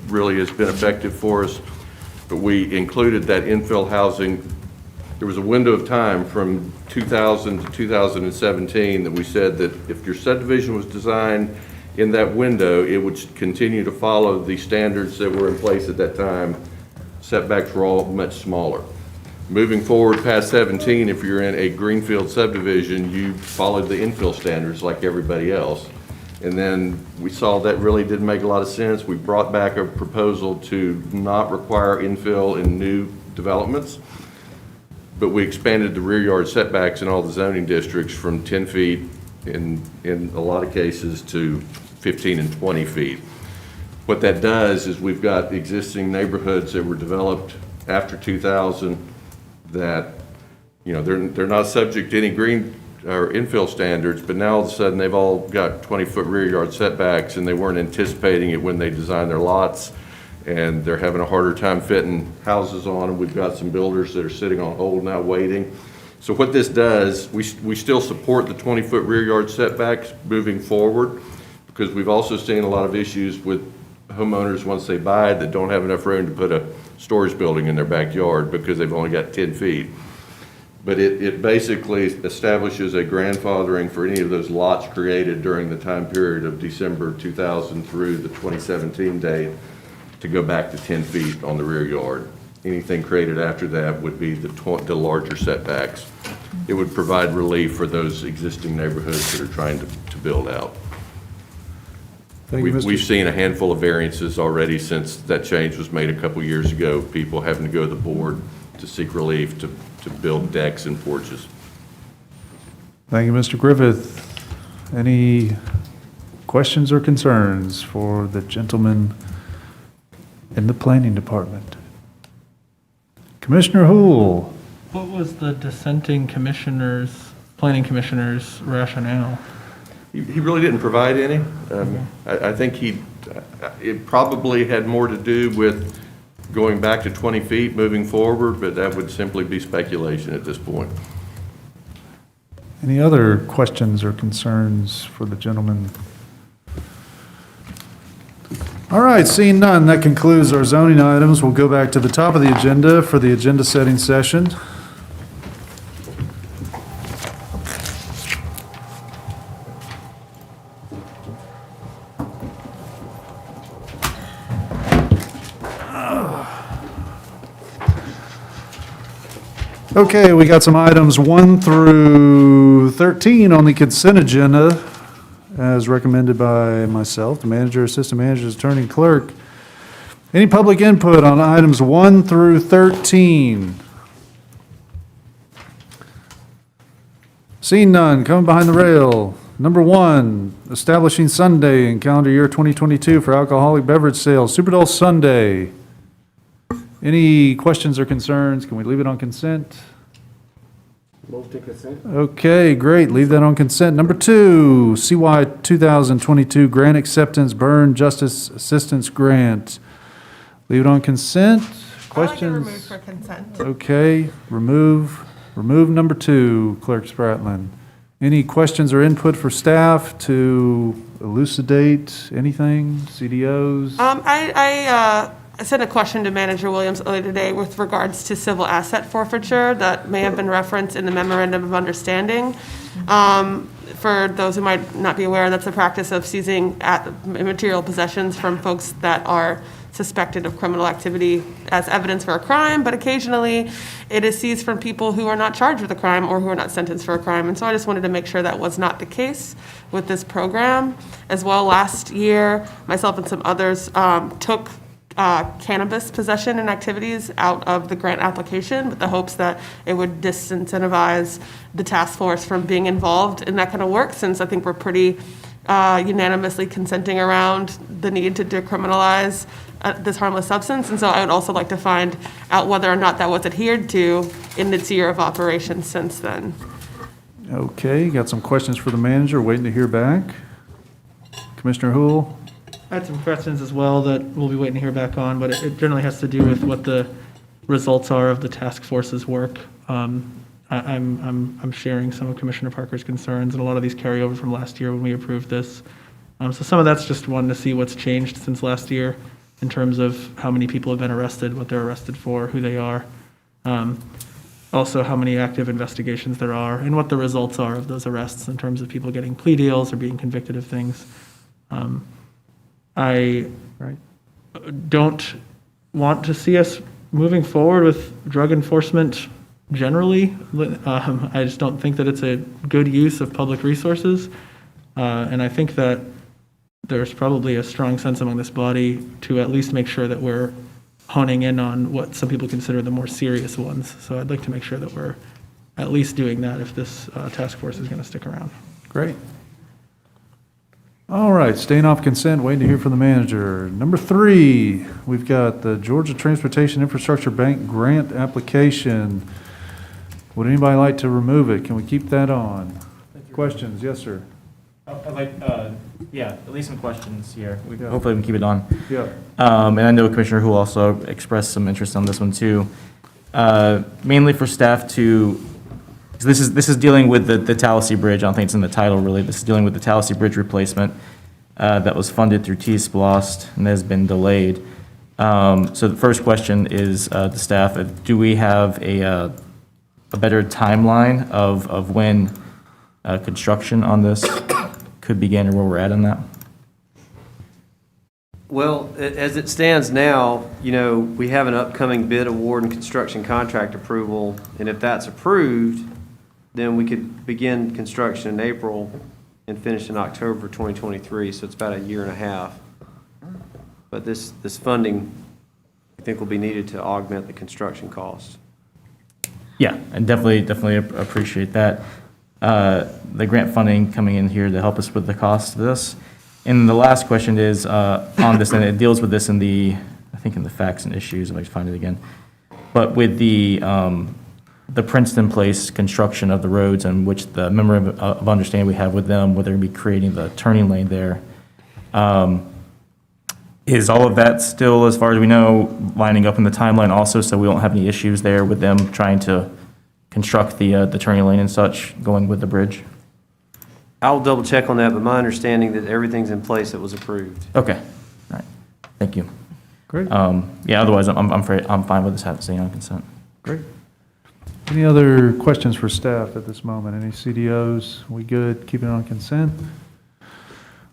been effective for us, but we included that infill housing. There was a window of time from 2000 to 2017 that we said that if your subdivision was designed in that window, it would continue to follow the standards that were in place at that time. Setbacks were all much smaller. Moving forward past 17, if you're in a greenfield subdivision, you followed the infill standards like everybody else. And then we saw that really didn't make a lot of sense. We brought back a proposal to not require infill in new developments, but we expanded the rear yard setbacks in all the zoning districts from 10 feet in a lot of cases to 15 and 20 feet. What that does is we've got existing neighborhoods that were developed after 2000 that, they're not subject to any green or infill standards, but now all of a sudden they've all got 20-foot rear yard setbacks, and they weren't anticipating it when they designed their lots, and they're having a harder time fitting houses on them. We've got some builders that are sitting on hold now waiting. So what this does, we still support the 20-foot rear yard setbacks moving forward, because we've also seen a lot of issues with homeowners, once they buy it, that don't have enough room to put a storage building in their backyard because they've only got 10 feet. But it basically establishes a grandfathering for any of those lots created during the time period of December 2000 through the 2017 date to go back to 10 feet on the rear yard. Anything created after that would be the larger setbacks. It would provide relief for those existing neighborhoods that are trying to build out. Thank you, Mr. We've seen a handful of variances already since that change was made a couple years ago, people having to go to the board to seek relief to build decks and porches. Thank you, Mr. Griffith. Any questions or concerns for the gentleman in the planning department? Commissioner Hool. What was the dissenting planning commissioner's rationale? He really didn't provide any. I think it probably had more to do with going back to 20 feet moving forward, but that would simply be speculation at this point. Any other questions or concerns for the gentleman? All right, seeing none, that concludes our zoning items. We'll go back to the top of the agenda for the agenda setting session. Okay, we got some items 1 through 13 on the consent agenda, as recommended by myself, the manager, assistant managers, attorney, clerk. Any public input on items 1 through 13? Seeing none, coming behind the rail. Number 1, establishing Sunday in calendar year 2022 for alcoholic beverage sales, Super Bowl Sunday. Any questions or concerns? Can we leave it on consent? Move to consent. Okay, great. Leave that on consent. Number 2, CY 2022 Grant Acceptance Byrne Justice Assistance Grant. Leave it on consent. Questions? I like it removed for consent. Okay, remove number 2, Clerk Spratlin. Any questions or input for staff to elucidate anything? CDOs? I sent a question to Manager Williams earlier today with regards to civil asset forfeiture that may have been referenced in the memorandum of understanding. For those who might not be aware, that's the practice of seizing immaterial possessions from folks that are suspected of criminal activity as evidence for a crime, but occasionally it is seized from people who are not charged with a crime or who are not sentenced for a crime. And so I just wanted to make sure that was not the case with this program. As well, last year, myself and some others took cannabis possession and activities out of the grant application with the hopes that it would disincentivize the task force from being involved in that kind of work, since I think we're pretty unanimously consenting around the need to decriminalize this harmless substance. And so I would also like to find out whether or not that was adhered to in its year of operation since then. Okay, got some questions for the manager, waiting to hear back. Commissioner Hool? I had some questions as well that we'll be waiting to hear back on, but it generally has to do with what the results are of the task force's work. I'm sharing some of Commissioner Parker's concerns, and a lot of these carry over from last year when we approved this. So some of that's just wanting to see what's changed since last year in terms of how many people have been arrested, what they're arrested for, who they are. Also, how many active investigations there are, and what the results are of those arrests in terms of people getting plea deals or being convicted of things. I don't want to see us moving forward with drug enforcement generally. I just don't think that it's a good use of public resources. And I think that there's probably a strong sense among this body to at least make sure that we're honing in on what some people consider the more serious ones. So I'd like to make sure that we're at least doing that if this task force is going to stick around. Great. All right, staying off consent, waiting to hear from the manager. Number 3, we've got the Georgia Transportation Infrastructure Bank grant application. Would anybody like to remove it? Can we keep that on? Questions? Yes, sir. I'd like, at least some questions here. Hopefully we can keep it on. Yeah. And I know Commissioner Hu also expressed some interest on this one too. Mainly for staff to, this is dealing with the Tallahassee Bridge. I don't think it's in the title really. This is dealing with the Tallahassee Bridge replacement. that was funded through TSPLOST and has been delayed. So the first question is to staff, do we have a better timeline of when construction on this could begin, or where we're at on that? Well, as it stands now, you know, we have an upcoming bid award and construction contract approval, and if that's approved, then we could begin construction in April and finish in October 2023, so it's about a year and a half. But this funding, I think, will be needed to augment the construction costs. Yeah, and definitely appreciate that. The grant funding coming in here to help us with the cost of this. And the last question is on this, and it deals with this in the, I think in the facts and issues, if I can find it again. But with the Princeton Place construction of the roads, and which the memorandum of understanding we have with them, where they're going to be creating the turning lane there, is all of that still, as far as we know, lining up in the timeline also, so we won't have any issues there with them trying to construct the turning lane and such going with the bridge? I'll double check on that, but my understanding that everything's in place that was approved. Okay, all right, thank you. Great, Yeah, otherwise, I'm fine with this staying on consent. great. Any other questions for staff at this moment? Any CDOs? We good? Keep it on consent?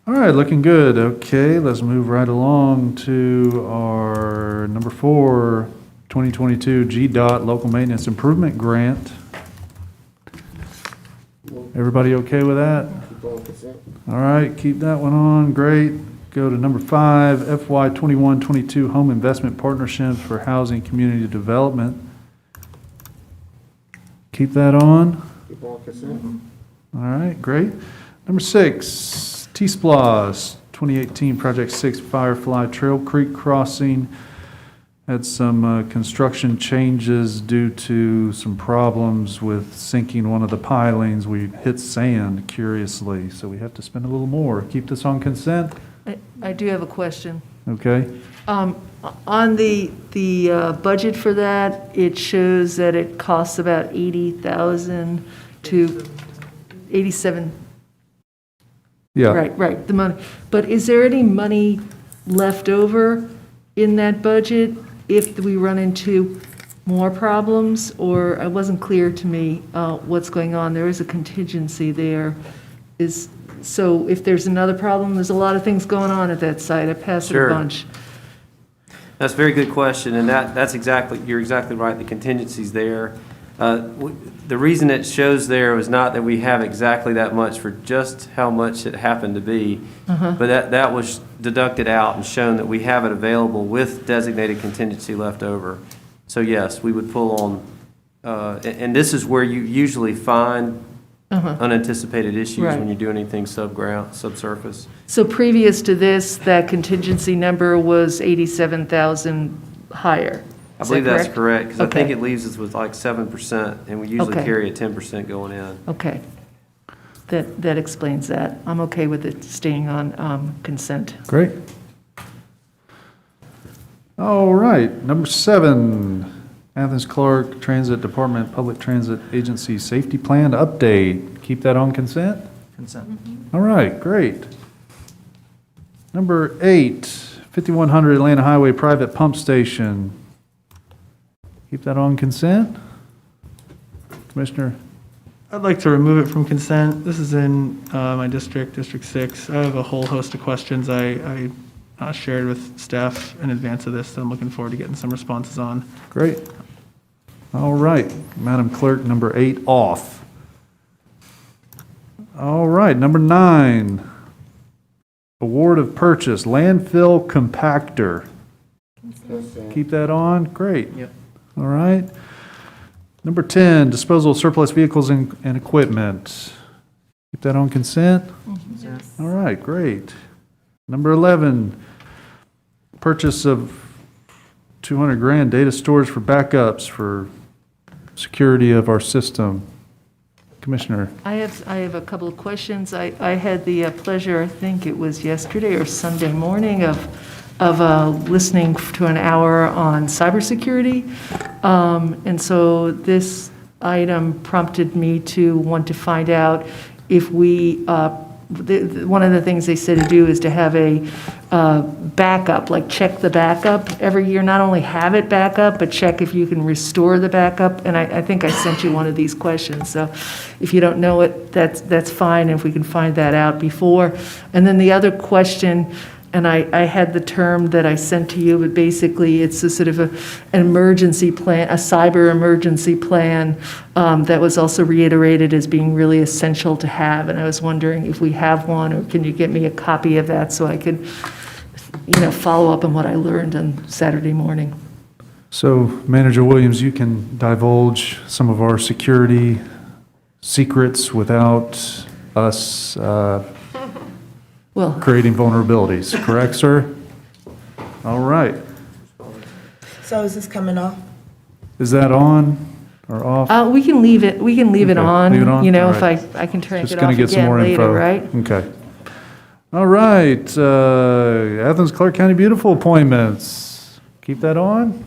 All right, looking good. Okay, let's move right along to our number 4, 2022 GDOT Local Maintenance Improvement Grant. Everybody okay with that? All right, keep that one on. Great. Go to number 5, FY 21-22 Home Investment Partnerships for Housing Community Development. Keep that on. All right, great. Number 6, TSPLOST 2018 Project 6 Firefly Trail Creek Crossing. Had some construction changes due to some problems with sinking one of the pilings. We hit sand, curiously, so we have to spend a little more. Keep this on consent? I do have a question. Okay. On the budget for that, it shows that it costs about 80,000 to 87. Yeah. Right, the money. But is there any money left over in that budget if we run into more problems? Or it wasn't clear to me what's going on. There is a contingency there. So if there's another problem, there's a lot of things going on at that site. I passed it Sure. a bunch. That's a very good question, and you're exactly right, the contingency's there. The reason it shows there was not that we have exactly that much for just how much it happened to be, but that was deducted out and shown that we have it available with designated contingency left over. So yes, we would pull on, and this is where you usually find unanticipated issues Right. when you do anything subsurface. So previous to this, that contingency number was 87,000 higher. I Is believe that that's correct, because I think Okay. it leaves us with like 7%, and we usually Okay. carry a 10% going in. Okay. That explains that. I'm okay with it staying on consent. Great. All right, number 7, Athens-Clarke Transit Department Public Transit Agency Safety Plan Update. Keep that on consent? Consent. All right, great. Number 8, 5100 Atlanta Highway Private Pump Station. Keep that on consent? Commissioner? I'd like to remove it from consent. This is in my district, District 6. I have a whole host of questions I shared with staff in advance of this that I'm looking forward to getting some responses on. Great. All right, Madam Clerk, number 8 off. All right, number 9, award of purchase, landfill compactor. Keep that on? Great. Yep. All right. Number 10, disposal of surplus vehicles and equipment. Keep that on consent? All right, great. Number 11, purchase of 200 grand data storage for backups for security of our system. Commissioner? I have a couple of questions. I had the pleasure, I think it was yesterday or Sunday morning, of listening to an hour on cybersecurity. And so this item prompted me to want to find out if we one of the things they said to do is to have a backup, like check the backup every year, not only have it back up, but check if you can restore the backup. And I think I sent you one of these questions, so if you don't know it, that's fine, if we can find that out before. And then the other question, and I had the term that I sent to you, but basically it's a sort of an emergency plan, a cyber emergency plan that was also reiterated as being really essential to have. And I was wondering if we have one, or can you get me a copy of that so I could, follow up on what I learned on Saturday morning. So Manager Williams, you can divulge some of our security secrets without us Well, creating vulnerabilities, correct, sir? All right. So is this coming off? Is that on or off? we can leave it, Okay, on. leave it on? If All right. I can turn it Just off going to get some again more later, info. right? Okay. All right, Athens-Clarke County Beautiful appointments. Keep that on?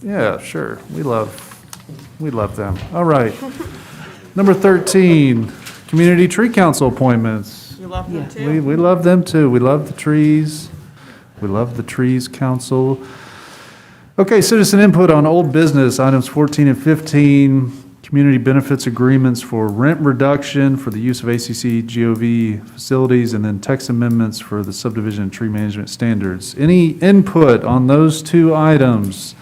Yeah, sure. We love them. All right. Number 13, Community Tree Council appointments. You love them too? We love them too. We love the trees. We love the Trees Council. Okay, citizen input on old business, items 14 and 15. Community benefits agreements for rent reduction for the use of ACCGov facilities, and then text amendments for the subdivision and tree management standards. Any input on those two items?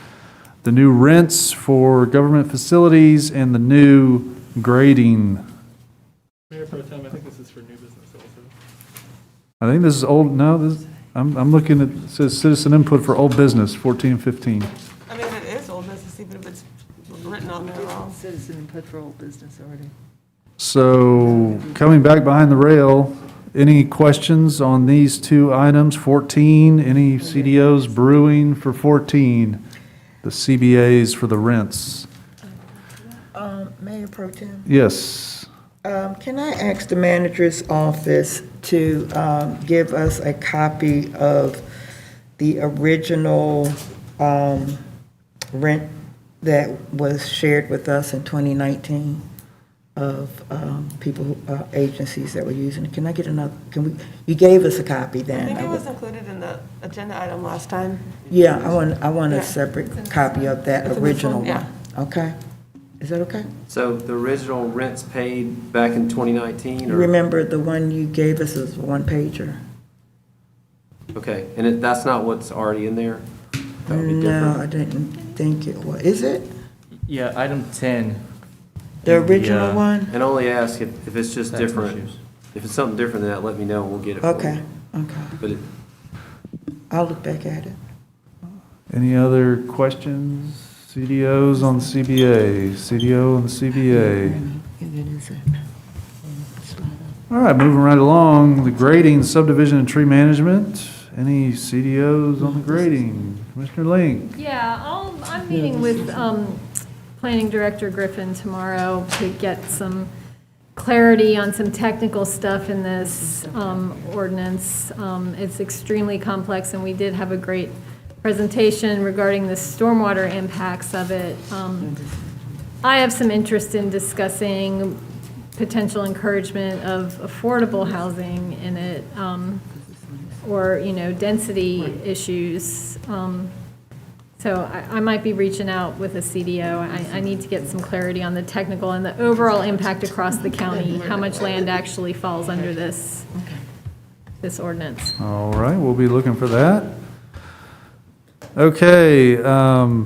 The new rents for government facilities and the new grading. Mayor Pro Tem, I think this is for new business also. I think this is old, no, this, I'm looking at, it says citizen input for old business, 14 and 15. I mean, it is old business, even if it's written on there wrong. Citizen input for old business already. So, coming back behind the rail, any questions on these two items? 14, any CDOs brewing for 14? The CBAs for the rents? Mayor Pro Tem? Yes. Can I ask the manager's office to give us a copy of the original rent that was shared with us in 2019 of people, agencies that were using it? Can I get another, you gave us a copy I then. think it was included in the agenda item last time. Yeah, I want Yeah. a separate copy of that It's in this original one, yeah. one. Okay? Is that okay? So the original rents paid back in 2019, You or? remember the one you gave us as one pager? Okay, and that's not what's already in there? That would be No, different. I didn't think it was. Is it? Yeah, item 10. The in the, original one? And only ask if it's just Tax different. issues. If it's something different than that, let me know, and we'll get it for you. Okay, okay. But it, I'll look back at it. Any other questions? CDOs on the CBA, CDO on the CBA. All right, moving right along, the grading, subdivision and tree management. Any CDOs on the grading? Commissioner Link? Yeah, I'm meeting with Planning Director Griffin tomorrow to get some clarity on some technical stuff in this ordinance. It's extremely complex, and we did have a great presentation regarding the stormwater impacts of it. I have some interest in discussing potential encouragement of affordable housing in it, or, density issues. So I might be reaching out with a CDO. I need to get some clarity on the technical and the overall impact across the county, how much land actually falls under this ordinance. All right, we'll be looking for that. Okay, yeah,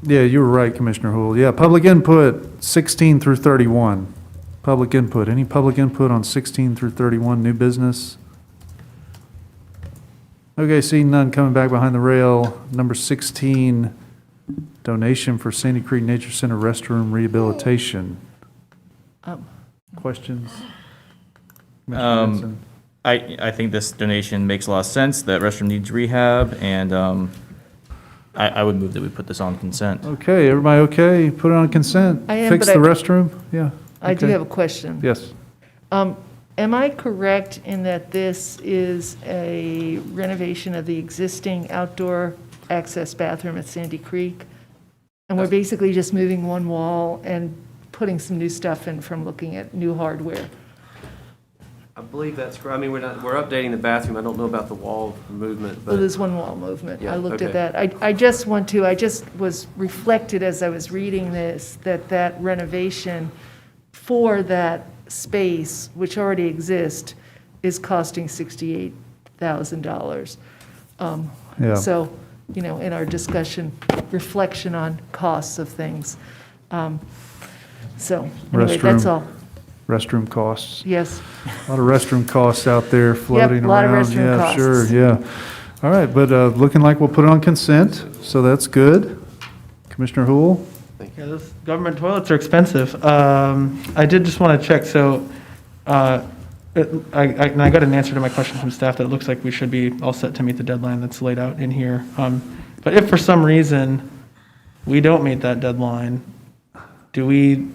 you were right, Commissioner Houle. Yeah, public input, 16 through 31. Public input, any public input on 16 through 31, new business? Okay, seeing none, coming back behind the rail. Number 16, donation for Sandy Creek Nature Center restroom rehabilitation. Questions? Commissioner Benson? I think this donation makes a lot of sense. That restroom needs rehab, and I would move that we put this on consent. Okay, everybody okay? Put it on consent? I am, Fix but the restroom? Yeah. I do okay. have a question. Yes. Am I correct in that this is a renovation of the existing outdoor access bathroom at Sandy Creek? And we're basically just moving one wall and putting some new stuff in from looking at new hardware? I believe that's correct. I mean, we're updating the bathroom. I don't know about the wall movement, Well, but there's one wall movement. I Yeah, looked at okay. that. I just was reflected as I was reading this, that renovation for that space, which already exists, is costing $68,000. Yeah. So, in our discussion, reflection on costs of things. So, anyway, that's Restroom. all. Restroom costs. Yes. A lot of restroom costs out there floating a lot of around. restroom Yeah, sure, costs. yeah. All right, but looking like we'll put it on consent, so that's good. Commissioner Hool? Yeah, those government toilets are expensive. I did just want to check, so, I got an answer to my question from staff that it looks like we should be all set to meet the deadline that's laid out in here. But if for some reason we don't meet that deadline, do we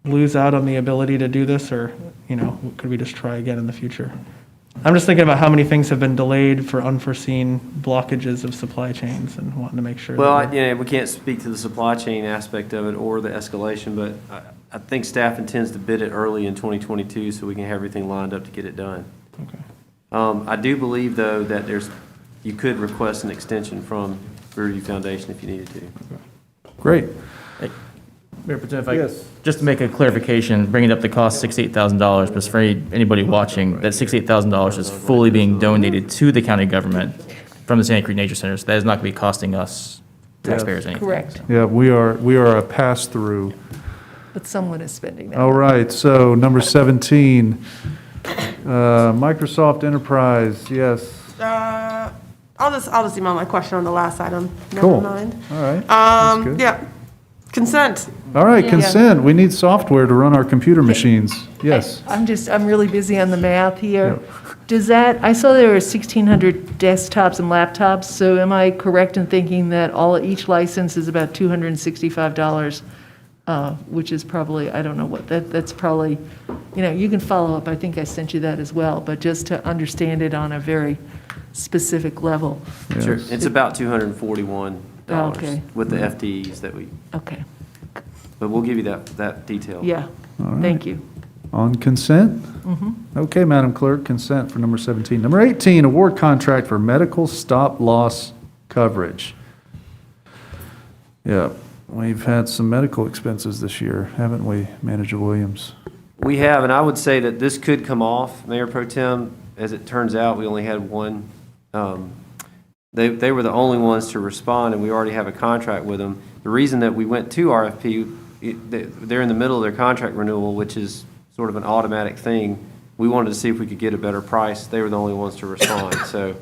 lose out on the ability to do this, or, could we just try again in the future? I'm just thinking about how many things have been delayed for unforeseen blockages of supply chains and wanting to make sure. well, that we can't speak to the supply chain aspect of it or the escalation, but I think staff intends to bid it early in 2022 so we can have everything lined up to get it done. Okay. I do believe, though, that you could request an extension from Review Foundation if you needed to. Great. Mayor Pro Tem, Yes. just to make a clarification, bringing up the cost $68,000, but for anybody watching, that $68,000 is fully being donated to the county government from the Sandy Creek Nature Center, so that is not going to be costing us taxpayers anything. Correct. Yeah, we are a pass-through. But someone is spending that. All right, so number 17, Microsoft Enterprise, yes. I'll just email my question on the last item. Cool. Never mind. All right. that's good. Yeah, consent. All right, consent. We need software to run our computer machines. Yes. I'm really busy on the math here. Yep. I saw there were 1,600 desktops and laptops, so am I correct in thinking that each license is about $265, which is probably, I don't know what, that's probably, you can follow up, I think I sent you that as well, but just to understand it on a very specific level. Sure. It's about $241 Okay. with the FTEs that Okay, but we'll give you that detail. yeah, thank you. On consent? Okay, Madam Clerk, consent for number 17. Number 18, award contract for medical stop-loss coverage. Yeah, we've had some medical expenses this year, haven't we, Manager Williams? We have, and I would say that this could come off, Mayor Pro Tem. As it turns out, we only had one. They were the only ones to respond, and we already have a contract with them. The reason that we went to RFP, they're in the middle of their contract renewal, which is sort of an automatic thing. We wanted to see if we could get a better price. They were the only ones to respond. So,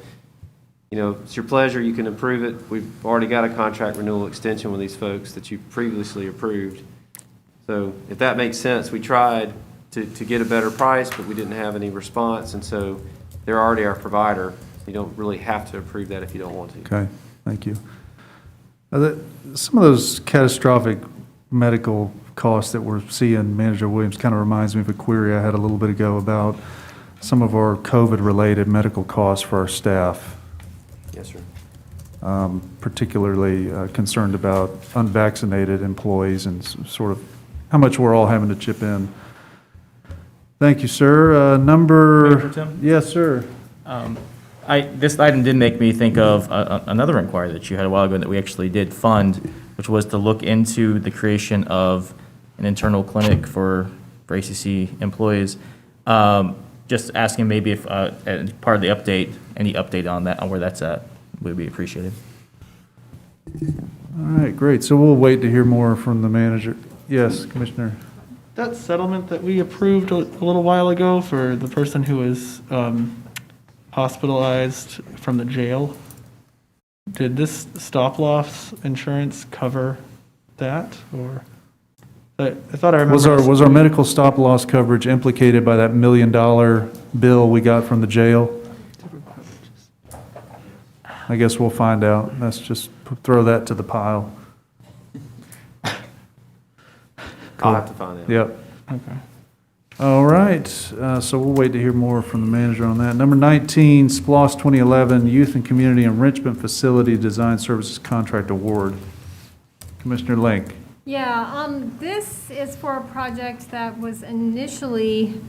it's your pleasure. You can approve it. We've already got a contract renewal extension with these folks that you previously approved. So if that makes sense, we tried to get a better price, but we didn't have any response, and so they're already our provider. You don't really have to approve that if you don't want to. Okay, thank you. Some of those catastrophic medical costs that we're seeing, Manager Williams, kind of reminds me of a query I had a little bit ago about some of our COVID-related medical costs for our staff. Yes, sir. Particularly concerned about unvaccinated employees and sort of how much we're all having to chip in. Thank you, sir. Mayor Pro Tem? Yes, sir. This item did make me think of another inquiry that you had a while ago that we actually did fund, which was to look into the creation of an internal clinic for ACC employees. Just asking maybe if, as part of the update, any update on that, on where that's at, would be appreciated. All right, great. So we'll wait to hear more from the manager. Yes, Commissioner. That settlement that we approved a little while ago for the person who was hospitalized from the jail, did this stop-loss insurance cover that, or? I thought I remember. Was our medical stop-loss coverage implicated by that $1 million bill we got from the jail? I guess we'll find out. Let's just throw that to the pile. I'll have to find out. Yep. Okay. All right, so we'll wait to hear more from the manager on that. Number 19, SPLOST 2011 Youth and Community Enrichment Facility Design Services Contract Award. Commissioner Link. Yeah, this is for a project that was initially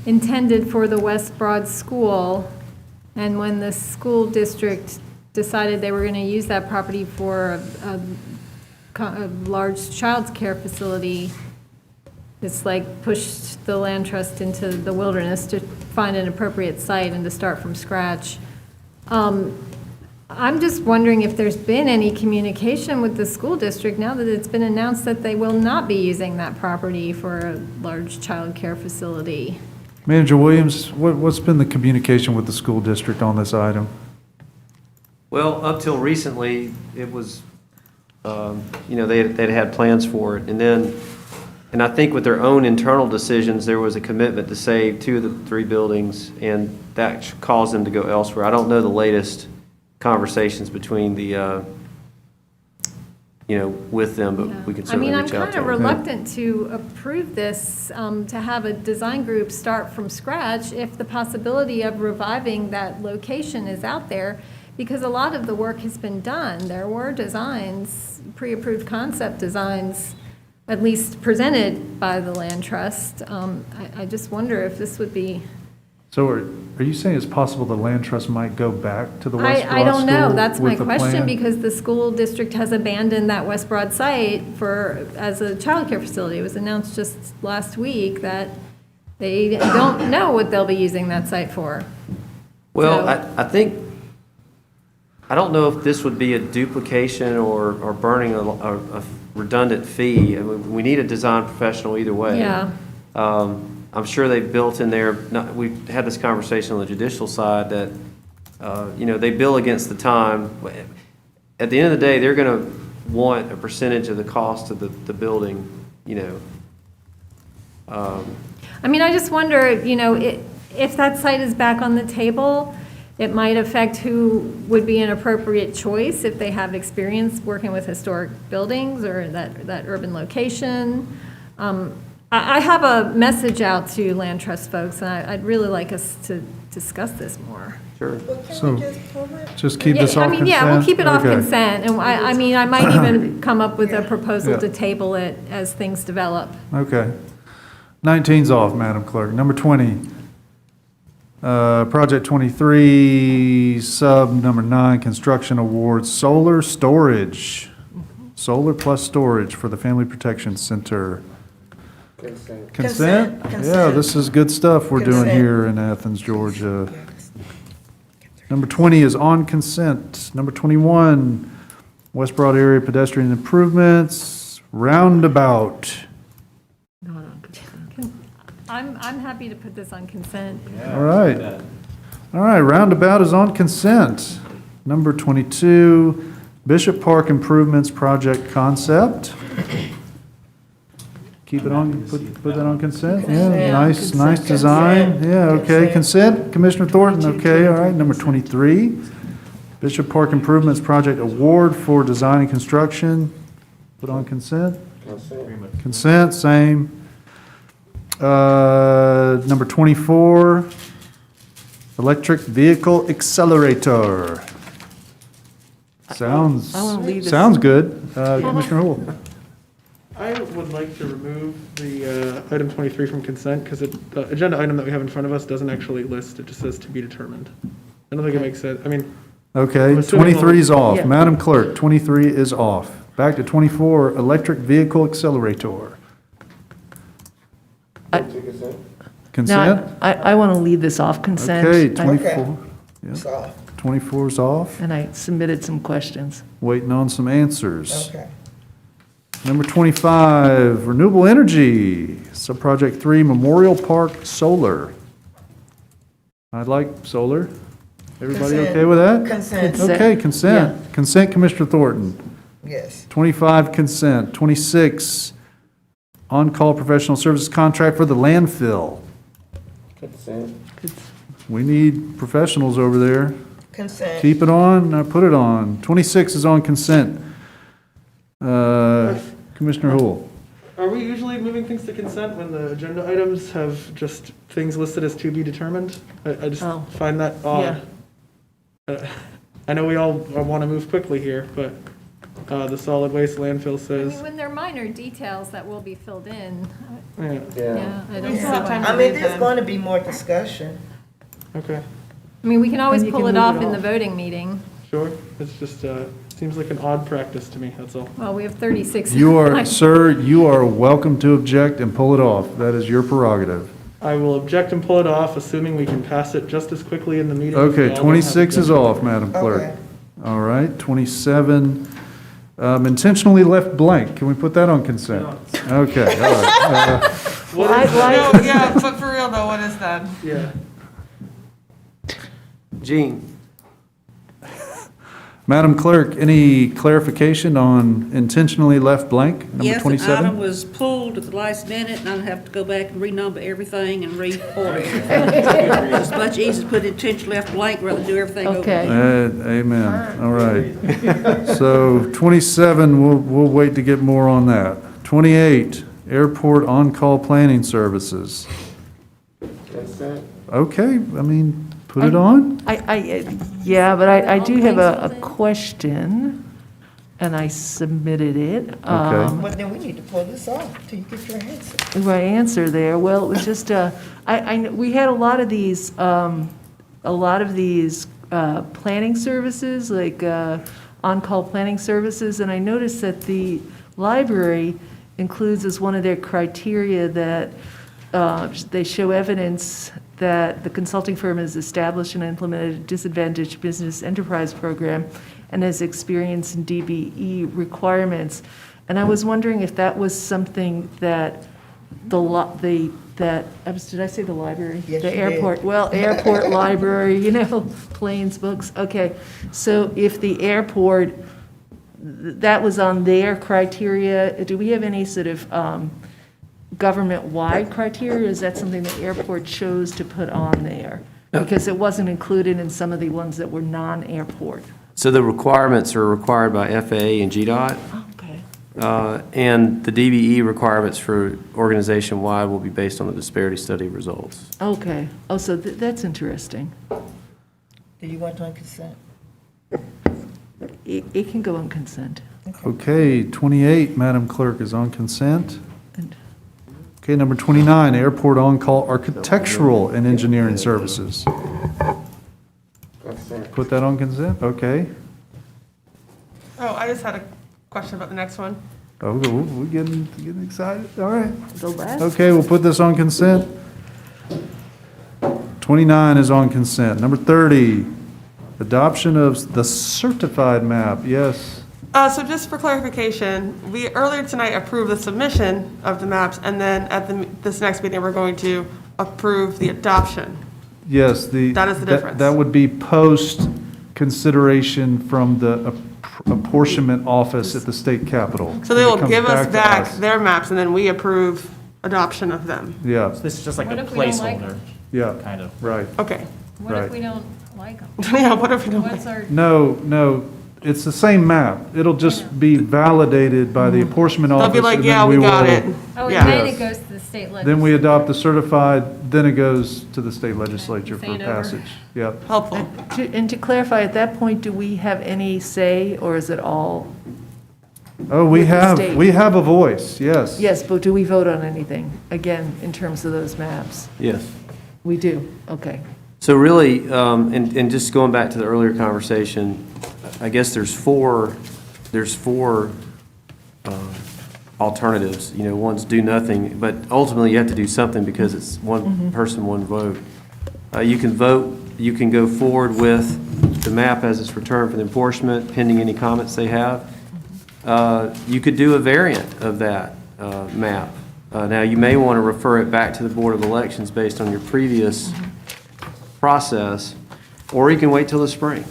intended for the West Broad School, and when the school district decided they were going to use that property for a large child care facility, it's like pushed the land trust into the wilderness to find an appropriate site and to start from scratch. I'm just wondering if there's been any communication with the school district now that it's been announced that they will not be using that property for a large child care facility. Manager Williams, what's been the communication with the school district on this item? Well, up till recently, it was, they'd had plans for it. And I think with their own internal decisions, there was a commitment to save 2 of the 3 buildings, and that caused them to go elsewhere. I don't know the latest conversations between the, with them, but we can certainly reach out to them. I'm kind of reluctant to approve this, to have a design group start from scratch if the possibility of reviving that location is out there, because a lot of the work has been done. There were designs, pre-approved concept designs, at least presented by the land trust. I just wonder if this would be. So are you saying it's possible the land trust might go back to the West Broad I don't know. School That's my with the question, plan? because the school district has abandoned that West Broad site as a childcare facility. It was announced just last week that they don't know what they'll be using that site for. Well, So- I don't know if this would be a duplication or burning a redundant fee. I mean, we need a design professional either way. Yeah. I'm sure they've built in there, we've had this conversation on the judicial side that, they bill against the time. At the end of the day, they're going to want a percentage of the cost of the building, I just wonder, if that site is back on the table, it might affect who would be an appropriate choice if they have experience working with historic buildings or that urban location. I have a message out to land trust folks, and I'd really like us to discuss this more. Sure. So just keep this off consent? Yeah, we'll keep it off Okay. consent, and I might even come up with a proposal Yeah. to table it as things develop. Okay. 19's off, Madam Clerk. Number 20, Project 23, sub number 9, construction awards, solar storage. Solar plus storage for the Family Protection Center. Consent? Consent. Yeah, Consent. this is good stuff we're doing Consent. here in Athens, Georgia. Number 20 is on consent. Number 21, West Broad Area Pedestrian Improvements, roundabout. I'm happy to put this on consent. All right. All right, roundabout is on consent. Number 22, Bishop Park Improvements Project Concept. Keep it on, put that on consent? Yeah, nice design. Yeah, okay, consent, Commissioner Thornton, okay, all right. Number 23, Bishop Park Improvements Project Award for Design and Construction, put on consent? Consent, same. Number 24, Electric Vehicle Accelerator. Sounds good. Commissioner Hool. I would like to remove the item 23 from consent because the agenda item that we have in front of us doesn't actually list, it just says to be determined. I don't think it makes sense. Okay, I'm assuming 23 is off. Yeah. Madam Clerk, 23 is off. Back to 24, Electric Vehicle Accelerator. Consent? Now, I want to leave this off consent. Okay, I- 24. Yeah. 24 is off. And I submitted some questions. Waiting on some answers. Number 25, Renewable Energy, Subproject 3, Memorial Park Solar. I'd like solar. Everybody Consent. okay with that? Consent, Okay, consent. Consent, Commissioner Thornton. yes. 25, consent. 26, on-call professional services contract for the landfill. We need professionals over there. Consent. Keep it on, put it on. 26 is on consent. Commissioner Hool. Are we usually moving things to consent when the agenda items have just things listed as to be determined? I just Oh. find that odd. I know we all want to move quickly here, but The solid waste landfill I says, mean, when they're minor details that will be filled in, yeah, yeah, I don't see still have time why. to I mean, read there's them. going to be more discussion. okay, I mean, we can always And you pull can it move off it in the off. voting meeting. sure. It's just, seems like an odd practice to me, that's all. Well, we have 36. You are, sir, you are welcome to object and pull it off. That is your prerogative. I will object and pull it off, assuming we can pass it just as quickly in the meeting. as we all Okay, don't have 26 is objections. off, Madam Clerk. Okay. All right, 27, intentionally left blank. Can we put that on consent? Okay, all right. No, yeah, but for real though, what is that? Yeah. Gene? Madam Clerk, any clarification on intentionally left blank, number Yes, the 27? item was pulled at the last minute, and I'd have to go back and renumber everything and re-order everything. It's much easier to put intention left blank rather than do everything over. Okay. Amen, all right. So 27, we'll wait to get more on that. 28, airport on-call planning services. That's it. Okay, I mean, put it on? Yeah, but I do have a question, and I submitted it. Okay. Well, then we need to pull this off till you get your answer. My answer there, well, it was just, we had a lot of these, planning services, like on-call planning services, and I noticed that the library includes as one of their criteria that they show evidence that the consulting firm has established and implemented a disadvantaged business enterprise program and has experience in DBE requirements. And I was wondering if that was something that did I say the library? Yes, The you did. airport, well, airport library, planes, books, okay. So if the airport, that was on their criteria, do we have any sort of government-wide criteria? Is that something the airport chose to put on there? Because it wasn't included in some of the ones that were non-airport. So the requirements are required by FAA and GDOT, Okay. and the DBE requirements for organization-wide will be based on the disparity study results. Okay. Oh, so that's interesting. Do you want to on consent? It can go on consent. Okay, 28, Madam Clerk, is on consent. And- Okay, number 29, airport on-call architectural and engineering services. That's it. Put that on consent, okay. Oh, I just had a question about the next one. Oh, we're getting excited, all right. The last? Okay, we'll put this on consent. 29 is on consent. Number 30, adoption of the certified map, yes. So just for clarification, we earlier tonight approved the submission of the maps, and then at this next meeting, we're going to approve the adoption. Yes, That is the difference. That would be post-consideration from the apportionment office at the state capitol. So they It will comes give us to back us. their maps, and then we approve adoption of them. Yeah, This is just like What a if we don't like placeholder, them? yeah, kind of. right. Okay. What Right. if we don't like them? Yeah, what if we don't? What's our, No, it's the same map. It'll just be validated by the apportionment They'll office. be like, and yeah, then we got will- it. oh, and Yeah. then Yes. it goes to the state legislature. Then we adopt the certified, then it goes to the state legislature for Saying over. passage. Yep. Helpful. And to clarify, at that point, do we have any say, or is it all? Oh, With the state. we have a voice, yes. Yes, but do we vote on anything, again, in terms of those maps? Yes. We do, okay. So really, and just going back to the earlier conversation, I guess there's four alternatives. One's do nothing, but ultimately you have to do something because it's one person, one vote. You can vote, you can go forward with the map as it's returned for the enforcement, pending any comments they have. You could do a variant of that map. Now, you may want to refer it back to the Board of Elections based on your previous process, or you can wait till the spring.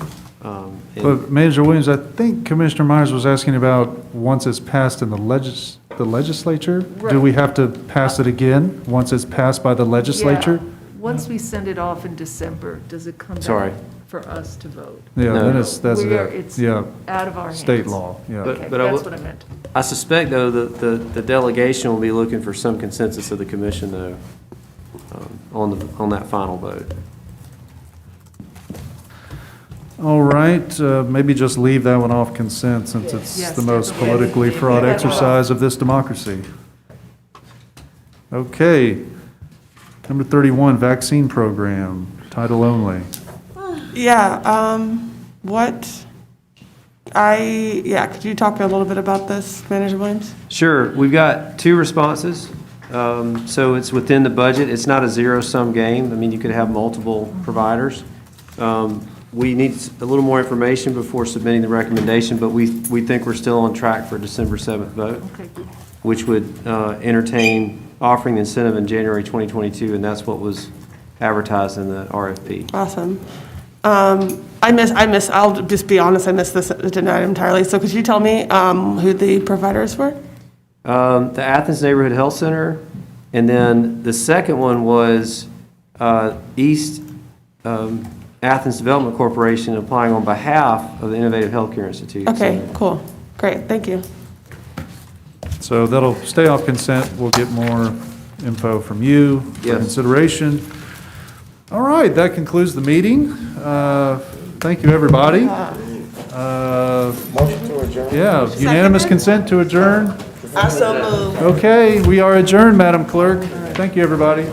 But Manager Williams, I think Commissioner Myers was asking about once it's passed in the legislature? Do we have to pass it again, once it's passed by the legislature? Yeah. Once we send it off in December, does it come Sorry. back for us to vote? Yeah, No. then that's Where it, it's yeah, out of our hands? state law, yeah. But- Okay, but I that's will- what I meant. I suspect, though, that the delegation will be looking for some consensus of the commission, though, on that final vote. All right, maybe just leave that one off consent since it's Yes, the most definitely. politically fraught exercise of this democracy. Okay. Number 31, vaccine program, title only. Yeah, could you talk a little bit about this, Manager Williams? Sure, we've got 2 responses. So it's within the budget. It's not a zero-sum game. I mean, you could have multiple providers. We need a little more information before submitting the recommendation, but we think we're still on track for December 7th vote, Okay, good. which would entertain offering the incentive in January 2022, and that's what was advertised in the RFP. Awesome. I'll just be honest, I missed this agenda item entirely. So could you tell me who the providers were? The Athens Neighborhood Health Center, and then the second one was East Athens Development Corporation applying on behalf of the Innovative Healthcare Institute. Okay, cool. Great, thank you. So that'll stay off consent. We'll get more info from you for Yes. consideration. All right, that concludes the meeting. Thank you, everybody. Motion to adjourn. Yeah, unanimous consent to adjourn. I so move. Okay, we are adjourned, Madam Clerk. Thank you, everybody.